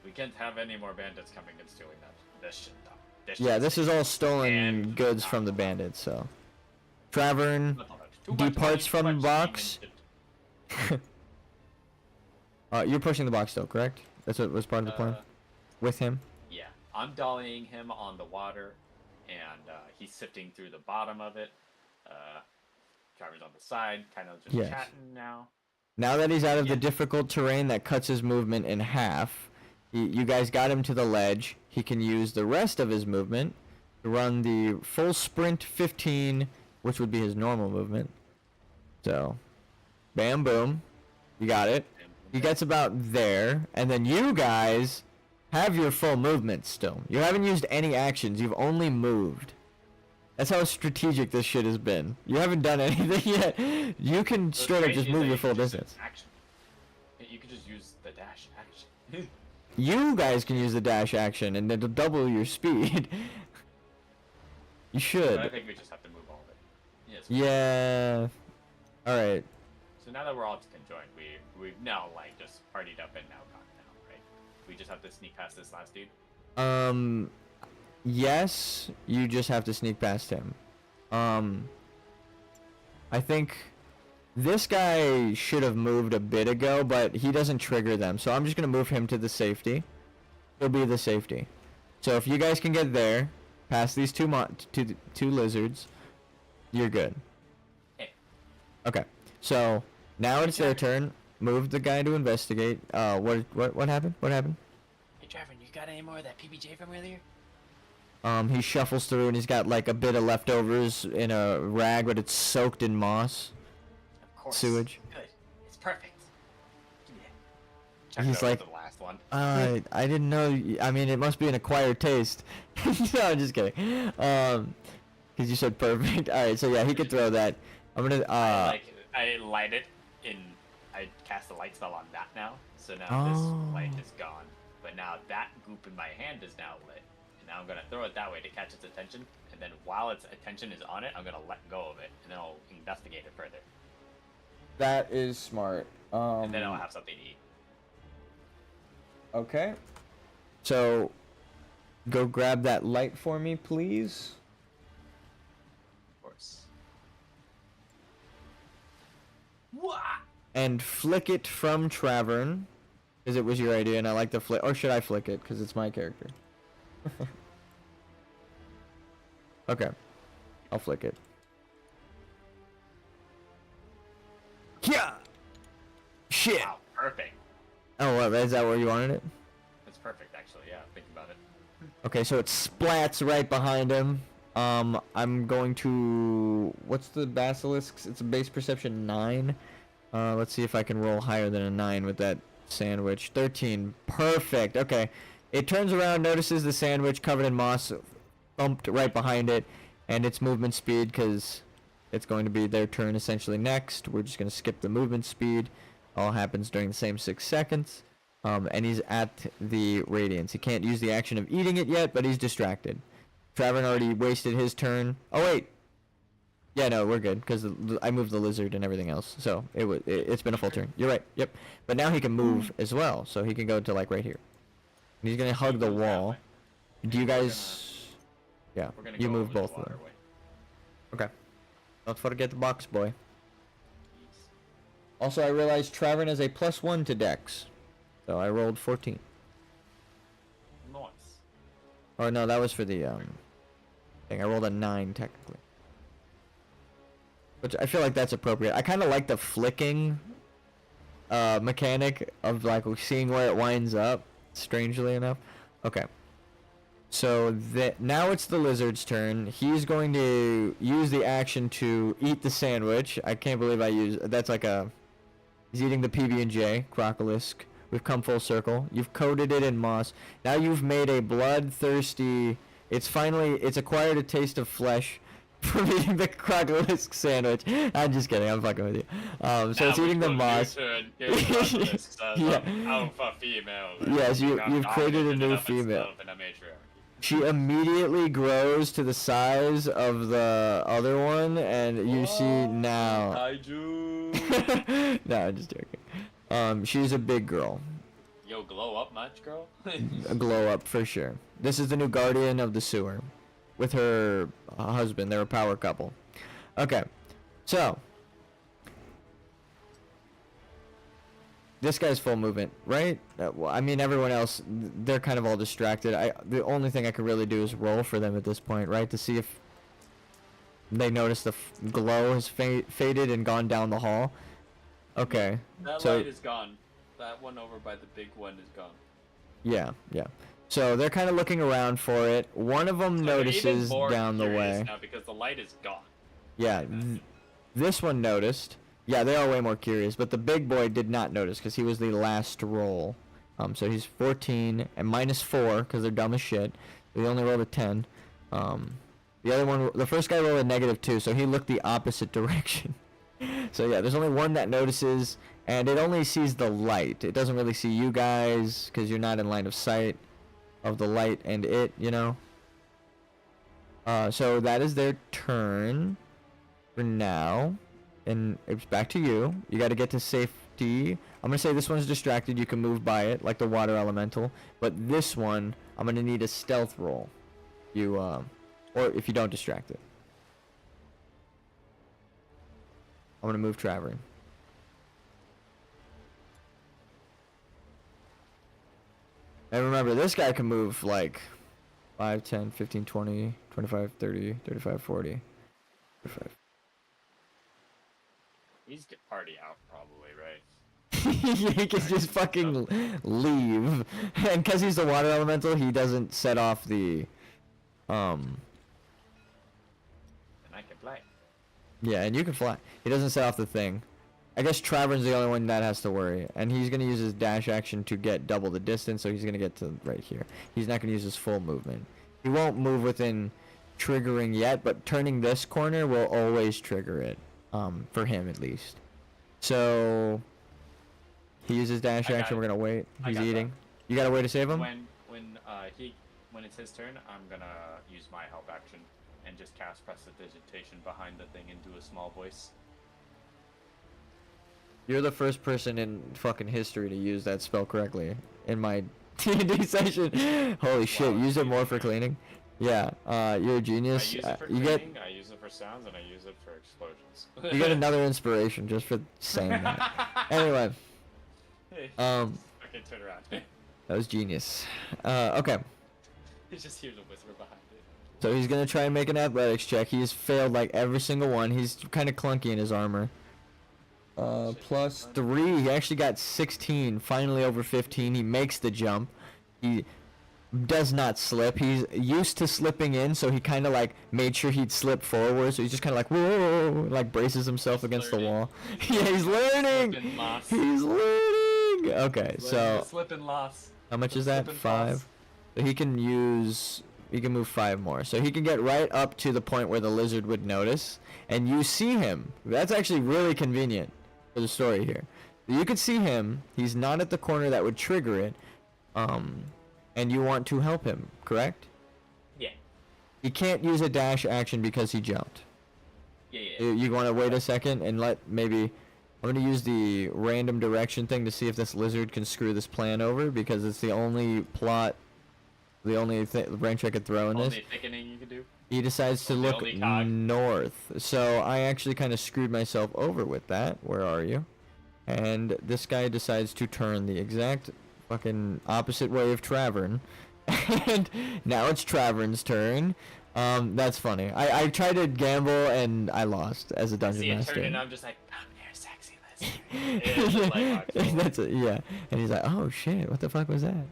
We can't have any more bandits coming and stealing this shit though. Yeah, this is all stolen And goods from the bandits, so. Travern Too much departs money, from too the much box. demon shit. You're pushing the box still, correct? That's what was part of the plan? With him? Yeah, I'm dollying him on the water, and he's sifting through the bottom of it. Trevor's on the side, kind of just Yes. chatting now. Now that he's out of Yeah. the difficult terrain that cuts his movement in half, you guys got him to the ledge. He can use the rest of his movement to run the full sprint 15, which would be his normal movement. So, bam, boom. You got it. He gets about there, and then you guys have your full movement still. You haven't used any actions. You've only moved. That's how strategic this shit has been. You haven't done anything yet. You can straight up just move your full distance. Action. You could just use the dash action. You guys can use the dash action and it'll double your speed. You should. I think we just have to move all of it. Yes. Yeah. Alright. So now that we're all conjoined, we've now like just partied up and now gone down, right? We just have to sneak past this last dude. Yes, you just have to sneak past him. I think this guy should have moved a bit ago, but he doesn't trigger them, so I'm just gonna move him to the safety. He'll be the safety. So if you guys can get there, past these two lizards, you're good. Hey. Okay. So now it's their turn. Move the guy to investigate. What happened? What happened? Hey, Trevor, you got any more of that PBJ from earlier? He shuffles through and he's got like a bit of leftovers in a rag, but it's soaked in moss. Of course. Sewage. Good. It's perfect. Give me that. Check He's over like, the last one. I didn't know. I mean, it must be an acquired taste. No, I'm just kidding. Cause you said perfect. All right, so yeah, he could throw that. I'm gonna. I light it in. I cast a light spell on that now, so now this light is gone. But now that goop in my hand is now lit, and now I'm gonna throw it that way to catch its attention. And then while its attention is on it, I'm gonna let go of it, and then I'll investigate it further. That is smart. And then I'll have something to eat. Okay. So, go grab that light for me, please. Of course. And flick it from Travern, because it was your idea, and I like the flick. Or should I flick it, because it's my character? Okay. I'll flick it. Yeah. Shit. Wow, perfect. Oh, what? Is that where you wanted it? That's perfect, actually. Yeah, think about it. Okay, so it splats right behind him. I'm going to... What's the basilisks? It's a base perception 9. Let's see if I can roll higher than a 9 with that sandwich. 13. Perfect. Okay. It turns around, notices the sandwich covered in moss, thumped right behind it, and its movement speed, because it's going to be their turn essentially next. We're just going to skip the movement speed. All happens during the same 6 seconds. And he's at the Radiance. He can't use the action of eating it yet, but he's distracted. Travern already wasted his turn. Oh, wait. Yeah, no, we're good, because I moved the lizard and everything else. So, it's been a full turn. You're right, yep. But now he can move as well, so he can go to, like, right here. And he's going to hug the wall. Do you guys... Yeah, you move both of them. Okay. Don't forget the box, boy. Also, I realized Travern has a +1 to Dex. So I rolled 14. Nice. Oh, no, that was for the, thing. I rolled a 9, technically. Which I feel like that's appropriate. I kind of like the flicking, mechanic of, like, seeing where it winds up, strangely enough. Okay. So, now it's the lizard's turn. He's going to use the action to eat the sandwich. I can't believe I used... That's like a... He's eating the PB&J, Crocolisk. We've come full circle. You've coated it in moss. Now you've made a bloodthirsty... It's acquired a taste of flesh from eating the Crocolisk sandwich. I'm just kidding. I'm fucking with you. So it's eating the moss. Yeah. Alpha female. Yes, you've created a new female. She immediately grows to the size of the other one, and you see now... I do. No, I'm just joking. She's a big girl. Yo, glow up much, girl? A glow up, for sure. This is the new guardian of the sewer. With her husband. They're a power couple. Okay. So. This guy's full movement, right? Well, I mean, everyone else, they're kind of all distracted. The only thing I could really do is roll for them at this point, right? To see if they notice the glow has faded and gone down the hall. Okay. That so, light is gone. That one over by the big one is gone. Yeah, yeah. So they're kind of looking around for it. One of them notices down the way. Now because the light is gone. Yeah, this one noticed. Yeah, they are way more curious, but the big boy did not notice because he was the last roll. So he's 14 and -4 because they're dumb as shit. They only rolled a 10. The other one, the first guy rolled a -2, so he looked the opposite direction. So yeah, there's only one that notices, and it only sees the light. It doesn't really see you guys, because you're not in line of sight of the light and it, you know? So that is their turn for now. And it's back to you. You got to get to safety. I'm going to say this one's distracted. You can move by it, like the water elemental. But this one, I'm going to need a stealth roll. Or if you don't distract it. I'm going to move Travern. And remember, this guy can move like 5, 10, 15, 20, 25, 30, 35, 40. 35. He's already out, probably, right? He can just fucking leave. And because he's the water elemental, he doesn't set off the... And I can fly. Yeah, and you can fly. He doesn't set off the thing. I guess Travern's the only one that has to worry. And he's going to use his dash action to get double the distance, so he's going to get to right here. He's not going to use his full movement. He won't move within triggering yet, but turning this corner will always trigger it. For him at least. So he uses dash action. We're gonna wait. He's eating. You got a way to save him? When it's his turn, I'm gonna use my help action and just cast prestidigitation behind the thing and do a small voice. You're the first person in fucking history to use that spell correctly in my D&D session. Holy shit! Use it more for cleaning. Yeah, you're a genius. I use it for cleaning, I use it for sounds, and I use it for explosions. You get another inspiration just for saying that. Anyway. Hey, fucking turn around. That was genius. Okay. You just hear the whisper behind it. So he's gonna try and make an athletics check. He's failed like every single one. He's kind of clunky in his armor. +3. He actually got 16. Finally over 15. He makes the jump. He does not slip. He's used to slipping in, so he kind of like made sure he'd slip forward. So he's just kind of like whoa, like braces himself against the wall. Yeah, he's learning. He's learning. Okay, so slip and loss. How much is that? 5. So he can move 5 more. So he can get right up to the point where the lizard would notice, and you see him. That's actually really convenient for the story here. You could see him. He's not at the corner that would trigger it. And you want to help him, correct? Yeah. He can't use a dash action because he jumped. Yeah. You want to wait a second and let maybe... I'm going to use the random direction thing to see if this lizard can screw this plan over, because it's the only plot, the only branch I could throw in this. Only thickening you can do. He decides to look north. So I actually kind of screwed myself over with that. Where are you? And this guy decides to turn the exact... fucking opposite way of Travern. And now it's Travern's turn. That's funny. I tried to gamble and I lost as a dungeon master. Turn and I'm just like, come here, sexy lizard. That's it, yeah. And he's like, oh shit, what the fuck was that?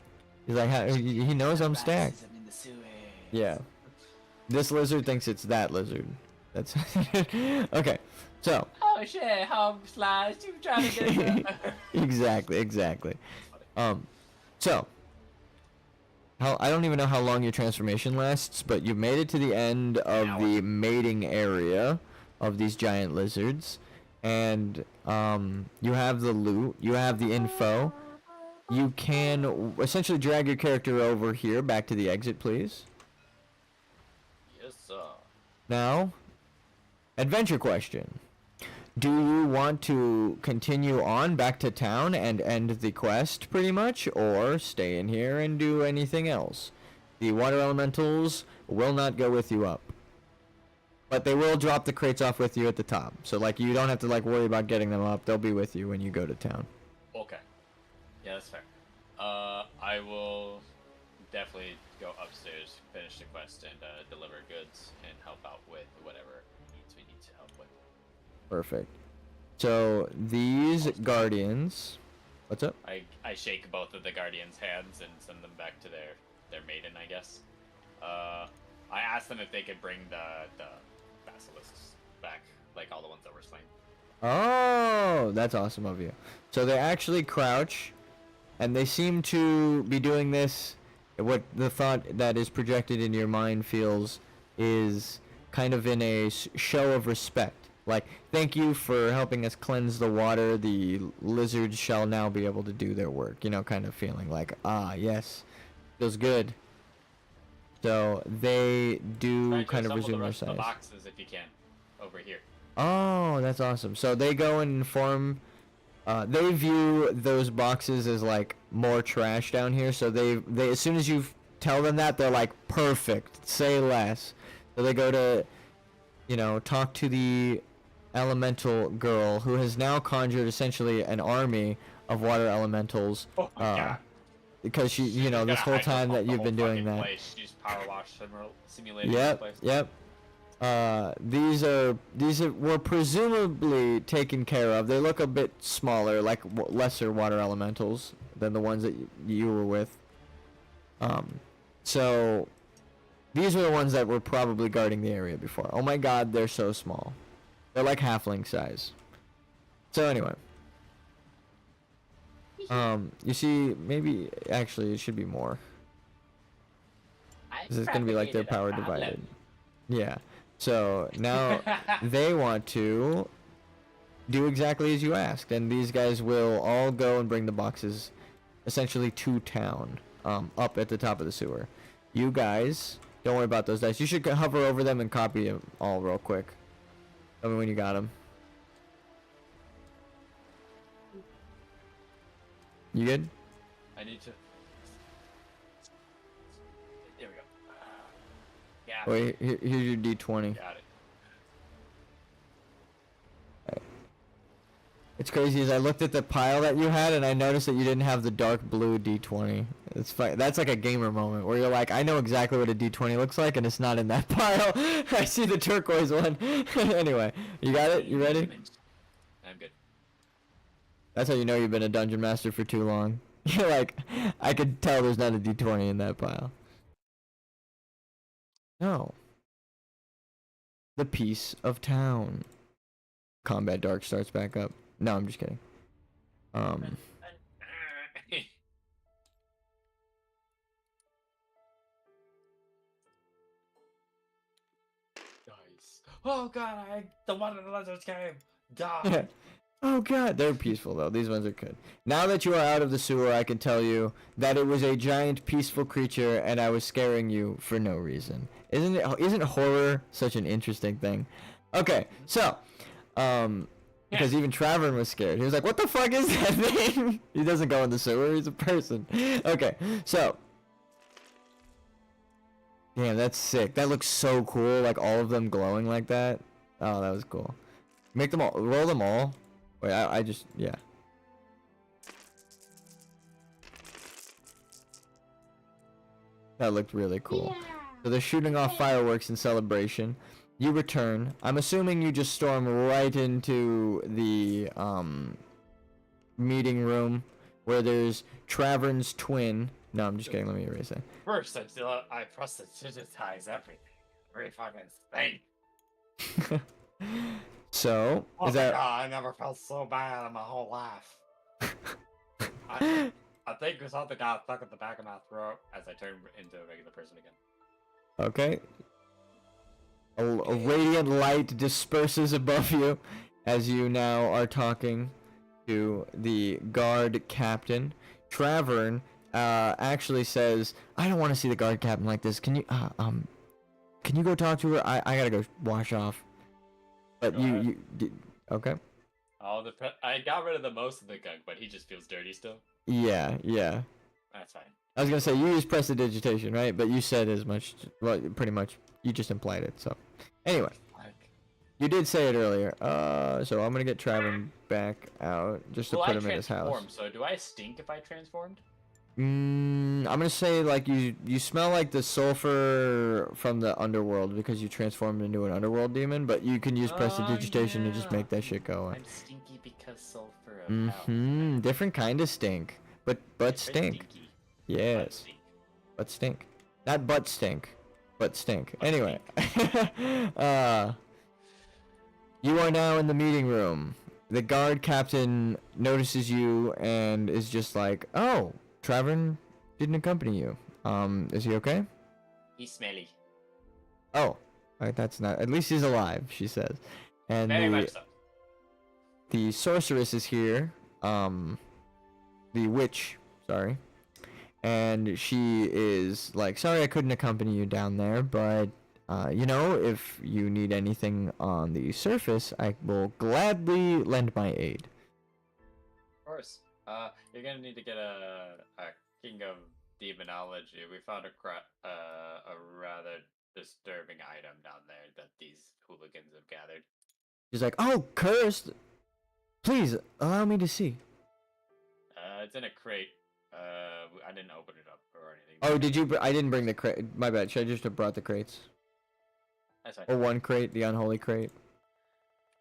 He's like, he knows I'm stacked. Yeah. This lizard thinks it's that lizard. That's okay. So. Oh shit, home slash, you trying to get Exactly. So, I don't even know how long your transformation lasts, but you made it to the end of the mating area of these giant lizards, and you have the loot, you have the info. You can essentially drag your character over here, back to the exit, please. Yes, sir. Now, adventure question. Do you want to continue on back to town and end the quest, pretty much, or stay in here and do anything else? The water elementals will not go with you up, but they will drop the crates off with you at the top. So, like, you don't have to, like, worry about getting them up. They'll be with you when you go to town. Okay. Yeah, that's fair. I will definitely go upstairs, finish the quest, and deliver goods and help out with whatever needs we need to help with. Perfect. So these guardians, what's up? I shake both of the guardians' hands and send them back to their maiden, I guess. I asked them if they could bring the basilisks back, like all the ones that were slain. Oh, that's awesome of you. So they actually crouch, and they seem to be doing this. What the thought that is projected in your mind feels is kind of in a show of respect. Like, thank you for helping us cleanse the water. The lizards shall now be able to do their work. You know, kind of feeling like, ah, yes, feels good. So they do kind of resume their size. The boxes if you can, over here. Oh, that's awesome. So they go and inform. They view those boxes as like more trash down here. So they as soon as you tell them that, they're like, perfect. Say less. So they go to, you know, talk to the elemental girl who has now conjured essentially an army of water elementals. Oh my god. Because she, you know, this whole time that you've been doing that. She's power wash simulator. Yep. These were presumably taken care of. They look a bit smaller, like lesser water elementals than the ones that you were with. So these were the ones that were probably guarding the area before. Oh my god, they're so small. They're like halfling size. So anyway. You see, maybe, actually, it should be more. This is gonna be like their power divided. Yeah. So, now, they want to do exactly as you asked, and these guys will all go and bring the boxes, essentially, to town, up at the top of the sewer. You guys, don't worry about those dice. You should hover over them and copy them all real quick. Tell me when you got them. You good? I need to. There we go. Yeah. Wait, here's your D20. Got it. It's crazy as I looked at the pile that you had and I noticed that you didn't have the dark blue D20. It's fine. That's like a gamer moment where you're like, I know exactly what a D20 looks like and it's not in that pile. I see the turquoise one. Anyway, you got it? You ready? I'm good. That's how you know you've been a dungeon master for too long. You're like, I could tell there's not a D20 in that pile. No. The piece of town. Combat Dark starts back up. No, I'm just kidding. Nice. Oh god, the one of the lizards came. Die. Oh god, they're peaceful though. These ones are good. Now that you are out of the sewer, I can tell you that it was a giant peaceful creature and I was scaring you for no reason. Isn't horror such an interesting thing? Okay, so, because even Travern was scared. He was like, what the fuck is that thing? He doesn't go in the sewer, he's a person. Okay, so. Damn, that's sick. That looks so cool, like all of them glowing like that. Oh, that was cool. Make them all, roll them all. Wait, I just, yeah. That looked really cool. Yeah. So they're shooting off fireworks in celebration. You return. I'm assuming you just storm right into the meeting room where there's Travern's twin. No, I'm just kidding. Let me erase it. First, I proselytize everything. Every fucking thing. So, oh is that... God, I never felt so bad in my whole life. I think something got stuck at the back of my throat as I turned into a regular person again. Okay. A radiant light disperses above you as you now are talking to the guard captain. Travern actually says, I don't want to see the guard captain like this. Can you go talk to her? I gotta go wash off. But you did, okay. I got rid of the most of the gunk, but he just feels dirty still. Yeah. That's fine. I was gonna say, you use prestidigitation, right? But you said as much, well, pretty much, you just implied it, so. Anyway. You did say it earlier, so I'm gonna get Travern back out, just to put him in his house. So do I stink if I transformed? I'm gonna say, like, you smell like the sulfur from the underworld because you transformed into an underworld demon, but you can use prestidigitation to just make that shit go. I'm stinky because sulfur. Different kind of stink, but stink. Stinky. Yes. But stink. Not butt stink, but stink. Anyway. You are now in the meeting room. The guard captain notices you and is just like, oh, Travern didn't accompany you. Is he okay? He's smelly. Oh, That's not. At least he's alive, she says. And Very much so. the sorceress is here. The witch. Sorry. And she is like, sorry I couldn't accompany you down there, but if you need anything on the surface, I will gladly lend my aid. Of course. You're gonna need to get a King of Demonology. We found a rather disturbing item down there that these hooligans have gathered. She's like, oh, cursed! Please, allow me to see. It's in a crate. I didn't open it up or anything. Oh, did you? I didn't bring the crate. My bad. Should I just have brought the crates? That's fine. Or one crate, the unholy crate.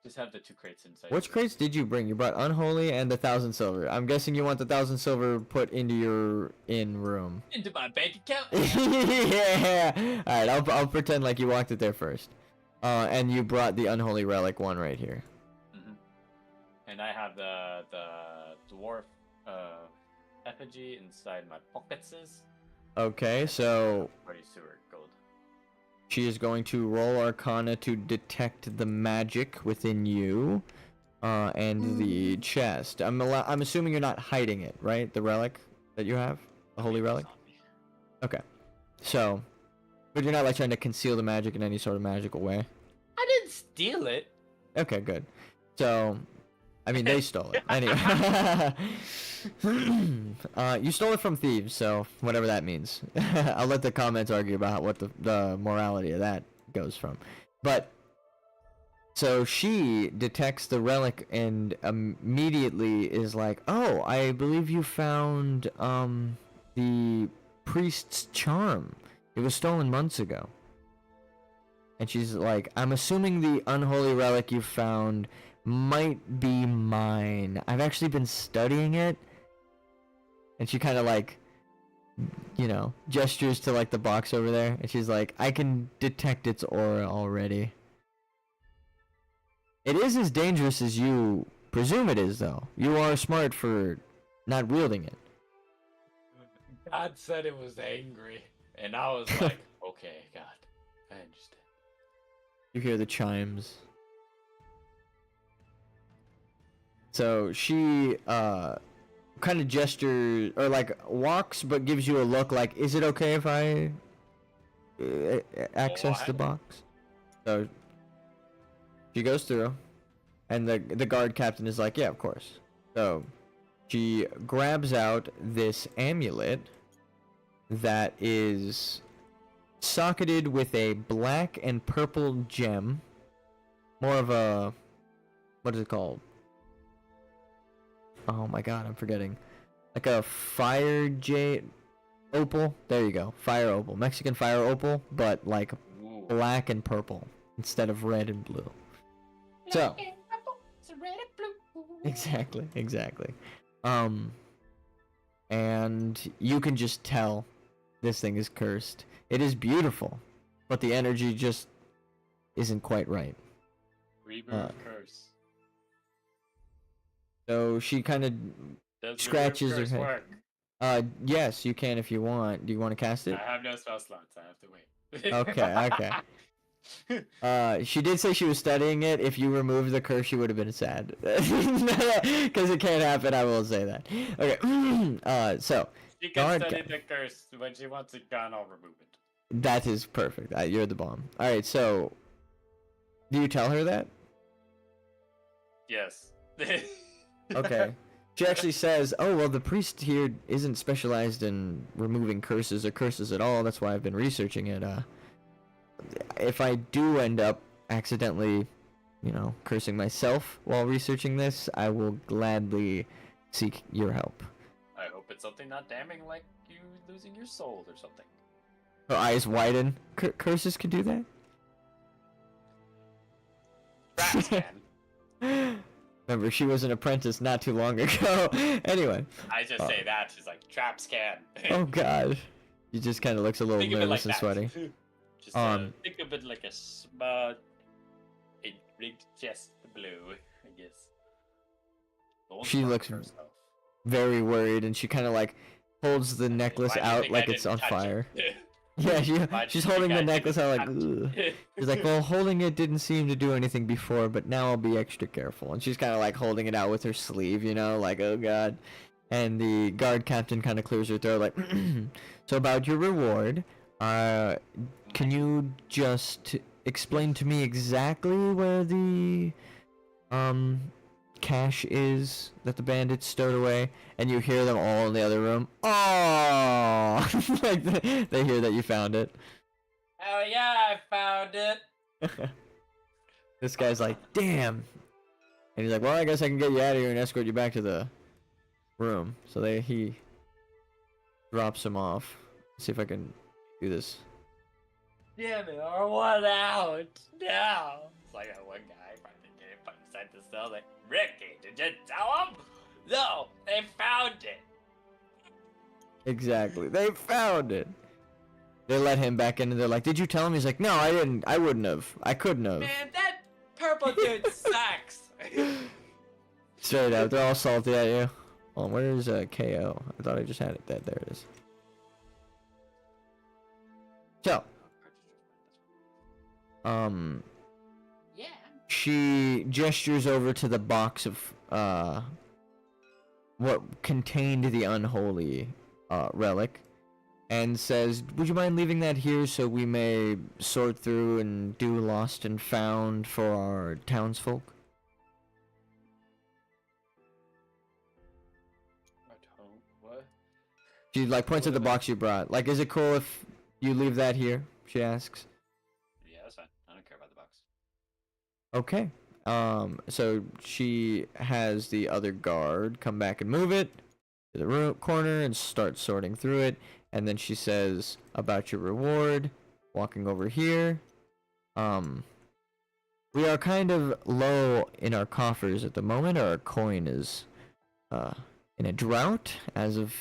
Just have the 2 crates inside. Which crates did you bring? You brought unholy and the 1,000 silver. I'm guessing you want the 1,000 silver put into your inn room. Into my bank account? Yeah! Alright, I'll pretend like you walked it there first. And you brought the unholy relic one right here. Mm-hmm. And I have the dwarf effigy inside my pockets. Okay, so Pretty sewer gold. she is going to roll Arcana to detect the magic within you, and the chest. I'm assuming you're not hiding it, right? The relic that you have, the holy relic. Okay, so, but you're not like trying to conceal the magic in any sort of magical way. I didn't steal it. Okay, good. So, I mean, they stole it. Anyway. You stole it from thieves, so whatever that means. I'll let the comments argue about what the morality of that goes from. But, so she detects the relic and immediately is like, oh, I believe you found the priest's charm. It was stolen months ago. And she's like, I'm assuming the unholy relic you found might be mine. I've actually been studying it. And she kind of like, gestures to like the box over there. And she's like, I can detect its aura already. It is as dangerous as you presume it is, though. You are smart for not wielding it. God said it was angry. And I was like, okay, God, I understand. You hear the chimes. So she kind of gestures or like walks but gives you a look like, is it okay if I access the box? So she goes through and the guard captain is like, yeah, of course. So she grabs out this amulet that is socketed with a black and purple gem. More of a, what is it called? Oh my god, I'm forgetting. Like a fire jade opal. There you go. Fire opal. Mexican fire opal, but like black and purple instead of red and blue. So Exactly. And you can just tell this thing is cursed. It is beautiful, but the energy just isn't quite right. Rebirth curse. So she kind of scratches her curse head. work? Yes, you can if you want. Do you want to cast it? I have no spell slots. I have to wait. Okay. She did say she was studying it. If you removed the curse, she would have been sad. Because it can't happen, I will say that. Okay. So. She can study the curse. When she wants it gone, I'll remove it. That is perfect. You're the bomb. Alright, so. Do you tell her that? Yes. Okay. She actually says, oh, well, the priest here isn't specialized in removing curses or curses at all. That's why I've been researching it. If I do end up accidentally, cursing myself while researching this, I will gladly seek your help. I hope it's something not damning like you losing your soul or something. Her eyes widen. Curses can do that? Traps can. Remember, she was an apprentice not too long ago. Anyway. I just say that. She's like, traps can. Oh, God. She just kind of looks a little nervous and sweaty. Just think of it like a smart, a rigged chest blue, I guess. She looks very worried, and she kind of like holds the necklace out like it's on fire. Yeah, But she's you holding the guys necklace out like, didn't ugh. have to. She's like, well, holding it didn't seem to do anything before, but now I'll be extra careful. And she's kind of like holding it out with her sleeve, you know, like, oh god. And the guard captain kind of clears her throat, like, so about your reward, can you just explain to me exactly where the cash is that the bandits stowed away? And you hear them all in the other room. Oh, like they hear that you found it. Hell yeah, I found it. This guy's like, damn. And he's like, well, I guess I can get you out of here and escort you back to the room. So he drops him off. See if I can do this. Damn it, or one out. No. It's like that one guy from the game put inside the cell like, Ricky, did you tell him? No, they found it. Exactly. They found it. They let him back in and they're like, did you tell him? He's like, no, I didn't. I wouldn't have. I couldn't have. Man, that purple dude sucks. Straight up. They're all salty at you. Oh, where's KO? I thought I just had it. There it is. So, Yeah. she gestures over to the box of what contained the unholy relic and says, would you mind leaving that here so we may sort through and do lost and found for our townsfolk? I don't. What? She like points at the box you brought. Like, is it cool if you leave that here? She asks. Yeah, that's fine. I don't care about the box. Okay. So she has the other guard come back and move it to the room corner and start sorting through it. And then she says about your reward, walking over here. We are kind of low in our coffers at the moment. Our coin is in a drought as of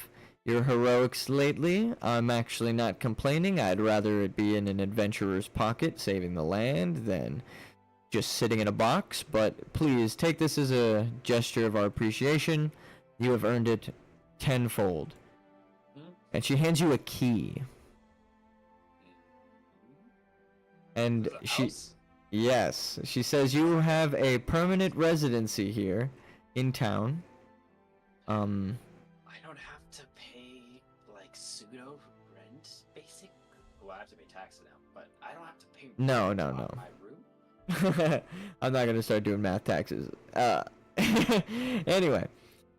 your heroics lately. I'm actually not complaining. I'd rather it be in an adventurer's pocket, saving the land, than just sitting in a box. But please take this as a gesture of our appreciation. You have earned it tenfold. And she hands you a key. And yes, she says you have a permanent residency here in town. I don't have to pay like pseudo rent, basic. Well, I have to pay taxes now, but I don't have to pay. No. rent on my room. I'm not gonna start doing math taxes. Anyway,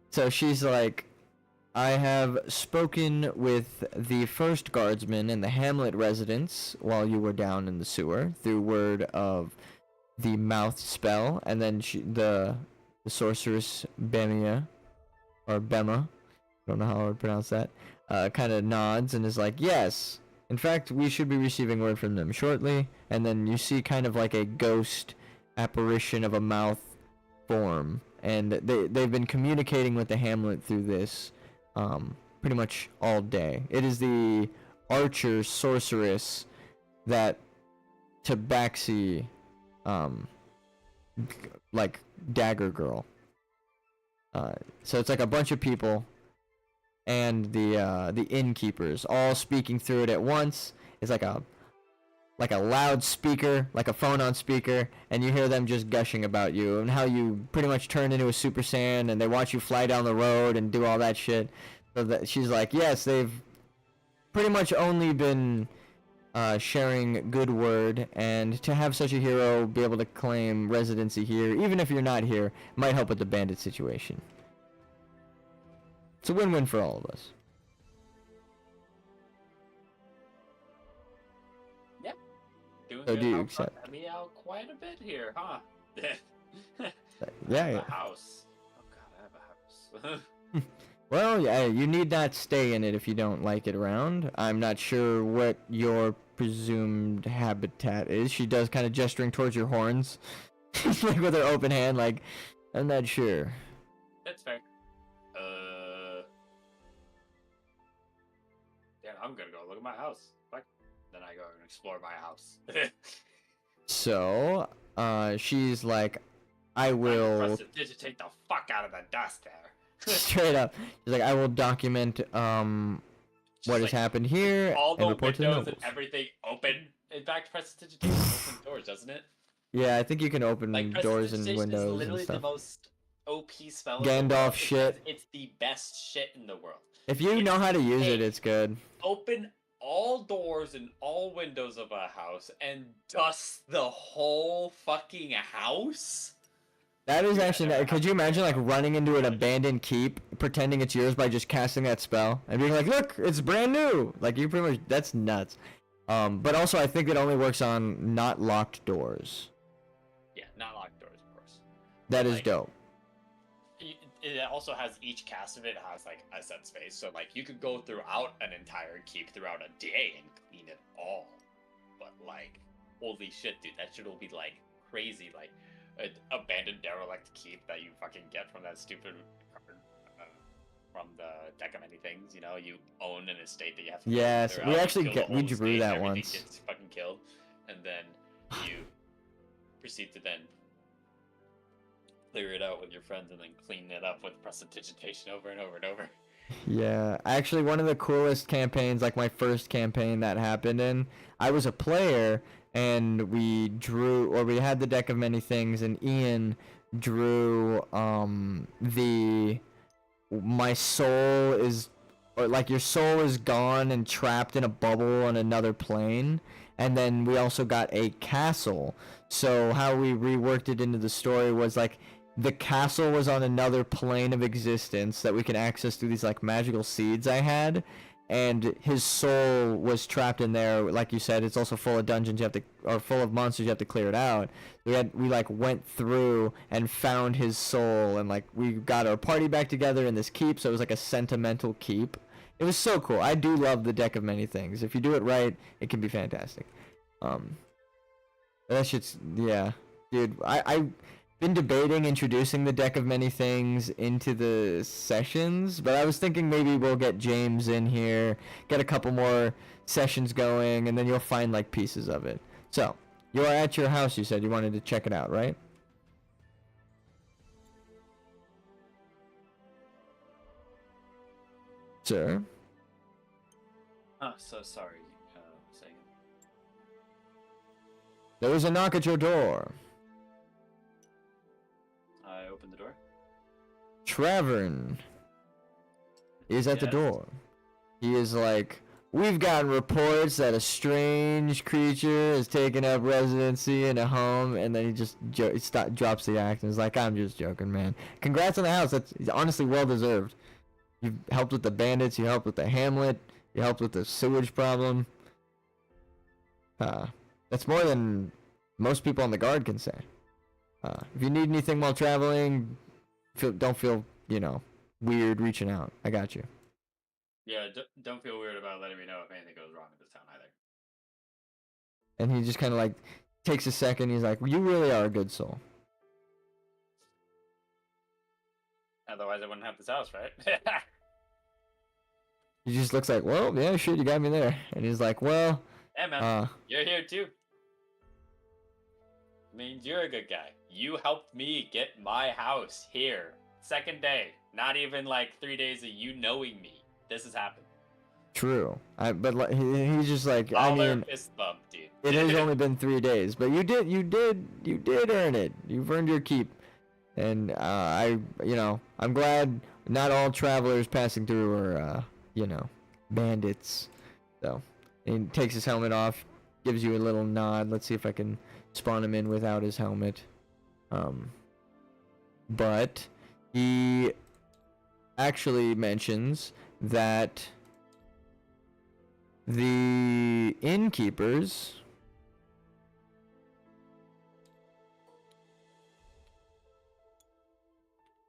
so she's like, I have spoken with the first guardsman and the Hamlet residents while you were down in the sewer through word of the mouth spell, and then the sorceress Bemia, or Bema, I don't know how I would pronounce that, kind of nods and is like, yes, in fact, we should be receiving word from them shortly. And then you see kind of like a ghost apparition of a mouth form, and they've been communicating with the Hamlet through this pretty much all day. It is the archer sorceress that Tabaxi like dagger girl. So it's like a bunch of people and the innkeepers all speaking through it at once. It's like a loudspeaker, like a phone on speaker, and you hear them just gushing about you and how you pretty much turned into a Super Saiyan, and they watch you fly down the road and do all that shit. So that she's like, yes, they've pretty much only been sharing good word, and to have such a hero be able to claim residency here, even if you're not here, might help with the bandit situation. It's a win-win for all of us. Yep. Doing So good. do you I'll accept? cut me out quite a bit here, huh? Yeah, I have yeah. a house. Oh god, I have a house. Well, yeah, you need not stay in it if you don't like it around. I'm not sure what your presumed habitat is. She does kind of gesturing towards your horns. Like with her open hand, like, I'm not sure. That's fair. Yeah, I'm gonna go look at my house. Fuck. Then I go and explore my house. So, she's like, I will... I'm to digitate the fuck out of the dust there. Straight up. She's like, I will document, what has happened here all and the report to the windows nobles. and everything open. In fact, prestidigitation opens doors, doesn't it? Yeah, I think you can open Like doors and prestidigitation windows is and literally the stuff. most OP spell. Gandalf in the world shit. because it's the best shit in the world. If you know how to use it, it's good. Open all doors and all windows of a house and dust the whole fucking house. That is actually. Could you imagine like running into an abandoned keep, pretending it's yours by just casting that spell and being like, "Look, it's brand new." Like you pretty much. That's nuts. But also I think it only works on not locked doors. Yeah, not locked doors, of course. That is dope. It also has each cast of it has like a set space, so like you could go throughout an entire keep throughout a day and clean it all. But like, holy shit, dude, that shit will be like crazy. Like an abandoned derelict keep that you fucking get from that stupid card from the deck of many things. You know, you own an estate that you have to. Yes, we actually we drew estate, that everything once. gets fucking killed, and then you proceed to then clear it out with your friends and then clean it up with prestidigitation over and over and over. Yeah, actually one of the coolest campaigns, like my first campaign that happened in, I was a player and we had the deck of many things and Ian drew my soul is, or like your soul is gone and trapped in a bubble on another plane. And then we also got a castle. So how we reworked it into the story was like the castle was on another plane of existence that we can access through these like magical seeds I had, and his soul was trapped in there. Like you said, it's also full of dungeons or full of monsters you have to clear it out. We like went through and found his soul, and like we got our party back together in this keep, so it was like a sentimental keep. It was so cool. I do love the deck of many things. If you do it right, it can be fantastic. That shit's, yeah, dude. I've been debating introducing the deck of many things into the sessions, but I was thinking maybe we'll get James in here, get a couple more sessions going, and then you'll find like pieces of it. So you are at your house. You said you wanted to check it out, right? Sir? Oh, so sorry. Say again. There was a knock at your door. I opened the door. Travern is at the Yes. door. He is like, we've gotten reports that a strange creature has taken up residency in a home, and then he just drops the act and is like, I'm just joking, man. Congrats on the house. That's honestly well deserved. You've helped with the bandits, you helped with the hamlet, you helped with the sewage problem. That's more than most people on the guard can say. If you need anything while traveling, don't feel, weird reaching out. I got you. Yeah, don't feel weird about letting me know if anything goes wrong in this town either. And he just kind of like takes a second. He's like, you really are a good soul. Otherwise, I wouldn't have this house, right? He just looks like, well, yeah, shit, you got me there. And he's like, well, hey, man, you're here too. Means you're a good guy. You helped me get my house here. Second day. Not even like 3 days of you knowing me. This has happened. True. But he's just like, Fist bump, dude. It has only been 3 days, but you did earn it. You've earned your keep. And I'm glad not all travelers passing through are, bandits. So, he takes his helmet off, gives you a little nod. Let's see if I can spawn him in without his helmet. But he actually mentions that the innkeepers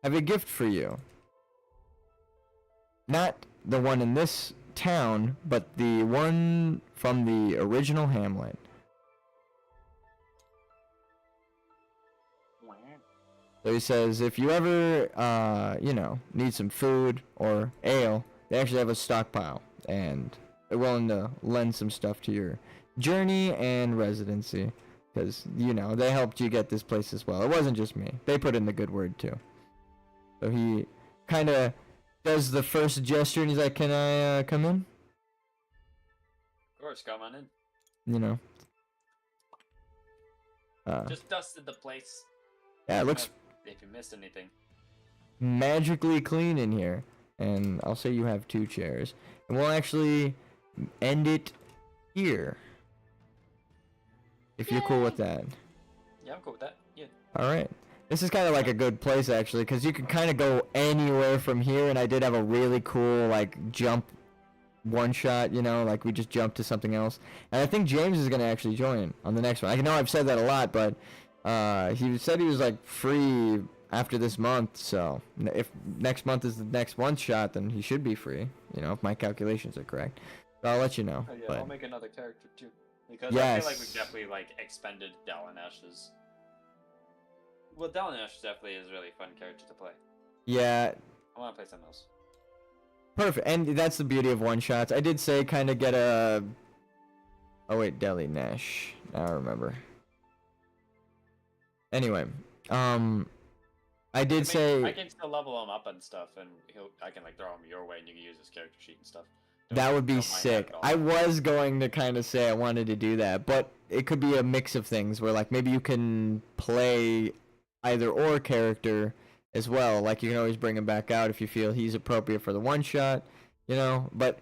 have a gift for you. Not the one in this town, but the one from the original hamlet. So he says, if you ever, need some food or ale, they actually have a stockpile, and they're willing to lend some stuff to your journey and residency, because, they helped you get this place as well. It wasn't just me. They put in the good word, too. So he kind of does the first gesture, and he's like, can I come in? course, come on in. You know. Just dusted the place. Yeah, it looks If you missed anything. magically clean in here. And I'll say you have 2 chairs. And we'll actually end it here. If you're cool with that. Yeah, I'm cool with that. Yeah. Alright. This is kind of like a good place, actually, because you can kind of go anywhere from here, and I did have a really cool, like, jump one-shot, you know, like we just jumped to something else. And I think James is going to actually join on the next one. I know I've said that a lot, but he said he was, like, free after this month, so if next month is the next one-shot, then he should be free, you know, if my calculations are correct. So I'll let you know. Oh, yeah, but... I'll make another character, too. Because yes. I feel like we've definitely, like, expended Dalinash's... Well, Dalinash definitely is a really fun character to play. Yeah. I want to play something else. Perfect, and that's the beauty of one-shots. I did say kind of get a... Oh wait, Deli Nash. Now I remember. Anyway, I did say... I can still level him up and stuff, and I can like throw him your way, and you can use his character sheet and stuff. That would be sick. I was going to kind of say I wanted to do that, but it could be a mix of things where like maybe you can play either or character as well. Like you can always bring him back out if you feel he's appropriate for the one shot, you know. But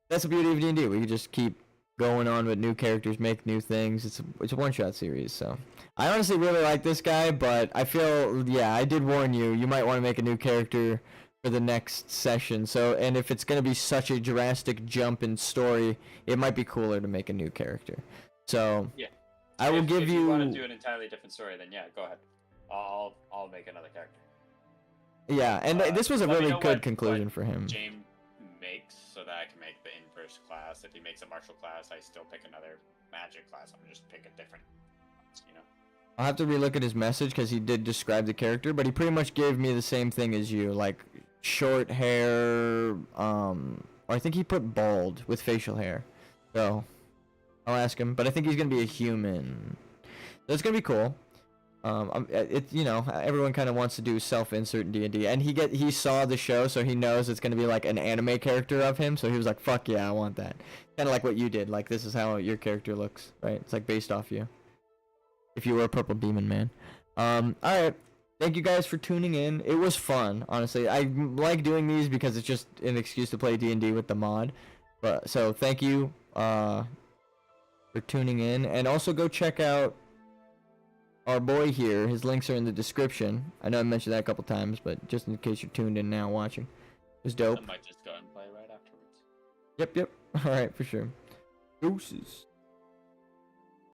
that's the beauty of D&D. We can just keep going on with new characters, make new things. It's a one shot series. So I honestly really like this guy, but I feel I did warn you. You might want to make a new character for the next session. So, and if it's going to be such a drastic jump in story, it might be cooler to make a new character. So, yeah, I will give if you... you want to do an entirely different story, then yeah, go ahead. I'll make another character. Yeah, and this was a really good conclusion what for him. James makes so that I can make the inverse class. If he makes a martial class, I still pick another magic class. I'm just pick a different, you know. I'll have to relook at his message because he did describe the character, but he pretty much gave me the same thing as you, like short hair. I think he put bald with facial hair. So I'll ask him, but I think he's gonna be a human. That's gonna be cool. You know, everyone kind of wants to do self-insert in D&D, and he saw the show, so he knows it's gonna be like an anime character of him. So he was like, "Fuck yeah, I want that." Kind of like what you did. Like this is how your character looks, right? It's like based off you. If you were a purple demon man. All right. Thank you guys for tuning in. It was fun, honestly. I like doing these because it's just an excuse to play D&D with the mod. But so thank you for tuning in, and also go check out our boy here. His links are in the description. I know I mentioned that a couple times, but just in case you're tuned in now watching. It was dope. I might just go and play right afterwards. Yep. All right, for sure. Deuces.